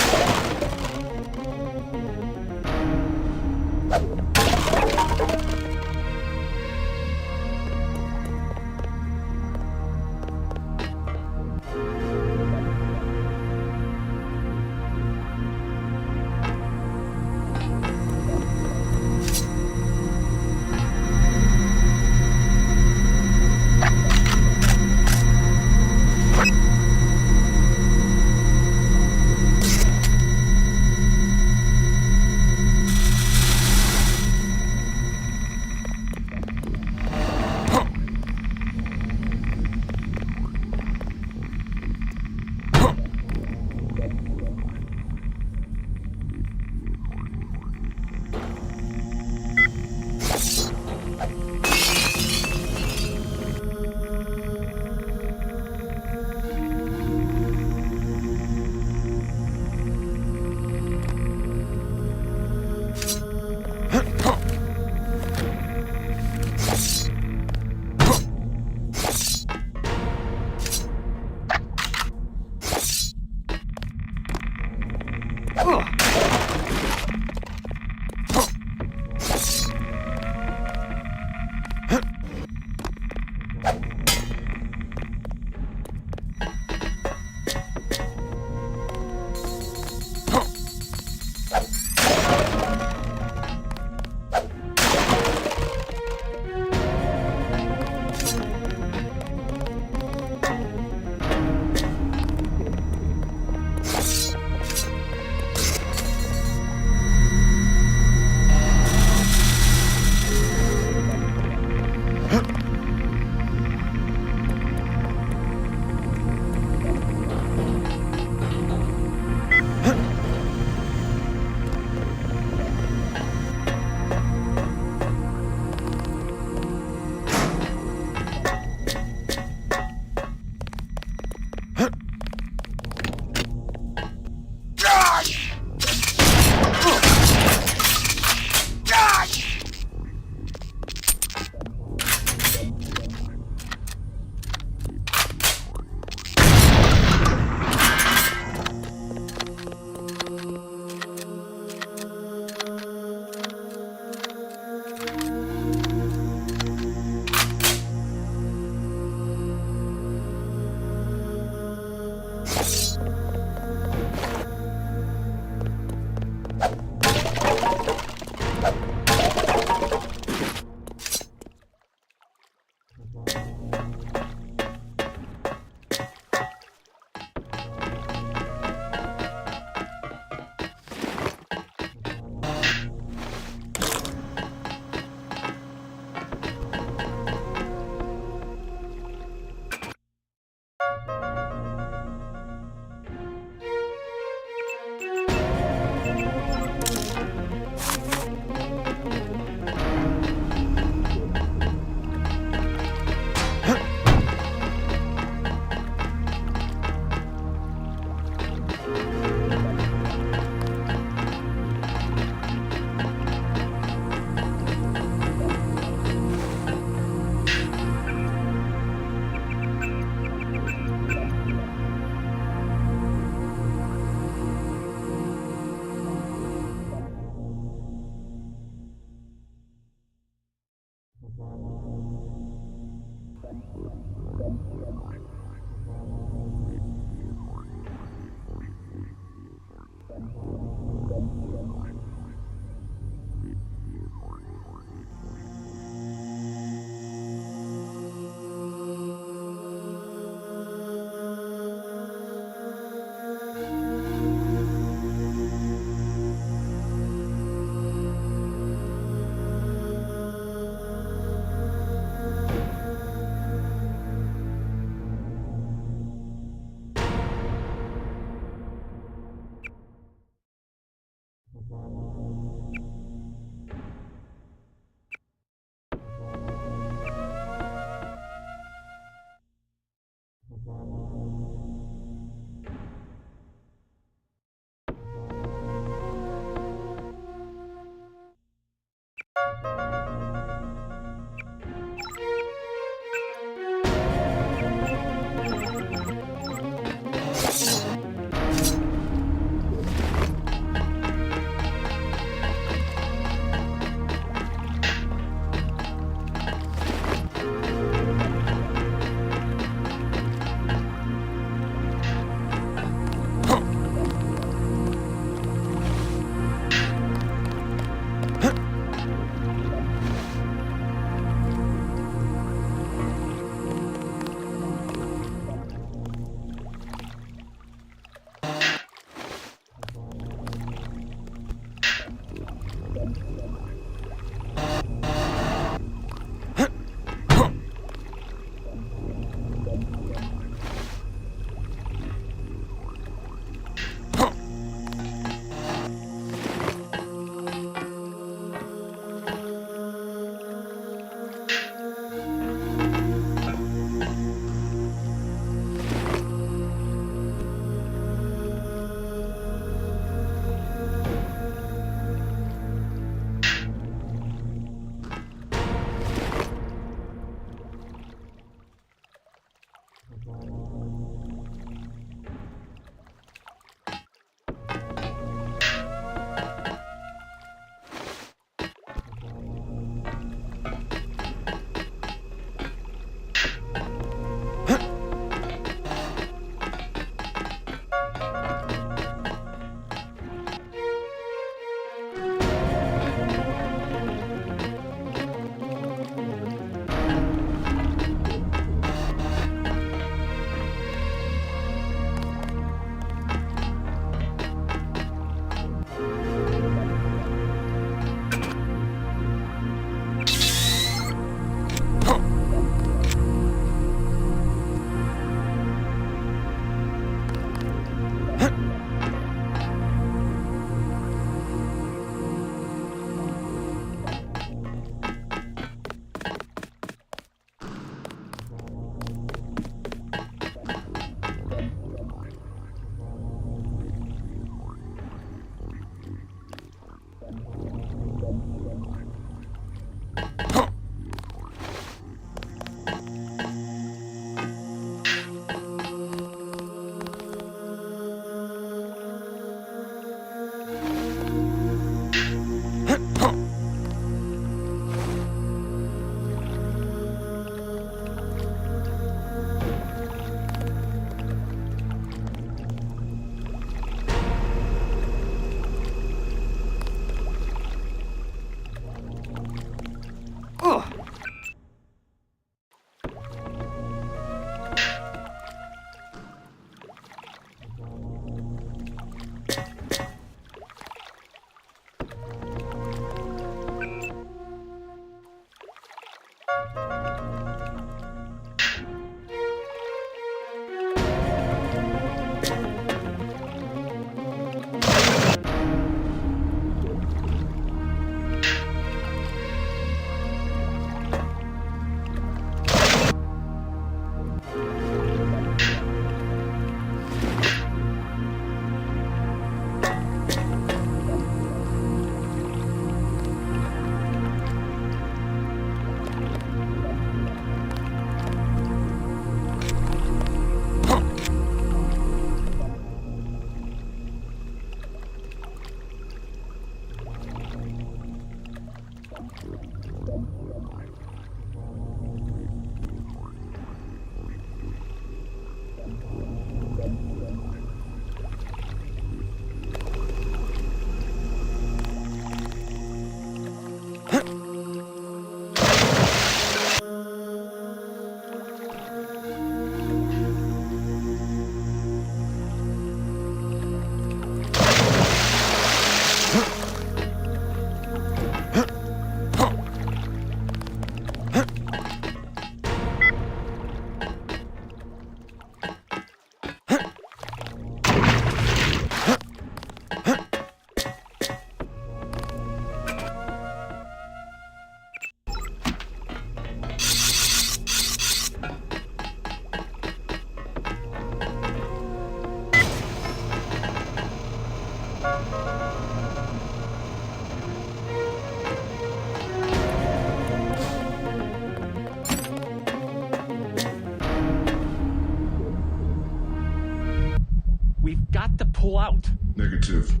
out. Negative.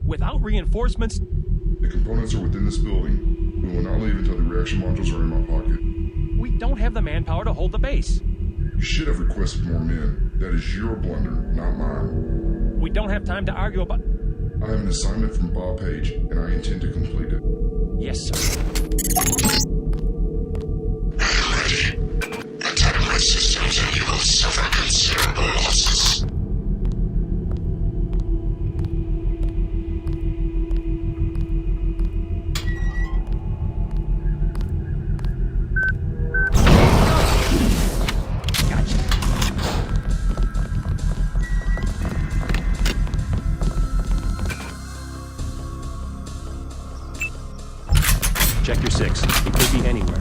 Without reinforcements? The components are within this building. We will not leave until the reaction modules are in my pocket. We don't have the manpower to hold the base. You should have requested more men. That is your blunder, not mine. We don't have time to argue about... I have an assignment from Bob Page, and I intend to complete it. Yes, sir. Ready. Attack my systems and you will suffer considerable losses. Check your 6. It could be anywhere.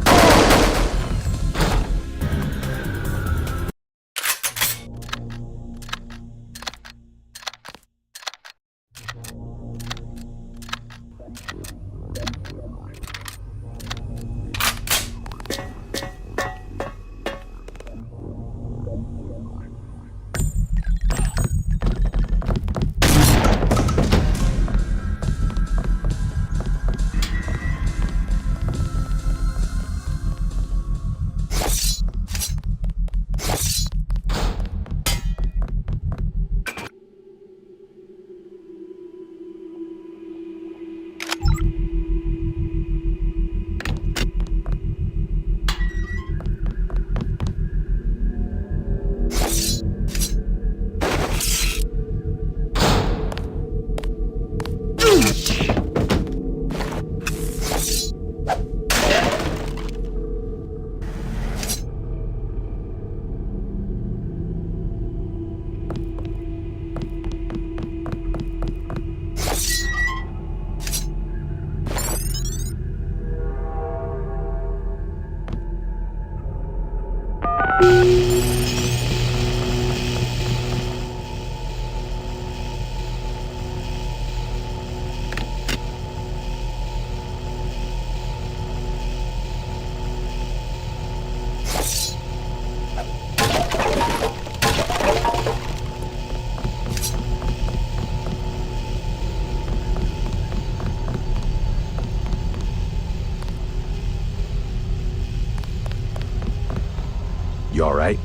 You all right?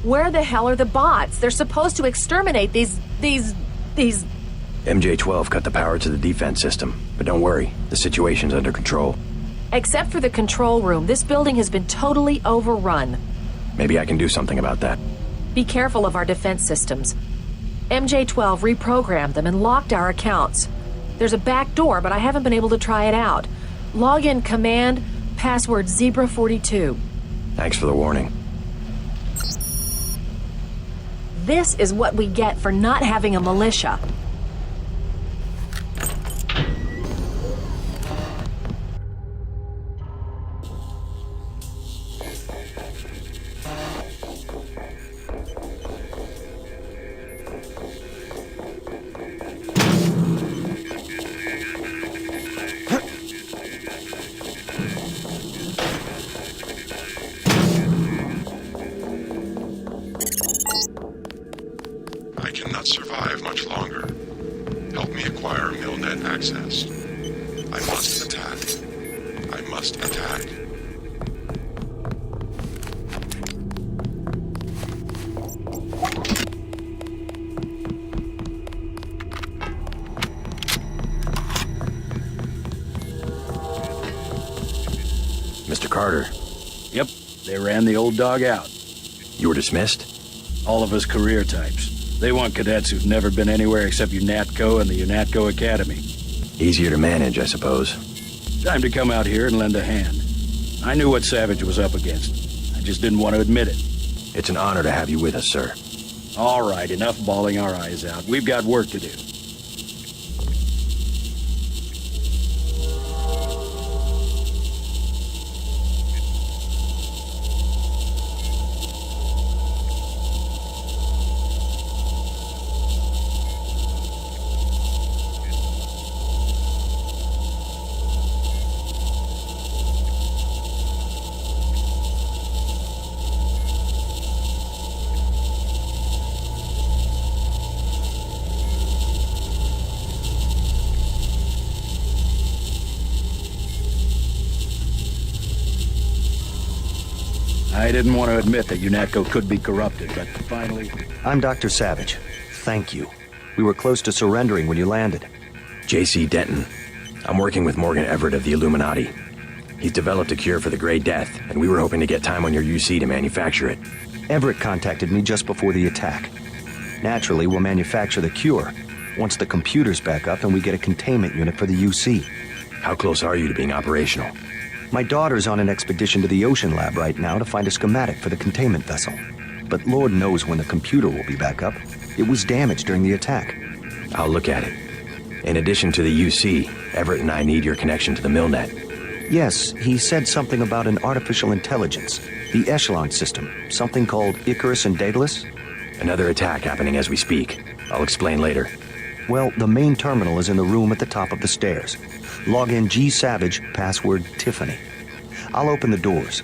Where the hell are the bots? They're supposed to exterminate these... MJ-12 cut the power to the defense system, but don't worry, the situation's under control. Except for the control room, this building has been totally overrun. Maybe I can do something about that. Be careful of our defense systems. MJ-12 reprogrammed them and locked our accounts. There's a back door, but I haven't been able to try it out. Log in command, password Zebra42. Thanks for the warning. This is what we get for not having a militia. I cannot survive much longer. Help me acquire MillNet access. I must attack. I must attack. Mr. Carter. Yep, they ran the old dog out. You were dismissed? All of us career types. They want cadets who've never been anywhere except UNATCO and the UNATCO Academy. Easier to manage, I suppose. Time to come out here and lend a hand. I knew what Savage was up against. I just didn't want to admit it. It's an honor to have you with us, sir. All right, enough bawling our eyes out. We've got work to do. I didn't want to admit that UNATCO could be corrupted, but finally... I'm Dr. Savage. Thank you. We were close to surrendering when you landed. J.C. Denton. I'm working with Morgan Everett of the Illuminati. He's developed a cure for the Grey Death, and we were hoping to get time on your UC to manufacture it. Everett contacted me just before the attack. Naturally, we'll manufacture the cure once the computer's back up and we get a containment unit for the UC. How close are you to being operational? My daughter's on an expedition to the Ocean Lab right now to find a schematic for the containment vessel. But Lord knows when the computer will be back up. It was damaged during the attack. I'll look at it. In addition to the UC, Everett and I need your connection to the Milnet. Yes, he said something about an artificial intelligence. The Echelon system. Something called Icarus and Daedalus. Another attack happening as we speak. I'll explain later. Well, the main terminal is in the room at the top of the stairs. Log in G Savage, password Tiffany. I'll open the doors.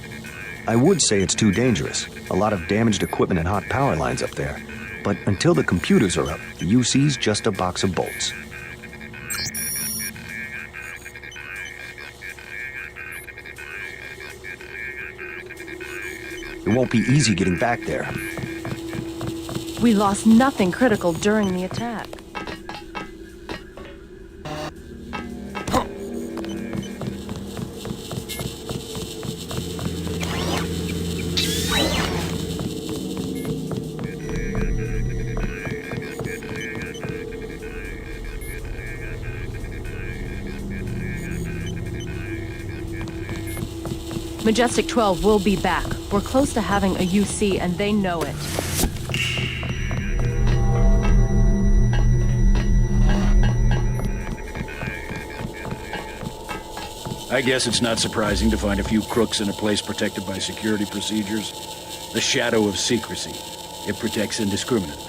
I would say it's too dangerous. A lot of damaged equipment and hot power lines up there. But until the computers are up, the UC's just a box of bolts. It won't be easy getting back there. We lost nothing critical during the attack. Majestic 12 will be back. We're close to having a UC, and they know it. I guess it's not surprising to find a few crooks in a place protected by security procedures. The shadow of secrecy. It protects indiscriminately.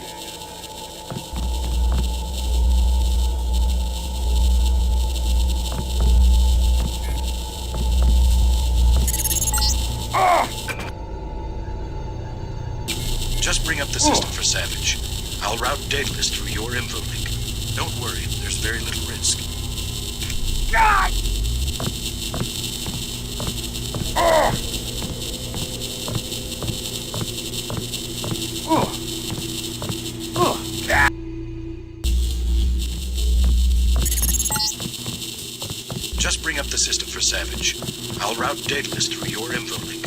Just bring up the system for Savage. I'll route Daedalus through your info link. Don't worry, there's very little risk. God! Just bring up the system for Savage. I'll route Daedalus through your info link.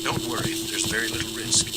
Don't worry, there's very little risk.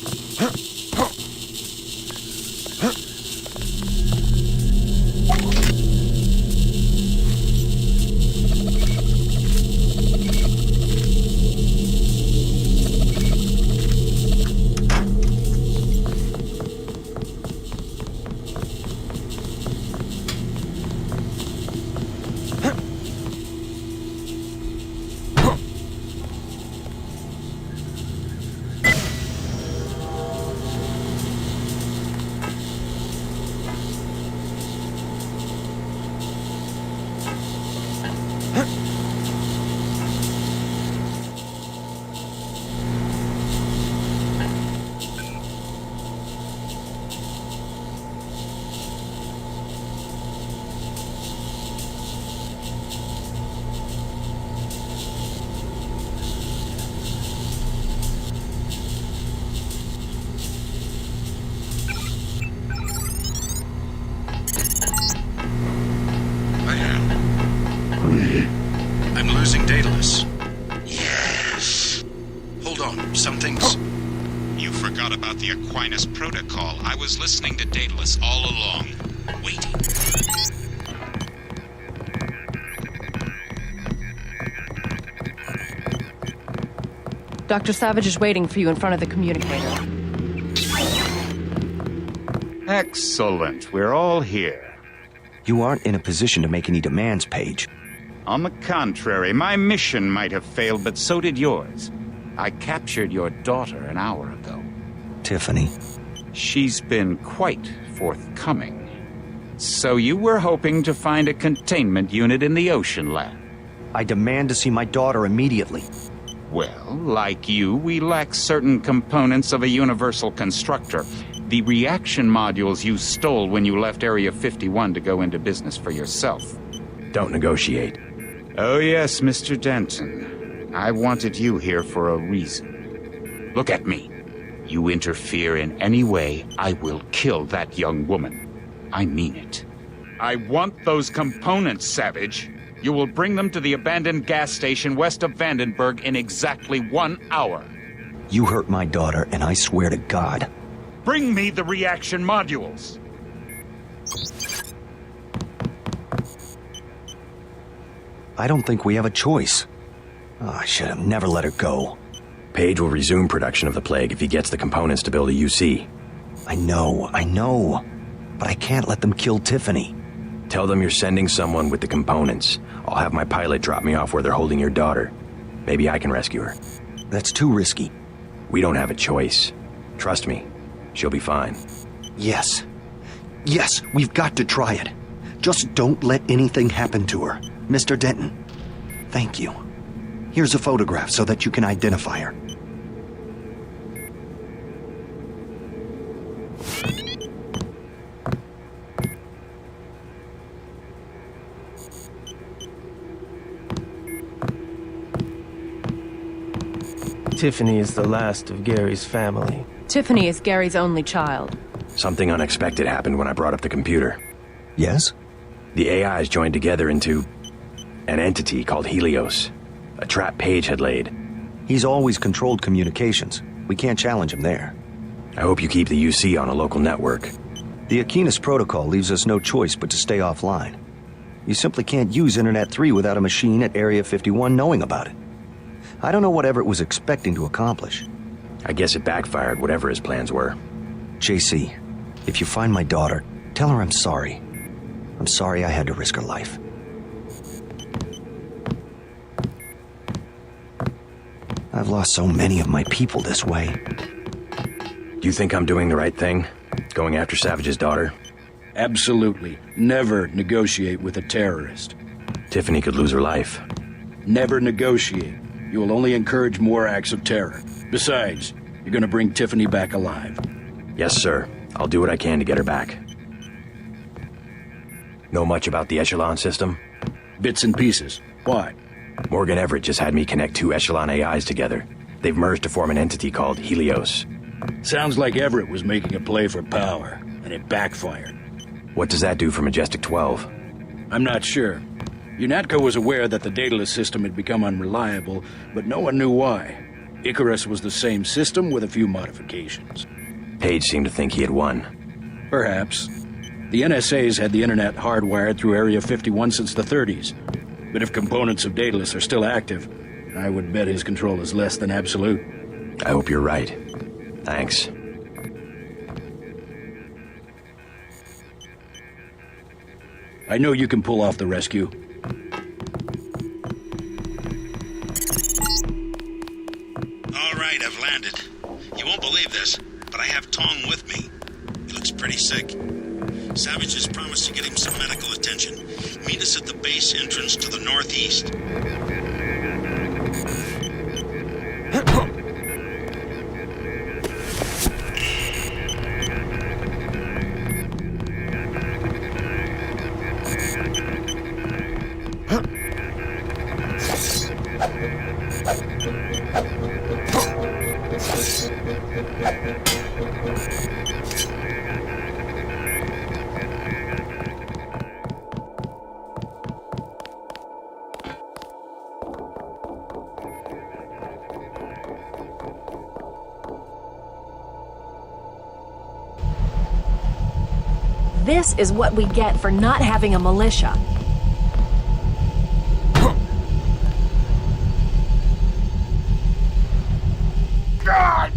I'm losing Daedalus. Yes. Hold on, something's... You forgot about the Aquinas Protocol. I was listening to Daedalus all along, waiting. Dr. Savage is waiting for you in front of the communicator. Excellent. We're all here. You aren't in a position to make any demands, Page. On the contrary, my mission might have failed, but so did yours. I captured your daughter an hour ago. Tiffany. She's been quite forthcoming. So you were hoping to find a containment unit in the Ocean Lab? I demand to see my daughter immediately. Well, like you, we lack certain components of a universal constructor. The reaction modules you stole when you left Area 51 to go into business for yourself. Don't negotiate. Oh yes, Mr. Denton. I wanted you here for a reason. Look at me. You interfere in any way, I will kill that young woman. I mean it. I want those components, Savage. You will bring them to the abandoned gas station west of Vandenberg in exactly 1 hour. You hurt my daughter, and I swear to God. Bring me the reaction modules. I don't think we have a choice. Oh, I should have never let her go. Page will resume production of the plague if he gets the components to build a UC. I know. But I can't let them kill Tiffany. Tell them you're sending someone with the components. I'll have my pilot drop me off where they're holding your daughter. Maybe I can rescue her. That's too risky. We don't have a choice. Trust me, she'll be fine. Yes, we've got to try it. Just don't let anything happen to her. Mr. Denton, thank you. Here's a photograph so that you can identify her. Tiffany is the last of Gary's family. Tiffany is Gary's only child. Something unexpected happened when I brought up the computer. Yes? The AIs joined together into an entity called Helios. A trap Page had laid. He's always controlled communications. We can't challenge him there. I hope you keep the UC on a local network. The Aquinas protocol leaves us no choice but to stay offline. You simply can't use Internet 3 without a machine at Area 51 knowing about it. I don't know what Everett was expecting to accomplish. I guess it backfired, whatever his plans were. JC, if you find my daughter, tell her I'm sorry. I'm sorry I had to risk her life. I've lost so many of my people this way. Do you think I'm doing the right thing? Going after Savage's daughter? Absolutely. Never negotiate with a terrorist. Tiffany could lose her life. Never negotiate. You will only encourage more acts of terror. Besides, you're gonna bring Tiffany back alive. Yes, sir. I'll do what I can to get her back. Know much about the Echelon system? Bits and pieces. Why? Morgan Everett just had me connect 2 Echelon AIs together. They've merged to form an entity called Helios. Sounds like Everett was making a play for power, and it backfired. What does that do for Majestic 12? I'm not sure. UNATCO was aware that the Daedalus system had become unreliable, but no one knew why. Icarus was the same system with a few modifications. Page seemed to think he had won. Perhaps. The NSA's had the internet hardwired through Area 51 since the 30s. But if components of Daedalus are still active, I would bet his control is less than absolute. I hope you're right. Thanks. I know you can pull off the rescue. All right, I've landed. You won't believe this, but I have Tong with me. He looks pretty sick. Savage has promised to get him some medical attention. Meet us at the base entrance to the northeast. This is what we get for not having a militia. God!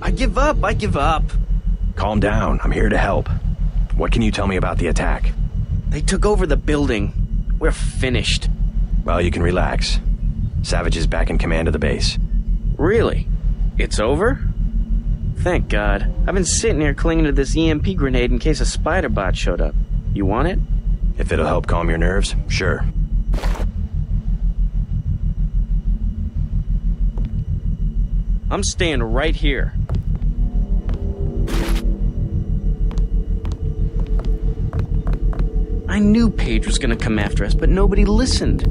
I give up. Calm down. I'm here to help. What can you tell me about the attack? They took over the building. We're finished. Well, you can relax. Savage is back in command of the base. Really? It's over? Thank God. I've been sitting here clinging to this EMP grenade in case a spider bot showed up. You want it? If it'll help calm your nerves, sure. I'm staying right here. I knew Page was gonna come after us, but nobody listened.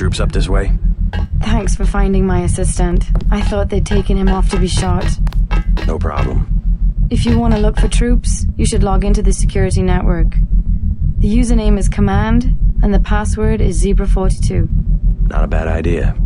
Troops up this way? Thanks for finding my assistant. I thought they'd taken him off to be shot. No problem. If you want to look for troops, you should log into the security network. The username is Command, and the password is Zebra42. Not a bad idea.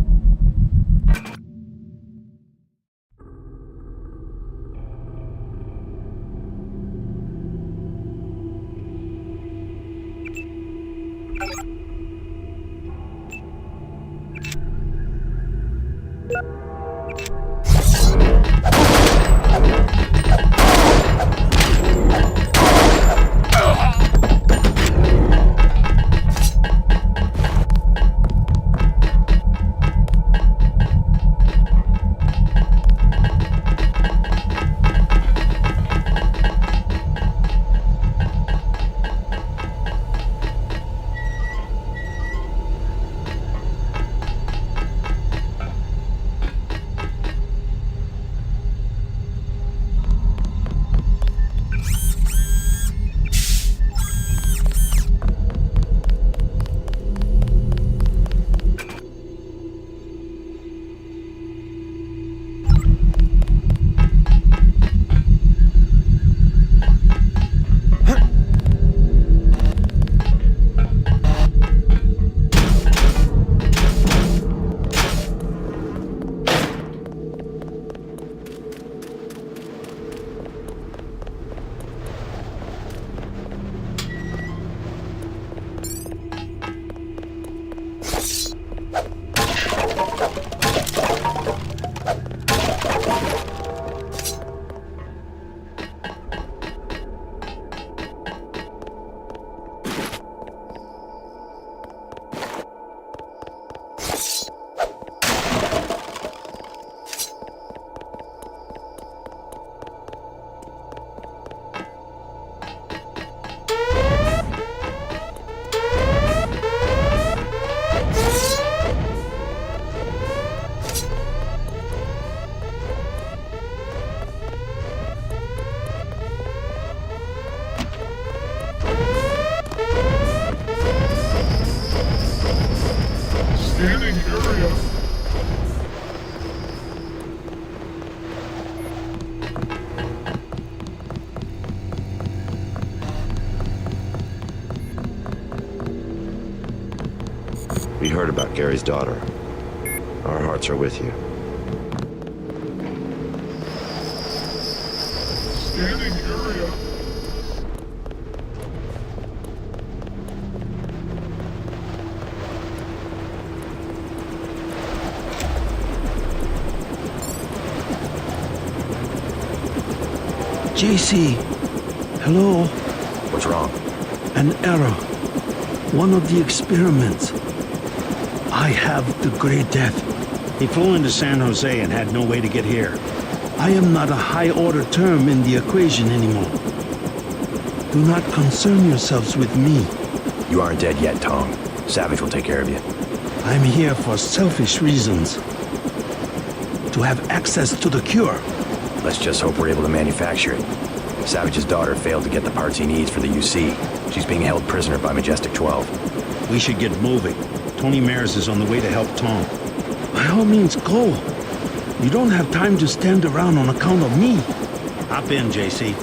about Gary's daughter. Our hearts are with you. Scanning area. JC, hello? What's wrong? An error. One of the experiments. I have the Grey Death. He flew into San Jose and had no way to get here. I am not a high-order term in the equation anymore. Do not concern yourselves with me. You aren't dead yet, Tom. Savage will take care of you. I'm here for selfish reasons. To have access to the cure. Let's just hope we're able to manufacture it. Savage's daughter failed to get the parts he needs for the UC. She's being held prisoner by Majestic 12. We should get moving. Tony Mares is on the way to help Tom. By all means, go. You don't have time to stand around on account of me. Hop in, JC.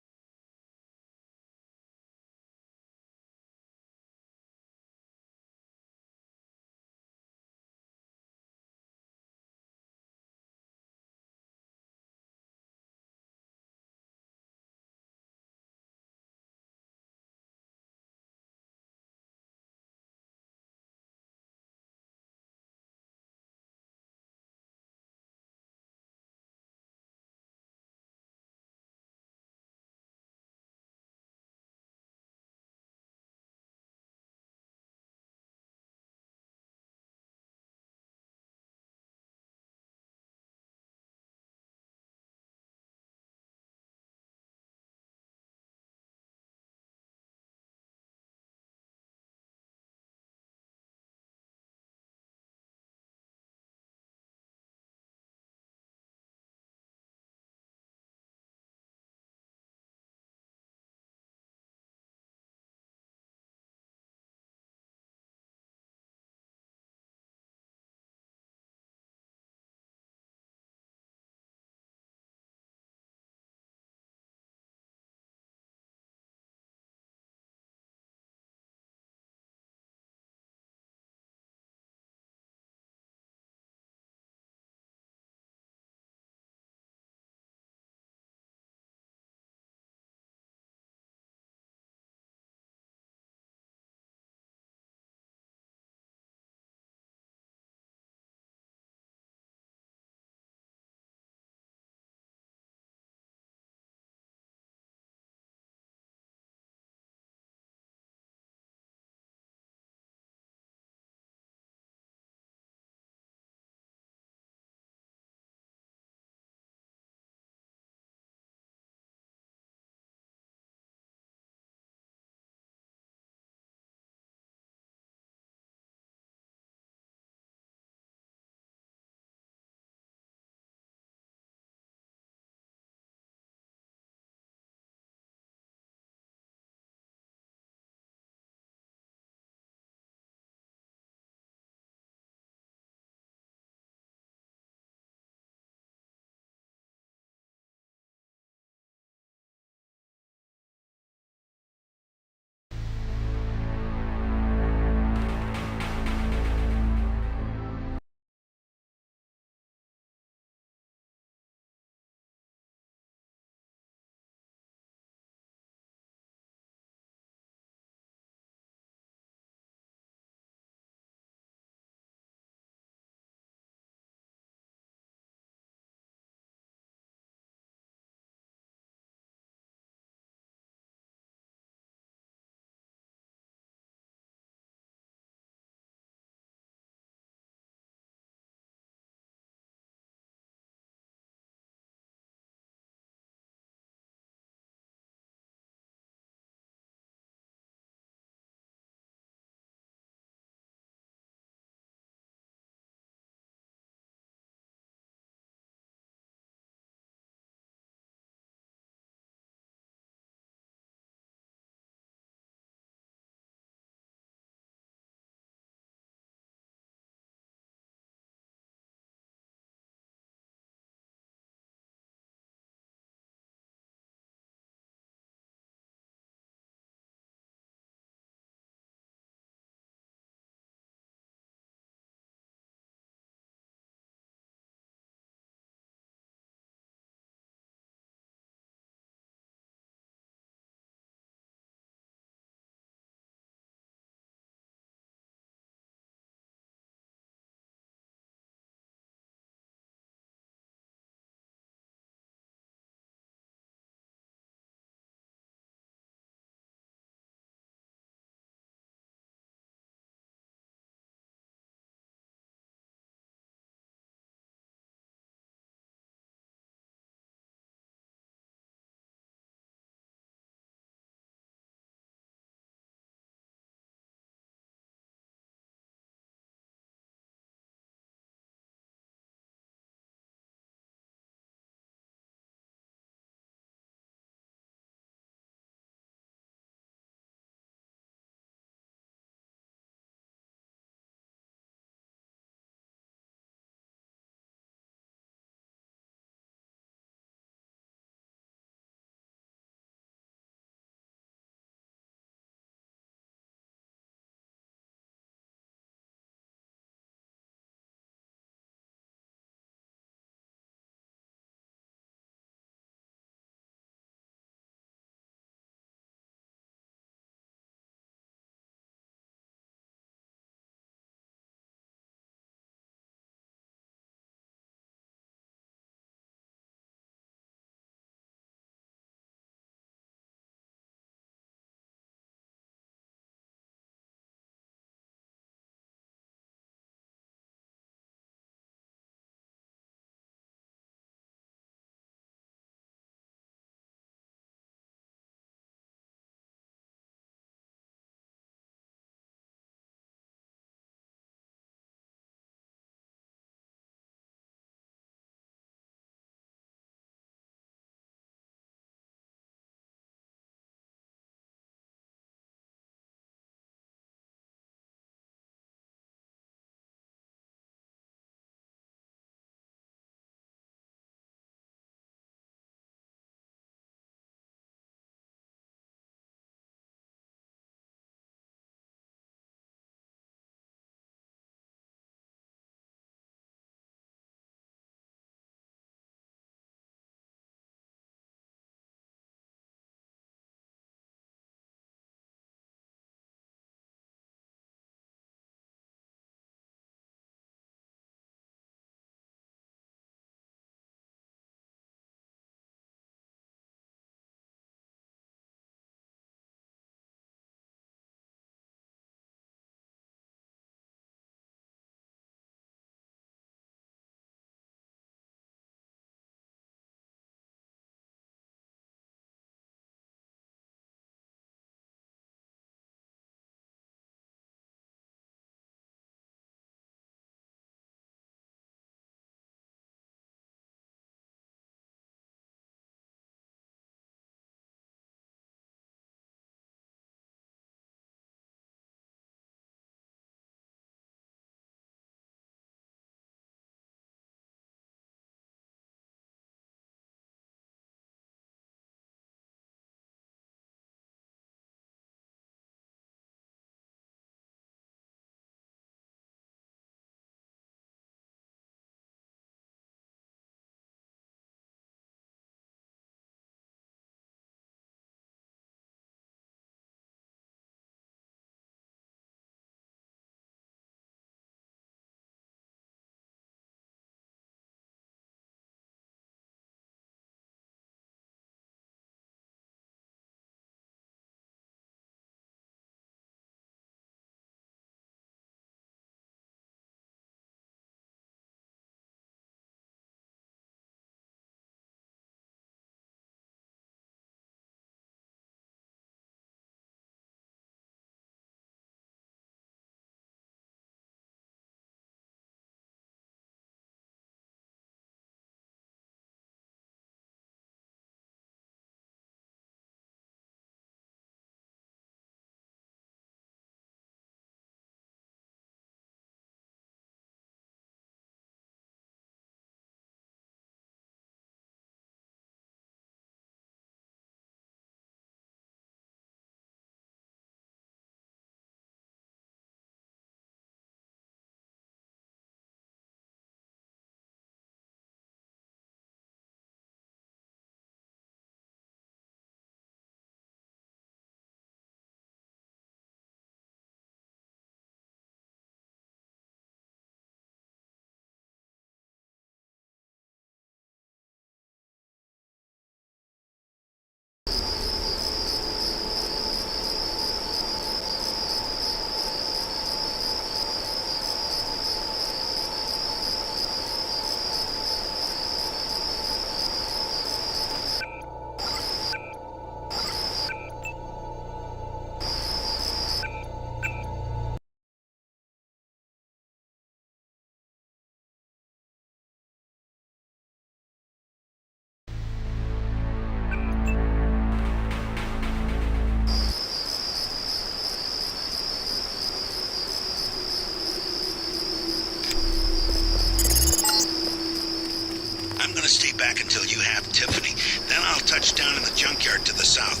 back until you have Tiffany. Then I'll touch down in the junkyard to the south.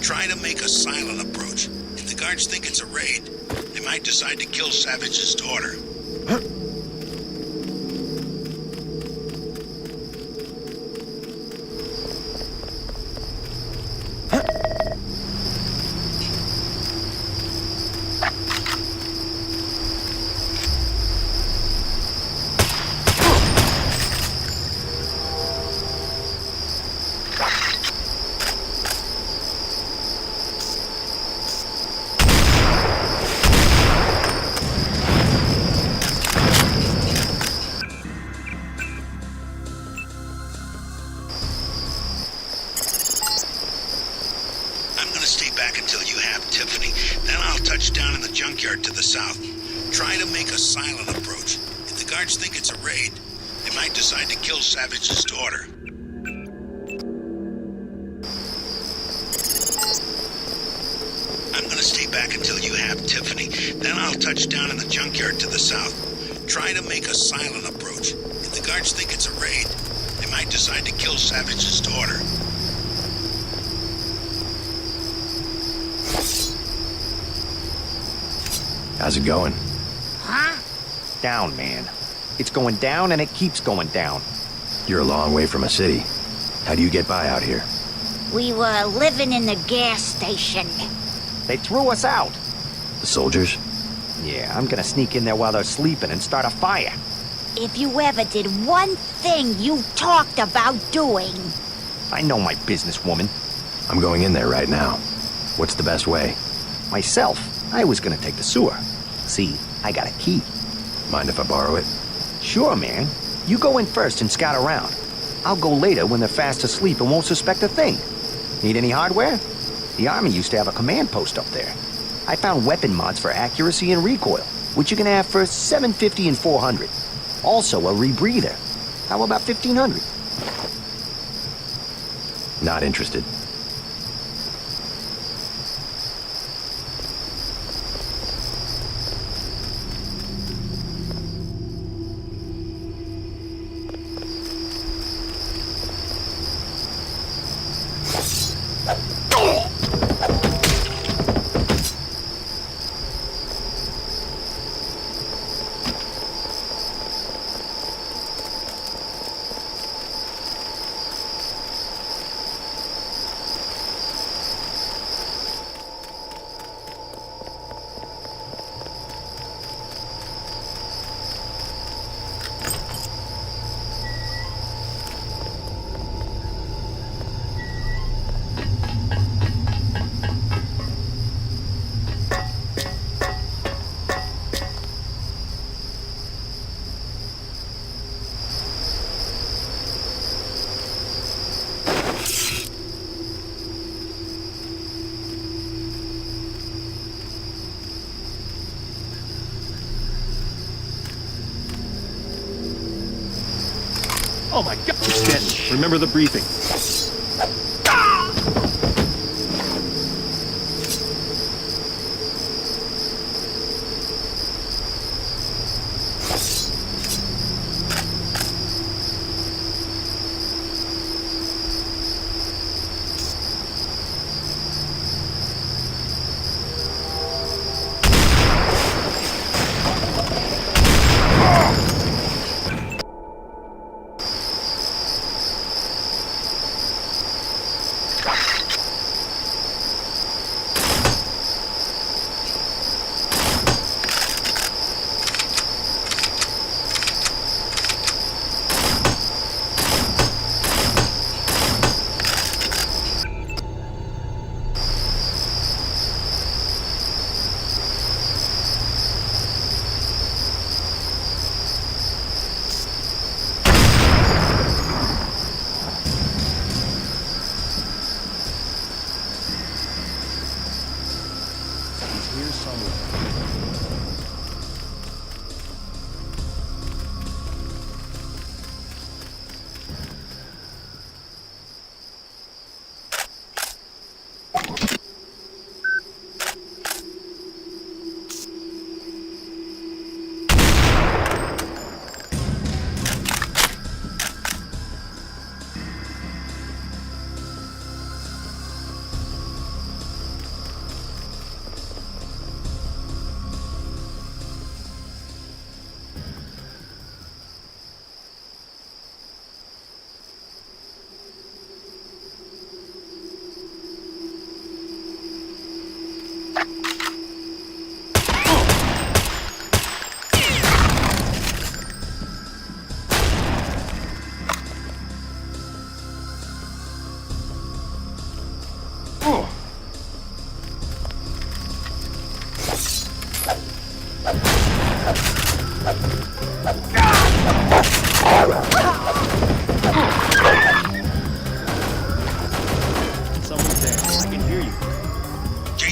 Try to make a silent approach. If the guards think it's a raid, they might decide to kill Savage's daughter. To the south. Try to make a silent approach. If the guards think it's a raid, they might decide to kill Savage's daughter. I'm gonna stay back until you have Tiffany. Then I'll touch down in the junkyard to the south. Try to make a silent approach. If the guards think it's a raid, they might decide to kill Savage's daughter. How's it going? Huh? Down, man. It's going down and it keeps going down. You're a long way from a city. How do you get by out here? We were living in the gas station. They threw us out. The soldiers? Yeah, I'm gonna sneak in there while they're sleeping and start a fire. If you ever did one thing you talked about doing. I know my business, woman. I'm going in there right now. What's the best way? Myself. I was gonna take the sewer. See, I got a key. Mind if I borrow it? Sure, man. You go in first and scout around. I'll go later when they're fast asleep and won't suspect a thing. Need any hardware? The Army used to have a command post up there. I found weapon mods for accuracy and recoil, which you can have for $750 and $400. Also a rebreather. How about $1,500? Not interested. Oh my God! Stanton, remember the briefing.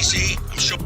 JC. I'm sure...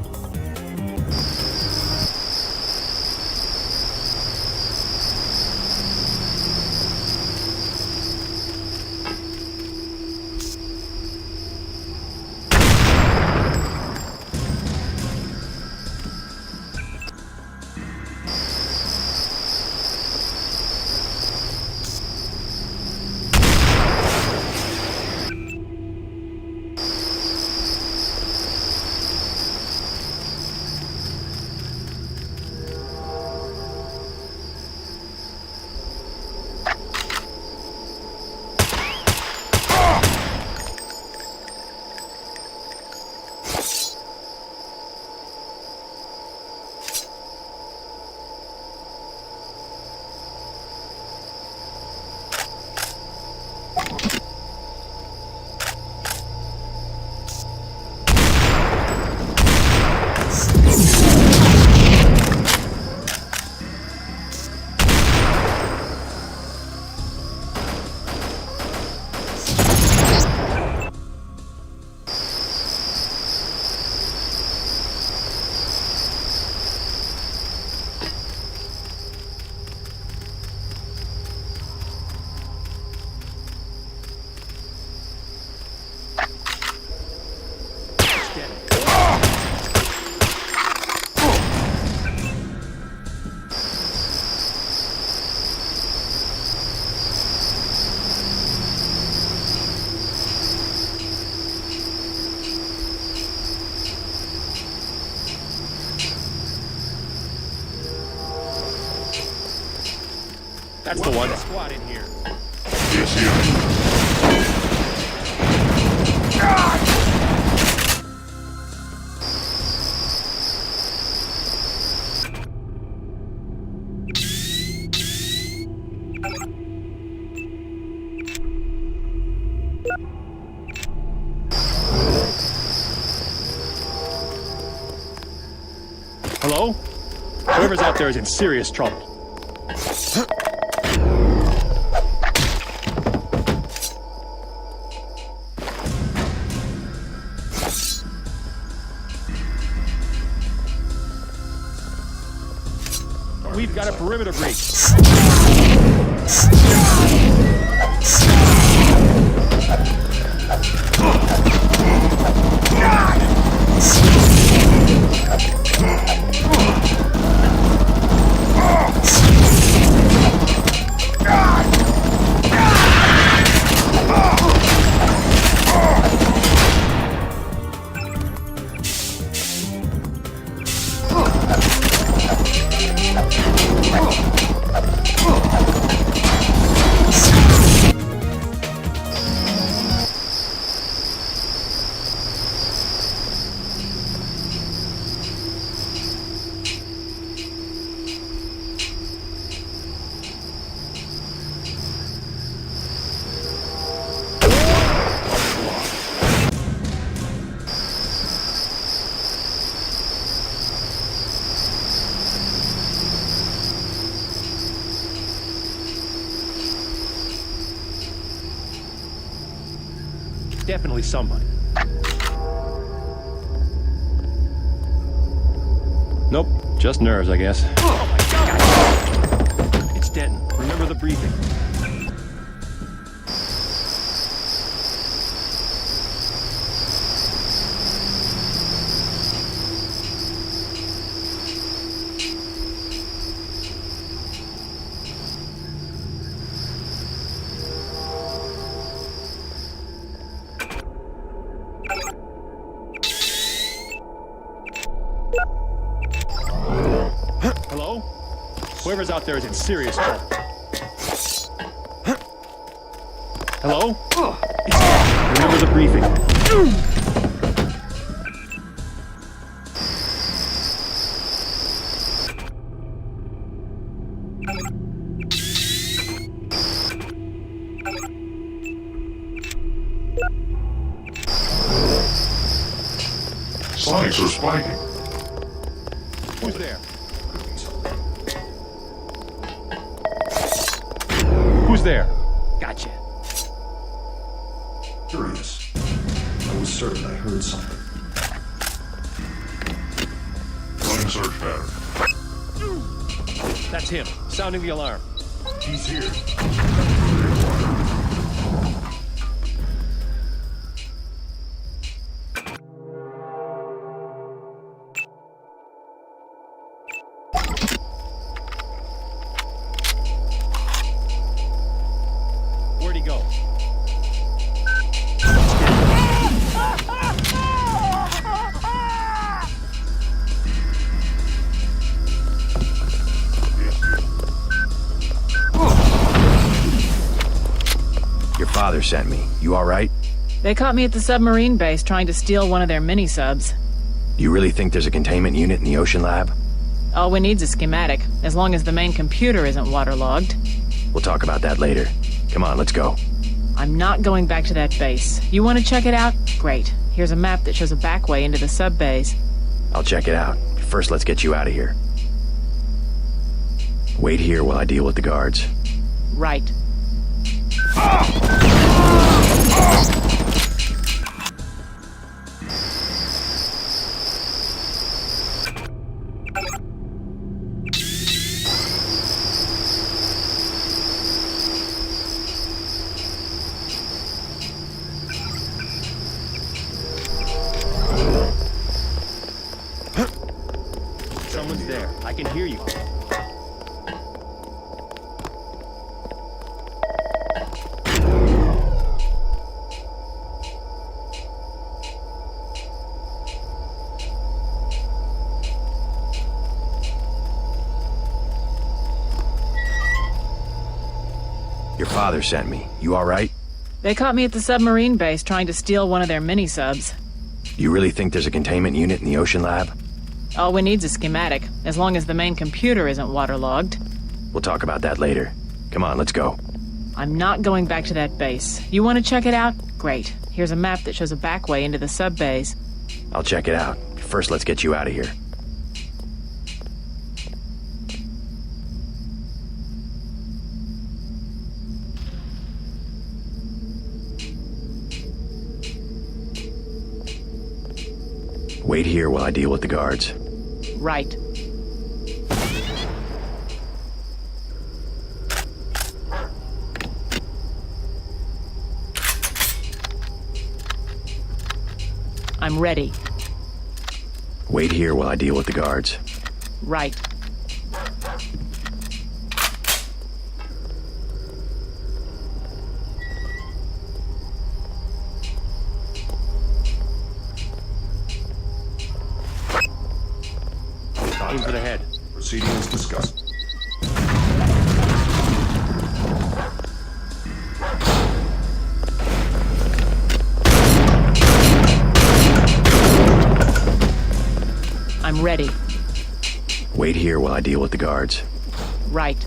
That's the one. Squad in here. Yes, yeah. Hello? Whoever's out there is in serious trouble. We've got a perimeter breach. Definitely somebody. Nope, just nerves, I guess. Oh my God! It's Stanton. Remember the briefing. Hello? Whoever's out there is in serious trouble. Hello? Remember the briefing. Sonics are spiking. Who's there? Who's there? Gotcha. Curious. I was certain I heard something. search pattern. That's him, sounding the alarm. He's here. Where'd he go? Your father sent me. You all right? They caught me at the submarine base trying to steal one of their mini-subs. You really think there's a containment unit in the ocean lab? All we need's a schematic, as long as the main computer isn't waterlogged. We'll talk about that later. Come on, let's go. I'm not going back to that base. You want to check it out? Great. Here's a map that shows a back way into the sub-base. I'll check it out. First, let's get you out of here. Wait here while I deal with the guards. Right. Someone's there. I can hear you. Your father sent me. You all right? They caught me at the submarine base trying to steal one of their mini-subs. You really think there's a containment unit in the ocean lab? All we need's a schematic, as long as the main computer isn't waterlogged. We'll talk about that later. Come on, let's go. I'm not going back to that base. You want to check it out? Great. Here's a map that shows a back way into the sub-base. I'll check it out. First, let's get you out of here. Wait here while I deal with the guards. Right. I'm ready. Wait here while I deal with the guards. Right. Input ahead. Proceeding as discussed. I'm ready. Wait here while I deal with the guards. Right.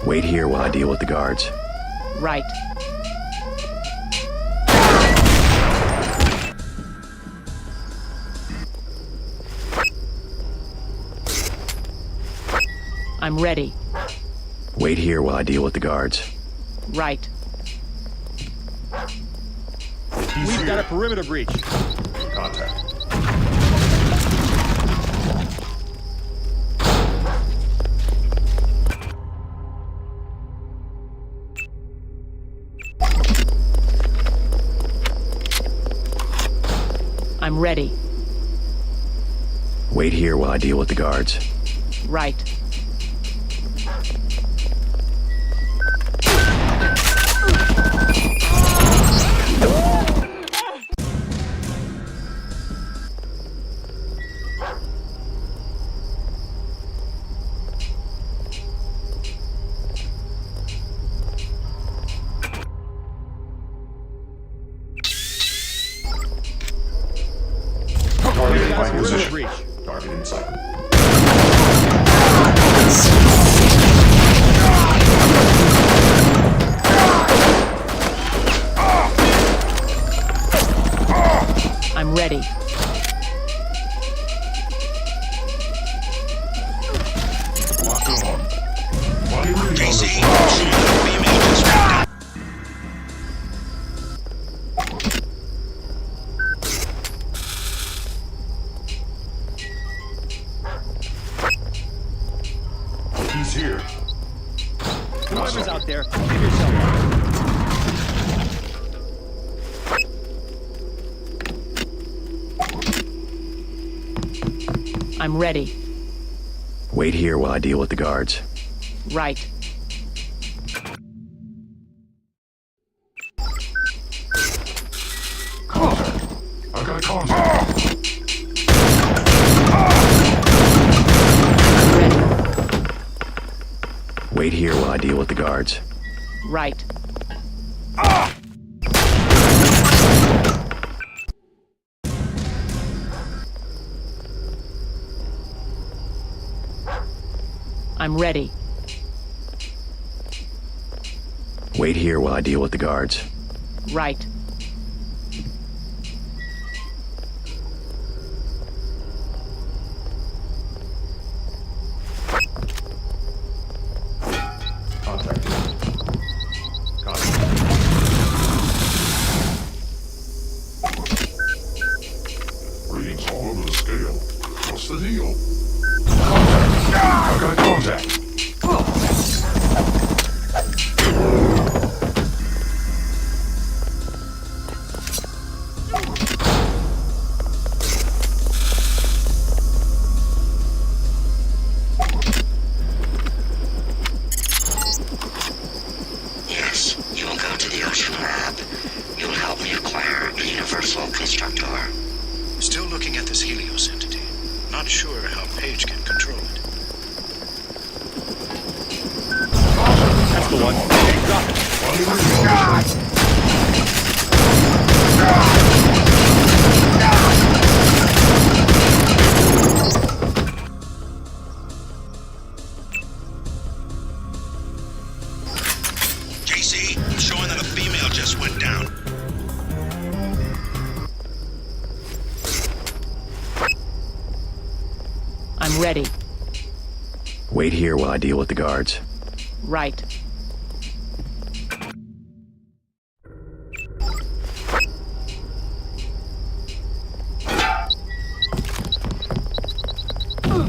Wait here while I deal with the guards. Right. I'm ready. Wait here while I deal with the guards. Right. We've got a perimeter breach. Contact. I'm ready. Wait here while I deal with the guards. Right. position. Target in sight. I'm ready. Lock on. Body reading on the He's here. Whoever's out there, give yourself up. I'm ready. Wait here while I deal with the guards. Right. Contact. I've got contact. Wait here while I deal with the guards. Right. I'm ready. Wait here while I deal with the guards. Right. Contact. Readings all over the scale. What's the deal? Contact. I've got contact. Yes, you will go to the ocean lab. You will help me acquire a universal constructor. Still looking at this Helios entity. Not sure how Page can control it. That's the one. Drop it. JC, I'm showing that a female just went down. I'm ready. Wait here while I deal with the guards. Right.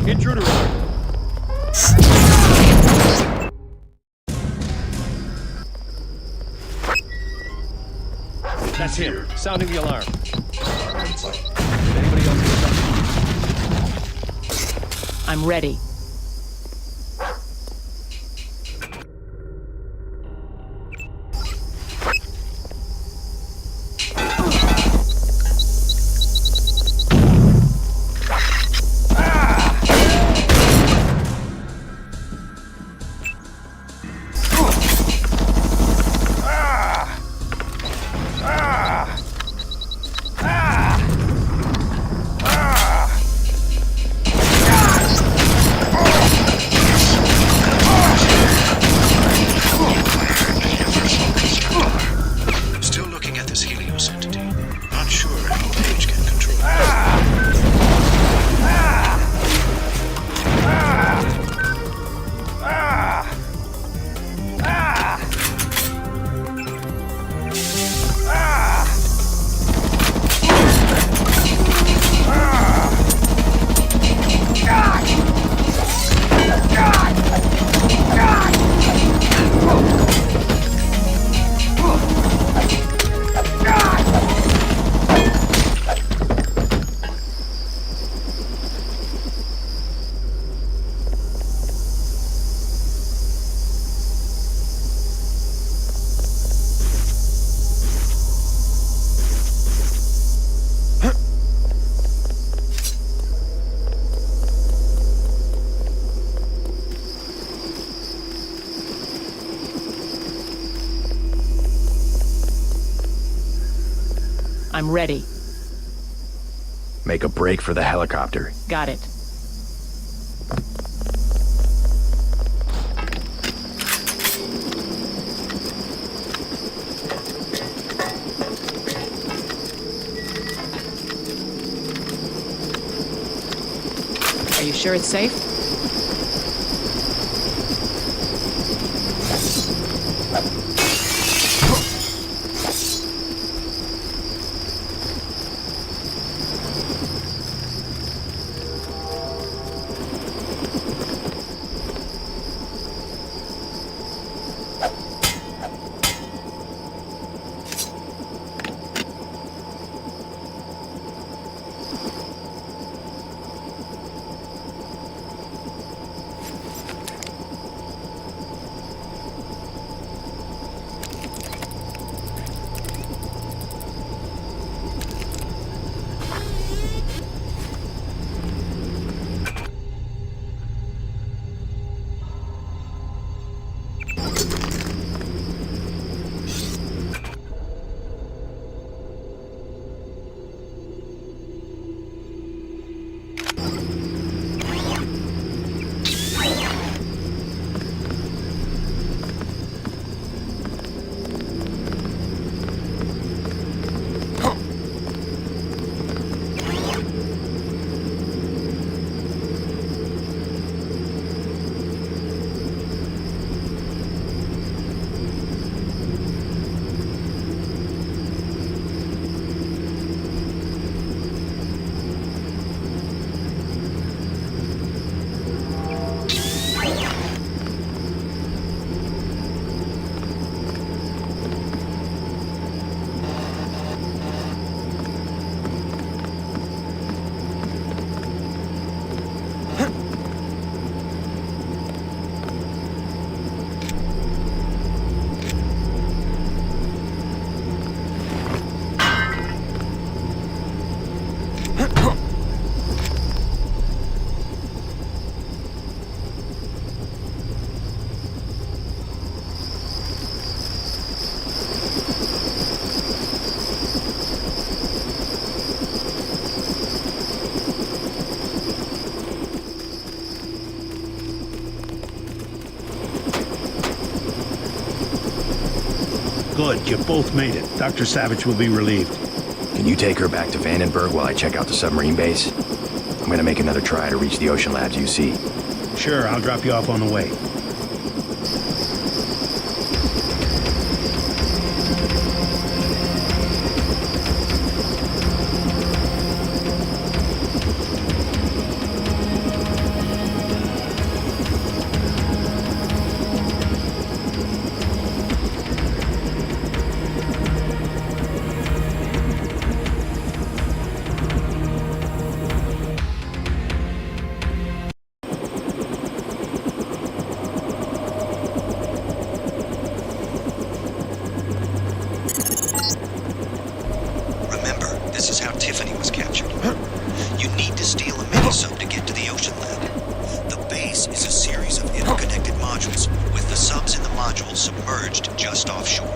Intruder alert. That's him. Sounding the alarm. Anybody else get something? I'm ready. I'm ready. Make a break for the helicopter. Got it. Are you sure it's safe? Good, you both made it. Dr. Savage will be relieved. Can you take her back to Vandenberg while I check out the submarine base? I'm gonna make another try to reach the Ocean Labs UC. Sure, I'll drop you off on the way. This is how Tiffany was captured. You need to steal a mini-sub to get to the Ocean Lab. The base is a series of interconnected modules, with the subs in the modules submerged just offshore.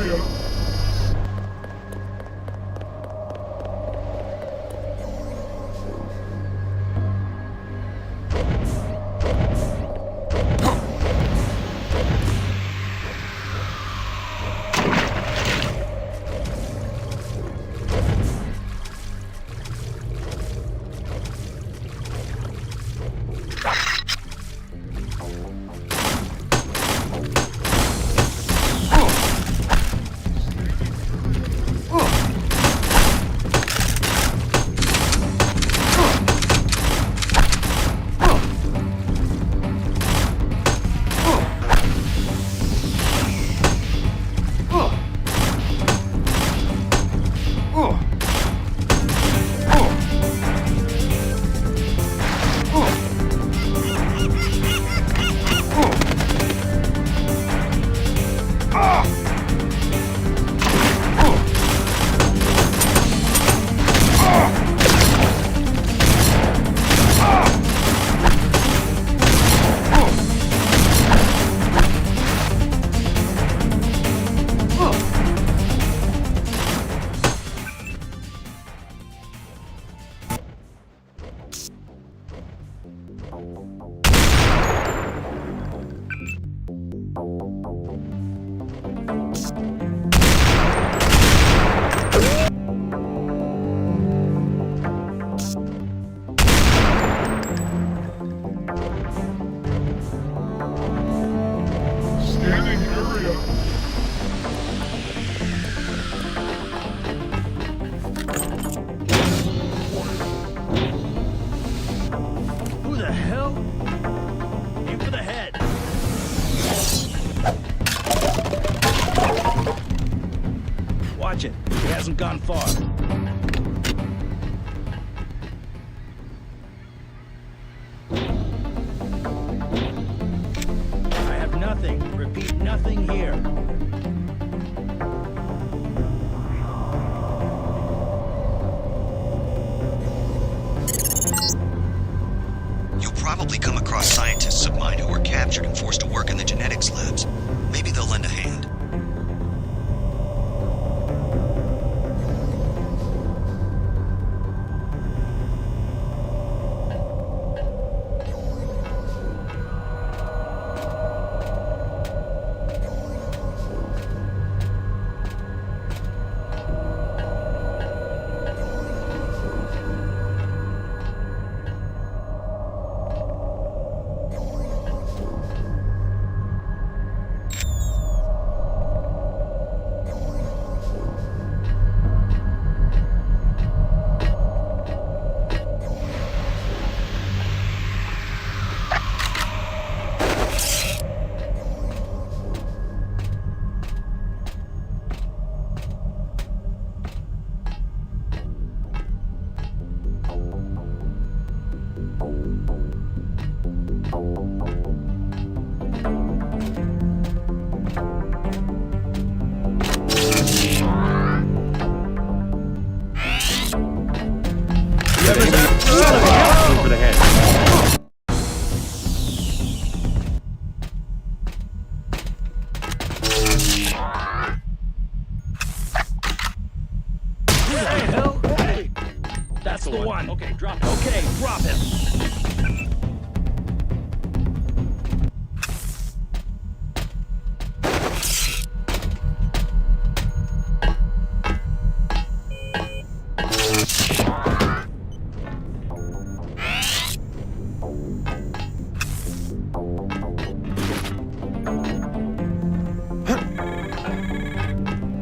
area. Gone far. I have nothing. Repeat, nothing here. You'll probably come across scientists of mine who were captured and forced to work in the genetics labs. Maybe they'll lend a hand. Over the head. Hey! That's the one. Okay, drop it. Okay, drop him.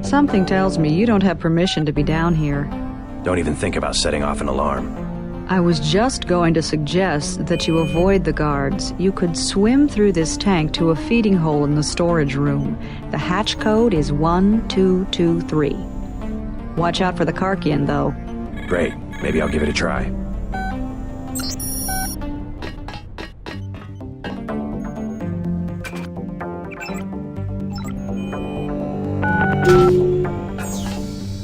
Something tells me you don't have permission to be down here. Don't even think about setting off an alarm. I was just going to suggest that you avoid the guards. You could swim through this tank to a feeding hole in the storage room. The hatch code is 1223. Watch out for the Karkian, though. Great. Maybe I'll give it a try.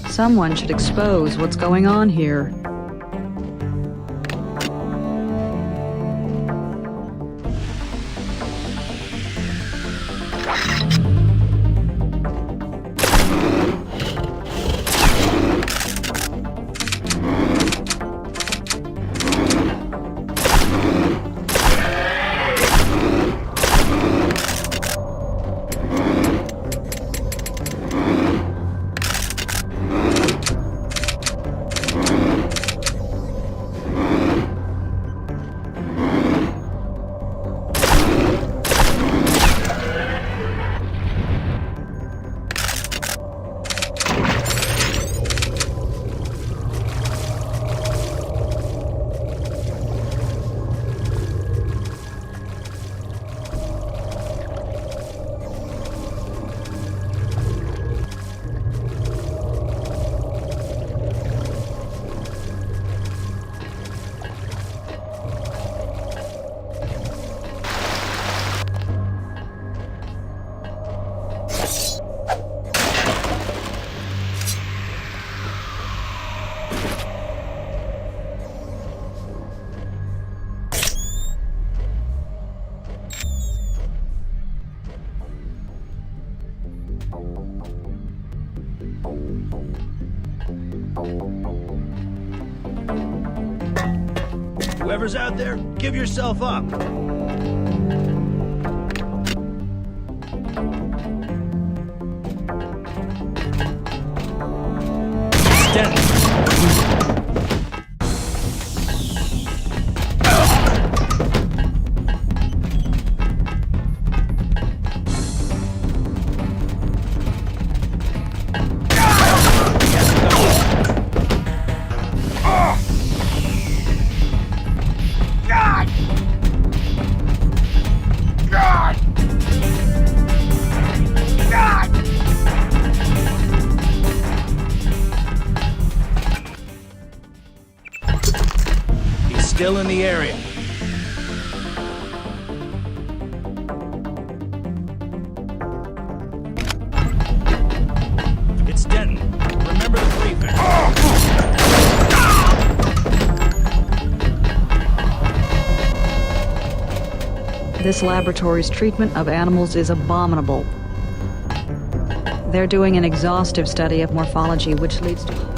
Someone should expose what's going on here. Whoever's out there, give yourself up. Stanton. Still in the area. It's Stanton. Remember the briefing. This laboratory's treatment of animals is abominable. They're doing an exhaustive study of morphology, which leads to...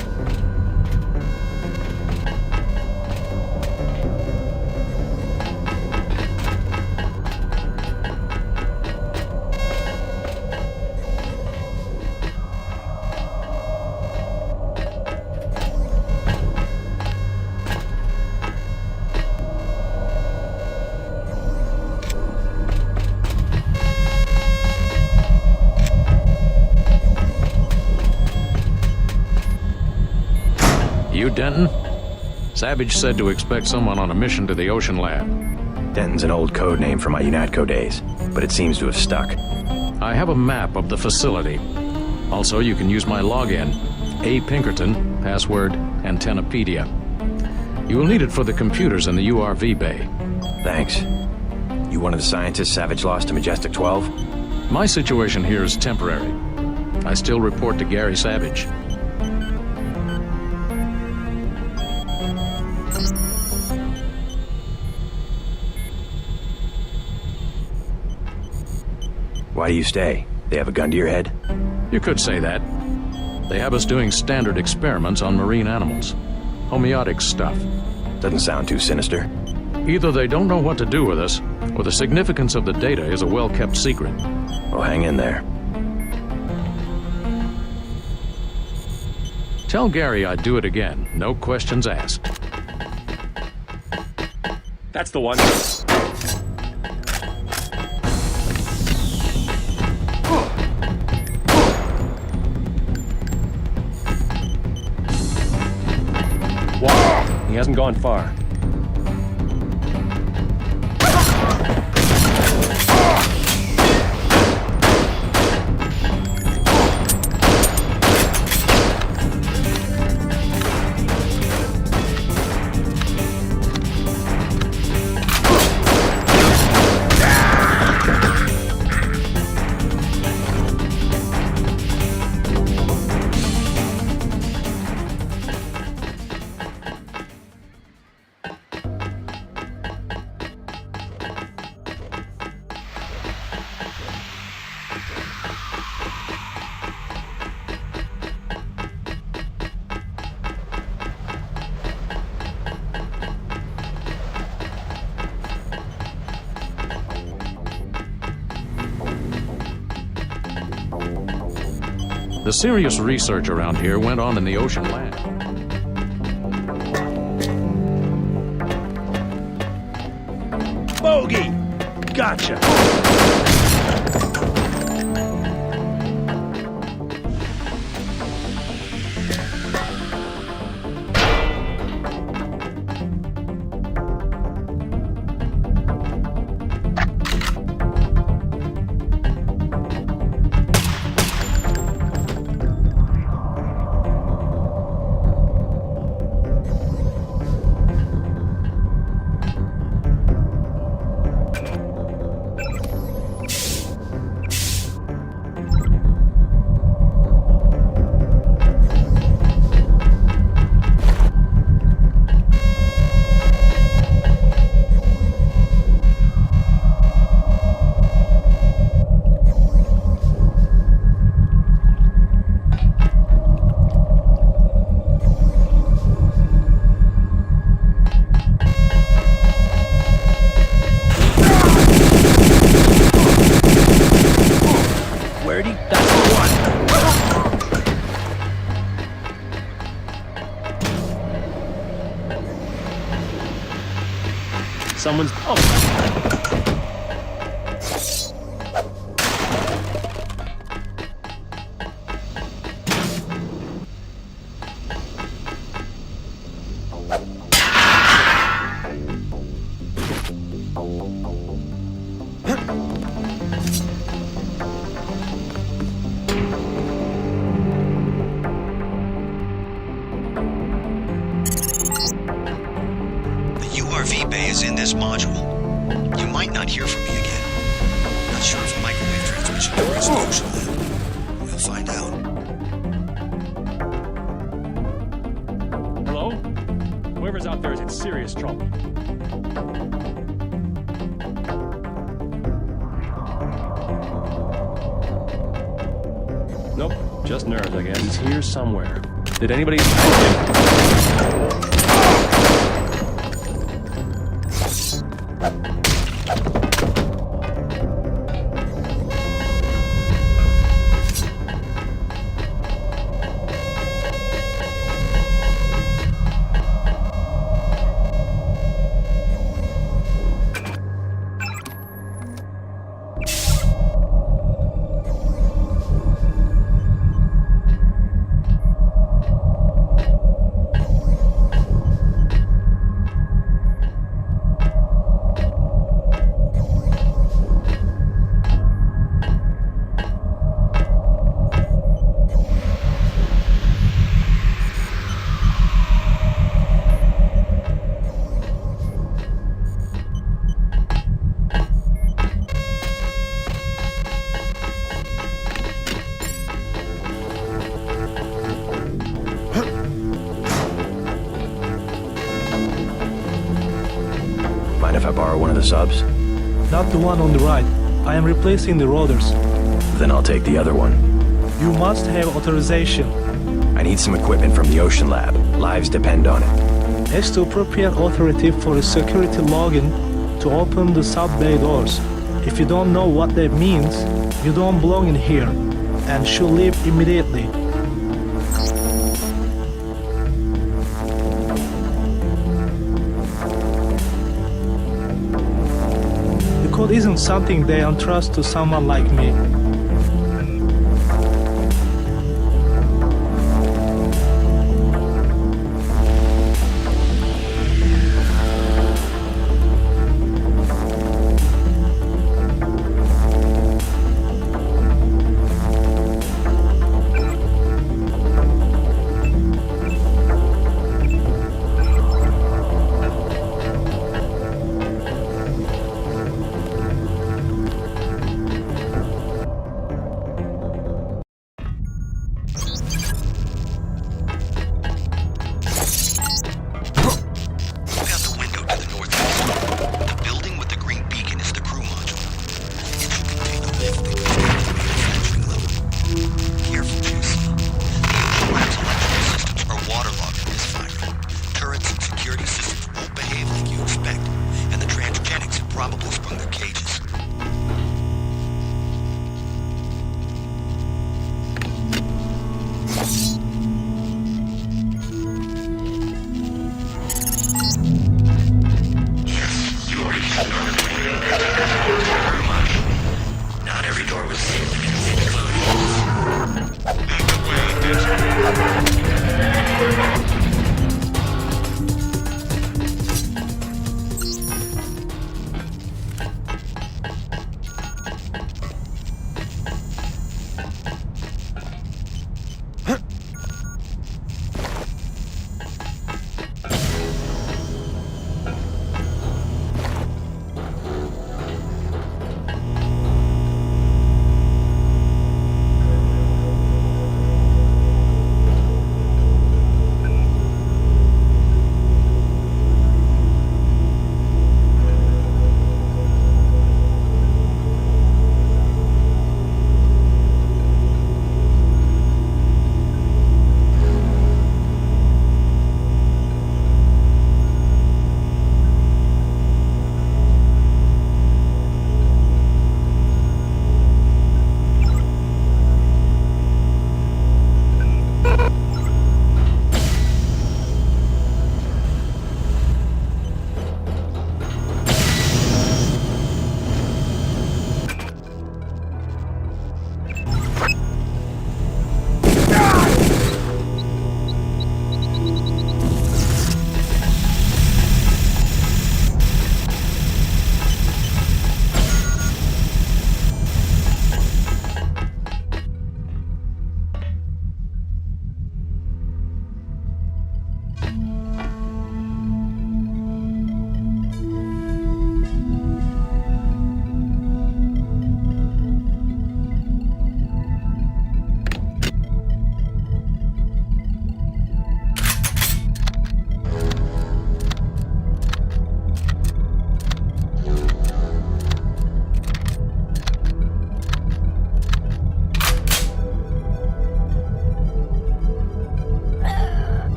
You, Denton? Savage said to expect someone on a mission to the Ocean Lab. Denton's an old code name from my UNATCO days, but it seems to have stuck. I have a map of the facility. Also, you can use my login, A. Pinkerton, password Antennapedia. You will need it for the computers in the URV bay. Thanks. You one of the scientists Savage lost to Majestic 12? My situation here is temporary. I still report to Gary Savage. Why do you stay? They have a gun to your head? You could say that. They have us doing standard experiments on marine animals. Homeotic stuff. Doesn't sound too sinister. Either they don't know what to do with us, or the significance of the data is a well-kept secret. Well, hang in there. Tell Gary I'd do it again. No questions asked. That's the one. He hasn't gone far. The serious research around here went on in the Ocean Lab. Bogey! Gotcha! Someone's... Oh! RV bay is in this module. You might not hear from me again. Not sure if microwave transmission covers the ocean lab. We'll find out. Hello? Whoever's out there is in serious trouble. Nope, just nerves, I guess. He's here somewhere. Did anybody... If I borrow one of the subs? Not the one on the right. I am replacing the rotors. Then I'll take the other one. You must have authorization. I need some equipment from the Ocean Lab. Lives depend on it. As the appropriate authority for a security login to open the sub-bay doors. If you don't know what that means, you don't belong in here, and should leave immediately. Code isn't something they entrust to someone like me.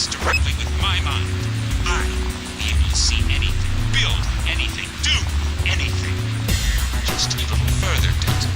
interface directly with my mind. I will be able to see anything, build anything, do anything. Just a little further, Denton.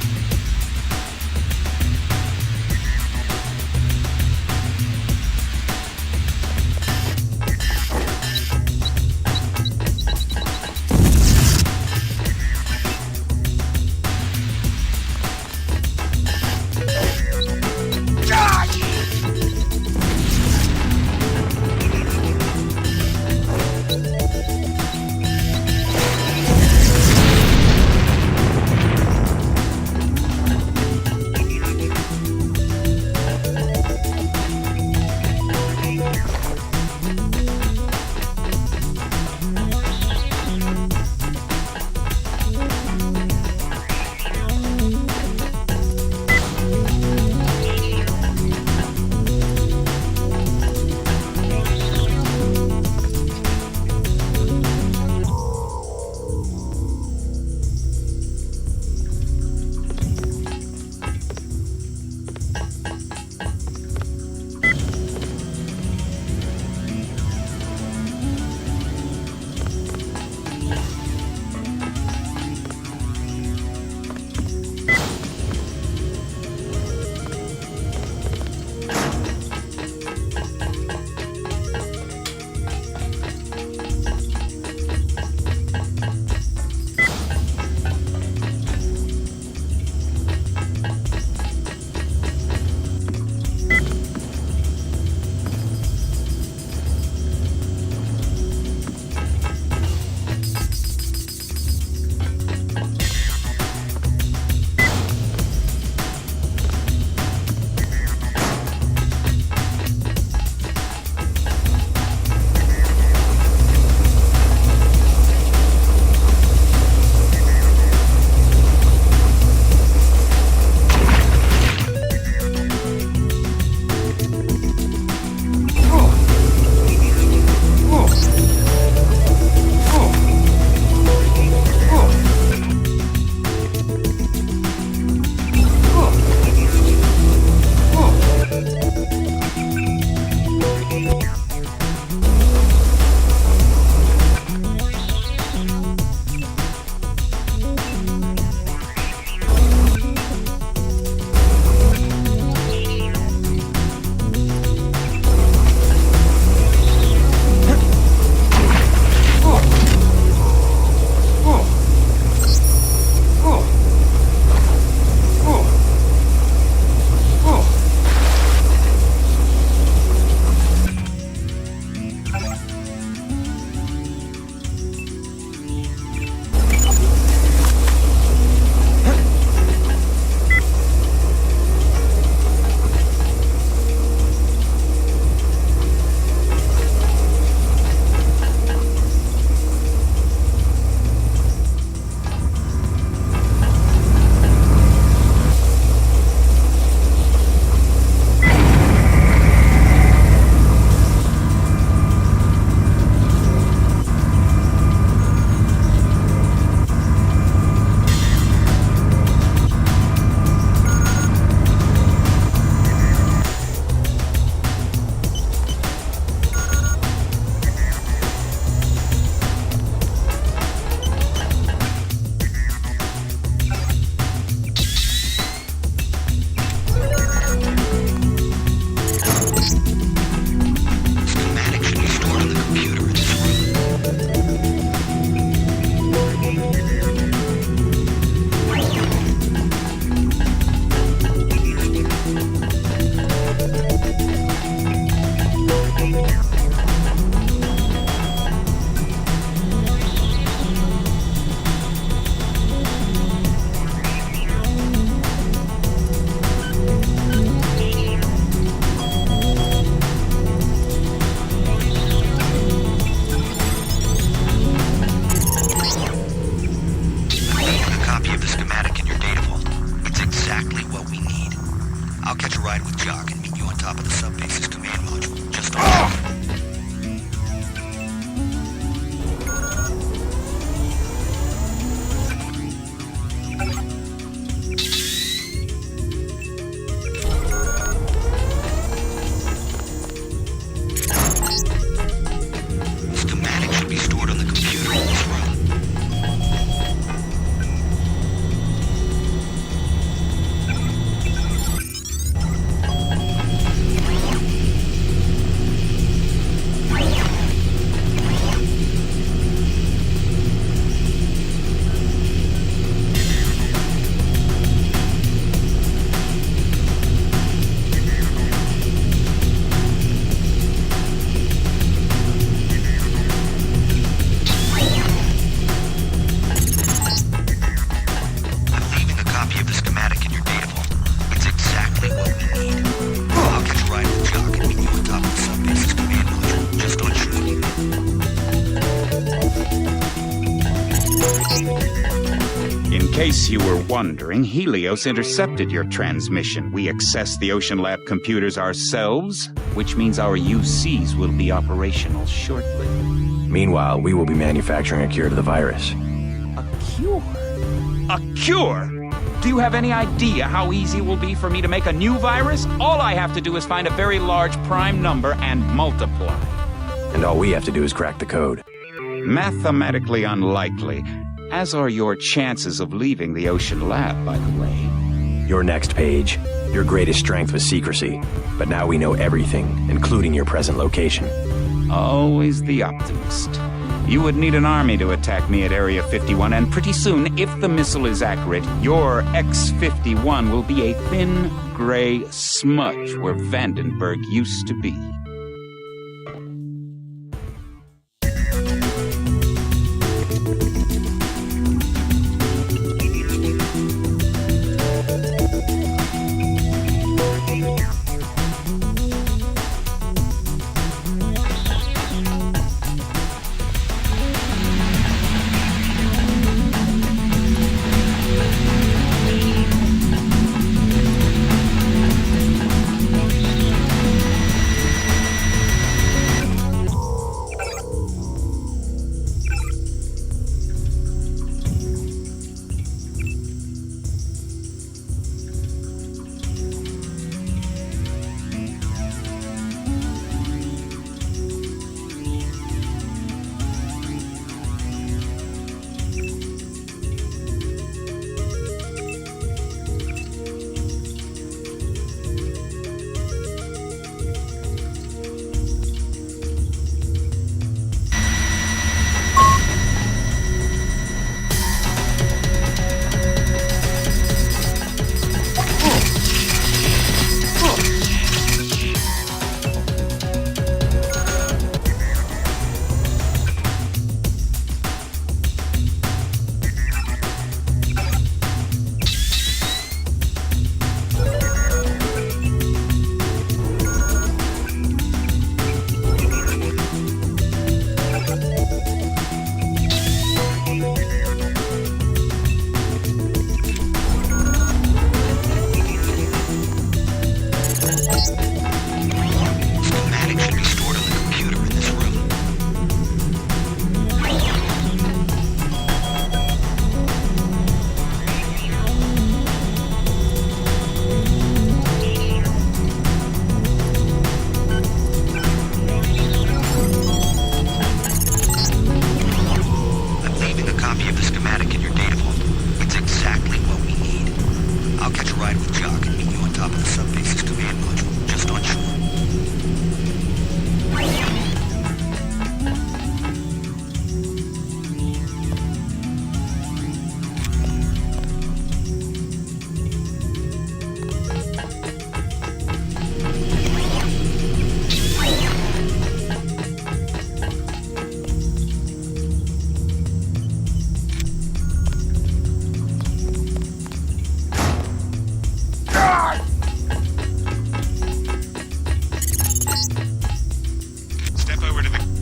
case you were wondering, Helios intercepted your transmission. We accessed the Ocean Lab computers ourselves, which means our UCs will be operational shortly. Meanwhile, we will be manufacturing a cure to the virus. A cure? A cure? Do you have any idea how easy it will be for me to make a new virus? All I have to do is find a very large prime number and multiply. And all we have to do is crack the code. Mathematically unlikely, as are your chances of leaving the Ocean Lab, by the way. Your next page. Your greatest strength was secrecy, but now we know everything, including your present location. Always the optimist. You would need an army to attack me at Area 51, and pretty soon, if the missile is accurate, your X-51 will be a thin, gray smudge where Vandenberg used to be.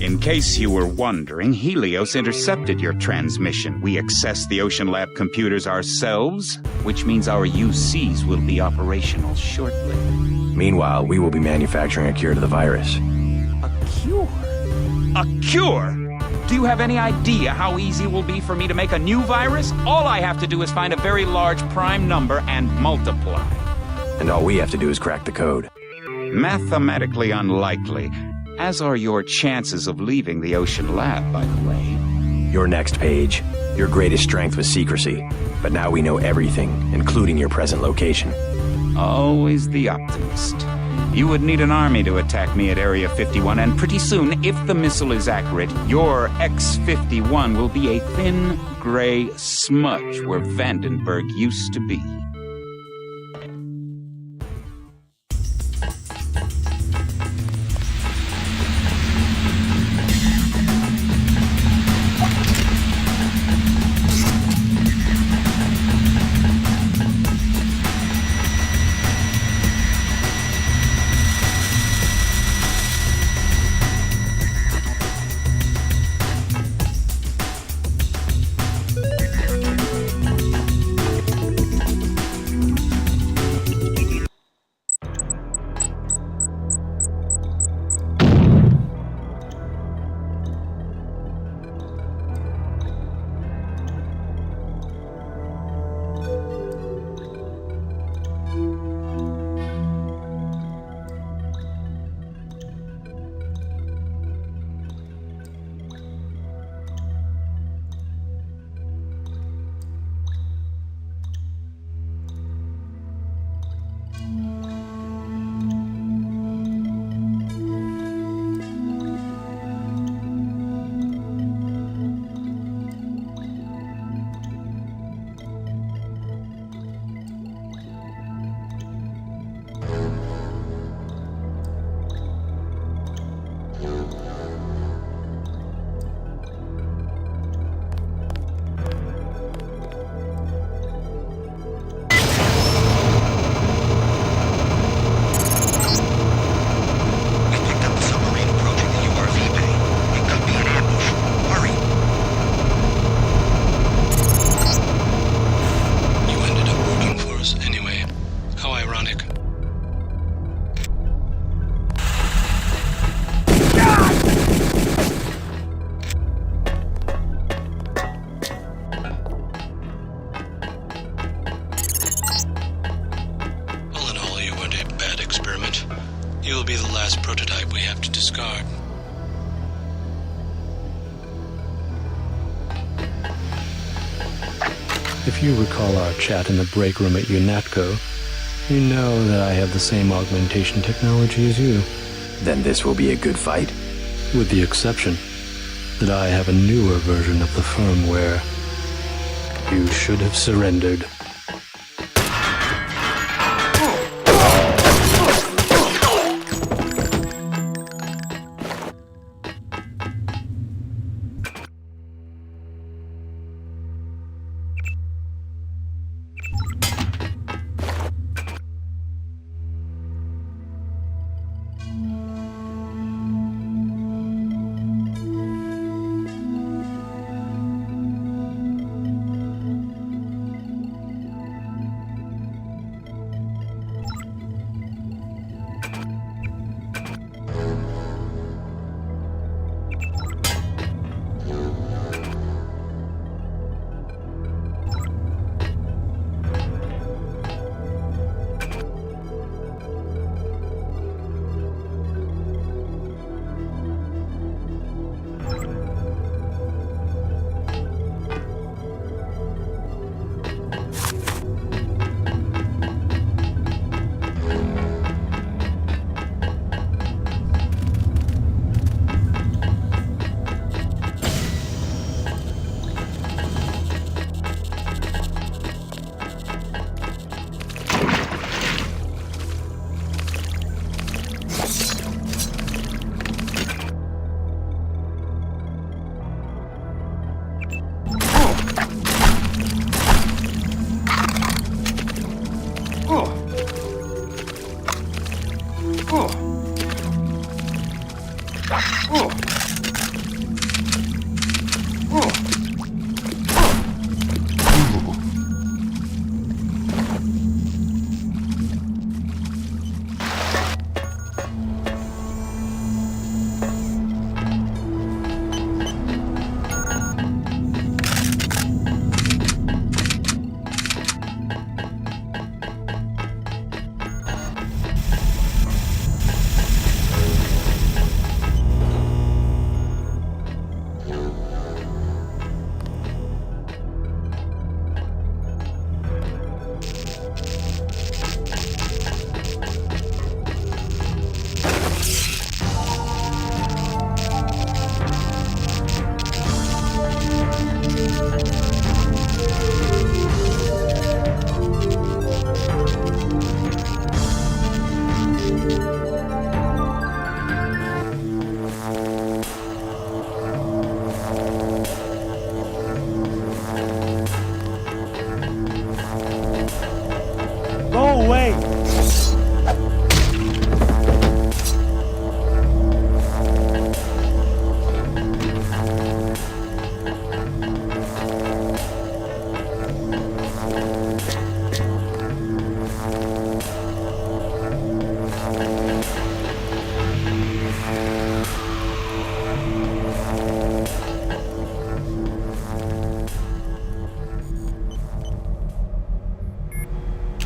In case you were wondering, Helios intercepted your transmission. We accessed the Ocean Lab computers ourselves, which means our UCs will be operational shortly. Meanwhile, we will be manufacturing a cure to the virus. A cure? A cure? Do you have any idea how easy it will be for me to make a new virus? All I have to do is find a very large prime number and multiply. And all we have to do is crack the code. Mathematically unlikely, as are your chances of leaving the Ocean Lab, by the way. Your next page. Your greatest strength was secrecy, but now we know everything, including your present location. Always the optimist. You would need an army to attack me at Area 51, and pretty soon, if the missile is accurate, your X-51 will be a thin, gray smudge where Vandenberg used to be. If you recall our chat in the break room at UNATCO, you know that I have the same augmentation technology as you. Then this will be a good fight? With the exception that I have a newer version of the firmware. You should have surrendered.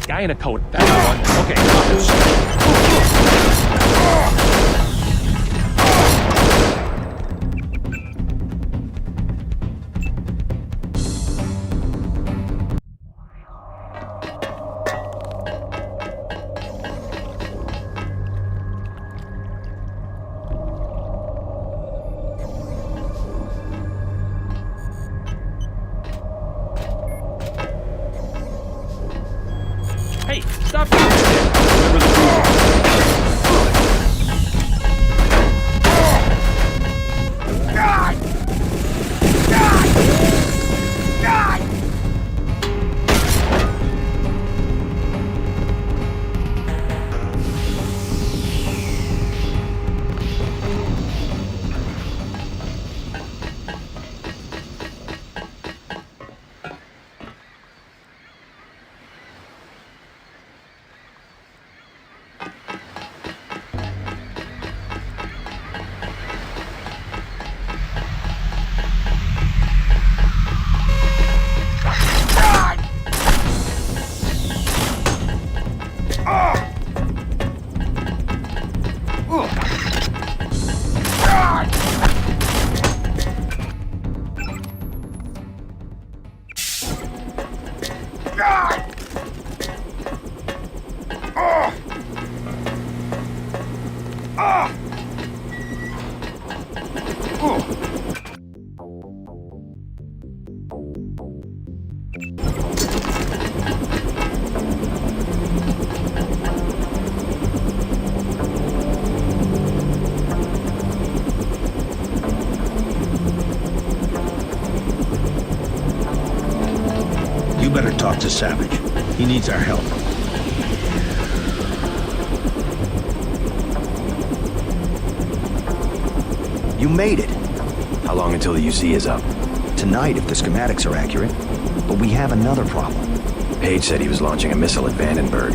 Guy in a coat. That's the one. Okay, got this. Hey, stop! Remember the You better talk to Savage. He needs our help. You made it. How long until the UC is up? Tonight, if the schematics are accurate. But we have another problem. Page said he was launching a missile at Vandenberg.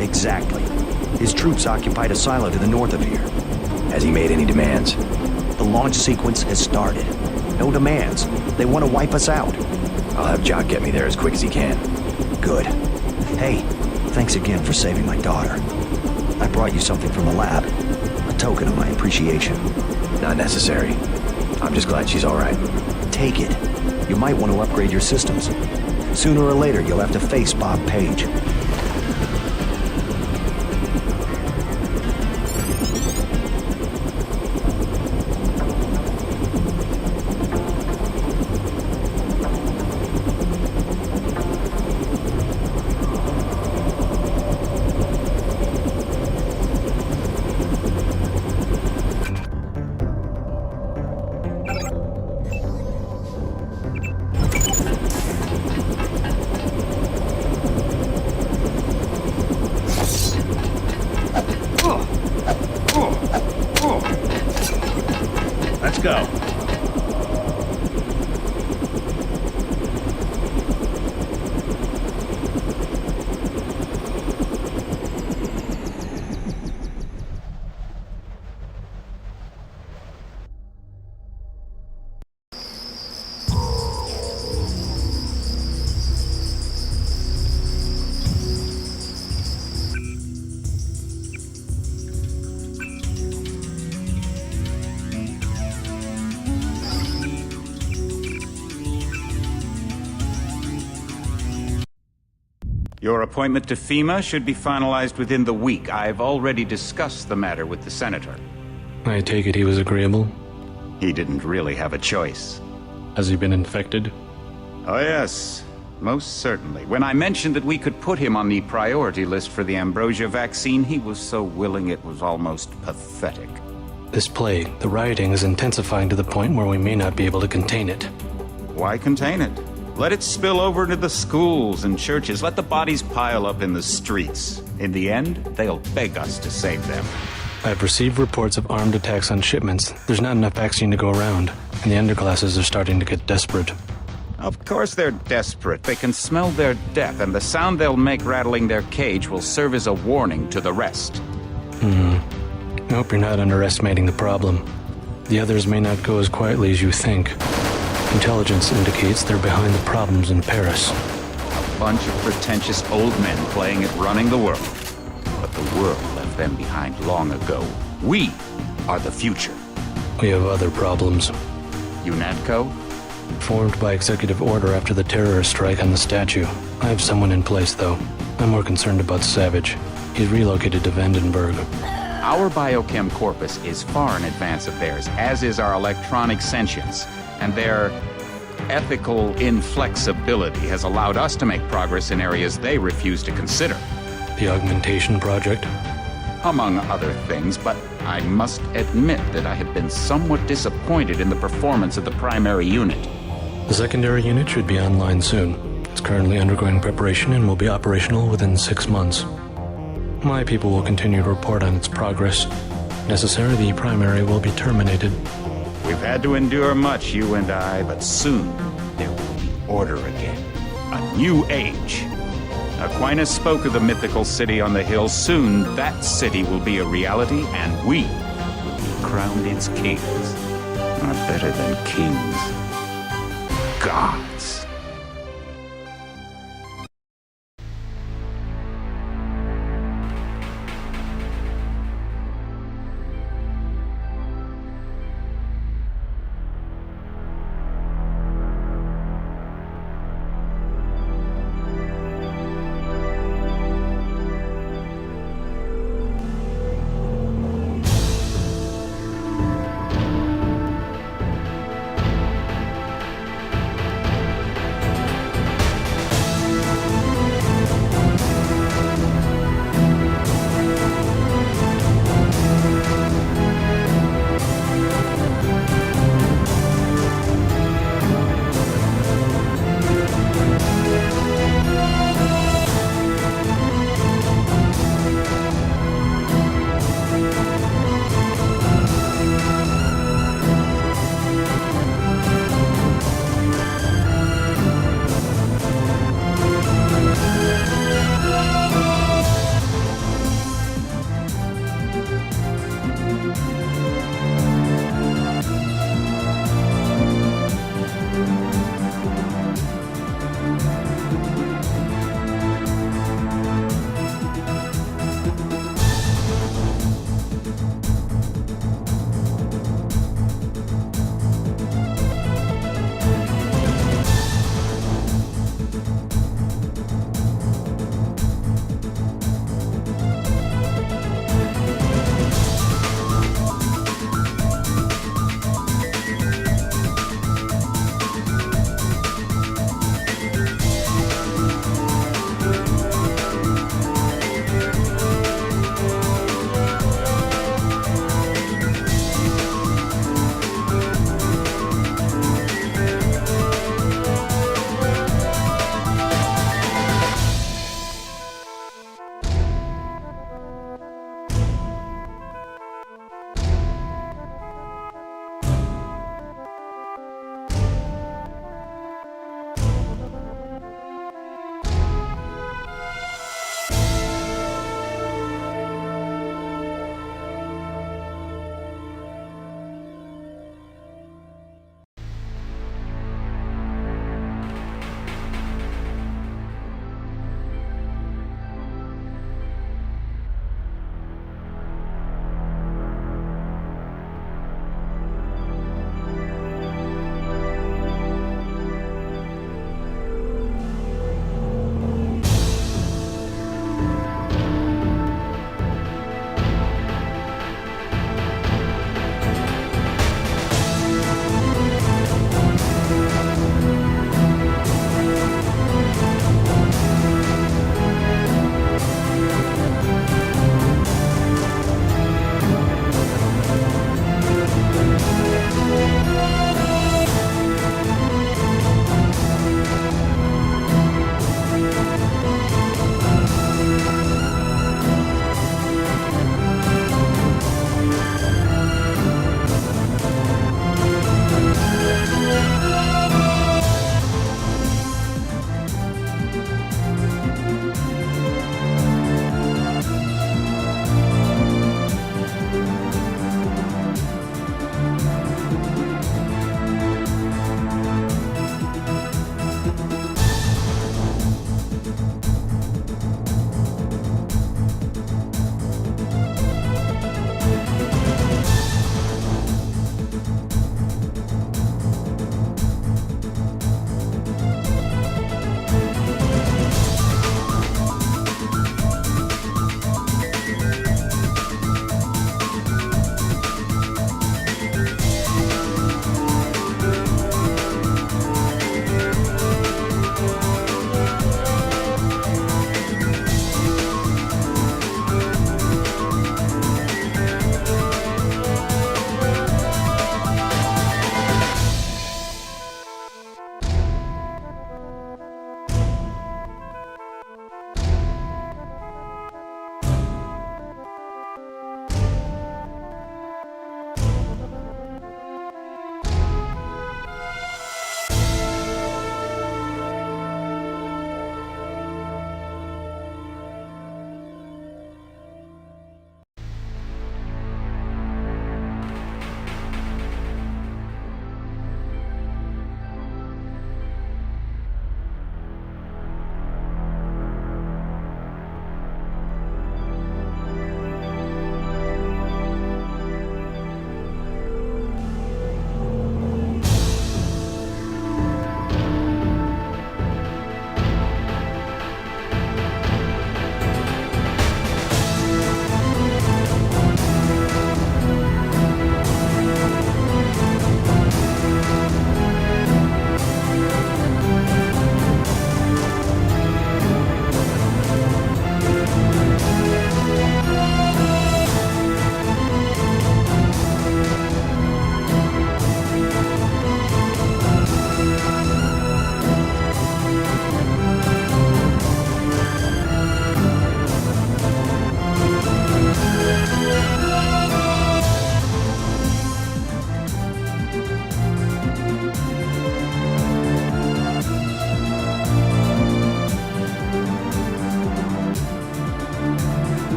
Exactly. His troops occupied a silo to the north of here. Has he made any demands? The launch sequence has started. No demands. They want to wipe us out. I'll have Jock get me there as quick as he can. Good. Hey, thanks again for saving my daughter. I brought you something from the lab. A token of my appreciation. Not necessary. I'm just glad she's all right. Take it. You might want to upgrade your systems. Sooner or later, you'll have to face Bob Page. Let's go. Your appointment to FEMA should be finalized within the week. I've already discussed the matter with the senator. I take it he was agreeable? He didn't really have a choice. Has he been infected? Oh yes, most certainly. When I mentioned that we could put him on the priority list for the ambrosia vaccine, he was so willing it was almost pathetic. This plague, the rioting is intensifying to the point where we may not be able to contain it. Why contain it? Let it spill over into the schools and churches. Let the bodies pile up in the streets. In the end, they'll beg us to save them. I've received reports of armed attacks on shipments. There's not enough vaccine to go around, and the underclasses are starting to get desperate. Of course they're desperate. They can smell their death, and the sound they'll make rattling their cage will serve as a warning to the rest. I hope you're not underestimating the problem. The others may not go as quietly as you think. Intelligence indicates they're behind the problems in Paris. A bunch of pretentious old men playing at running the world. But the world left them behind long ago. We are the future. We have other problems. UNATCO? Formed by executive order after the terrorist strike on the statue. I have someone in place, though. I'm more concerned about Savage. He's relocated to Vandenberg. Our biochem corpus is far in advance of theirs, as is our electronic sentience. And their ethical inflexibility has allowed us to make progress in areas they refuse to consider. The Augmentation Project? Among other things, but I must admit that I have been somewhat disappointed in the performance of the primary unit. The secondary unit should be online soon. It's currently undergoing preparation and will be operational within 6 months. My people will continue to report on its progress. If necessary, the primary will be terminated. We've had to endure much, you and I, but soon there will be order again. A new age. Aquinas spoke of the mythical city on the hill. Soon that city will be a reality, and we will be crowned its kings. Not better than kings. Gods.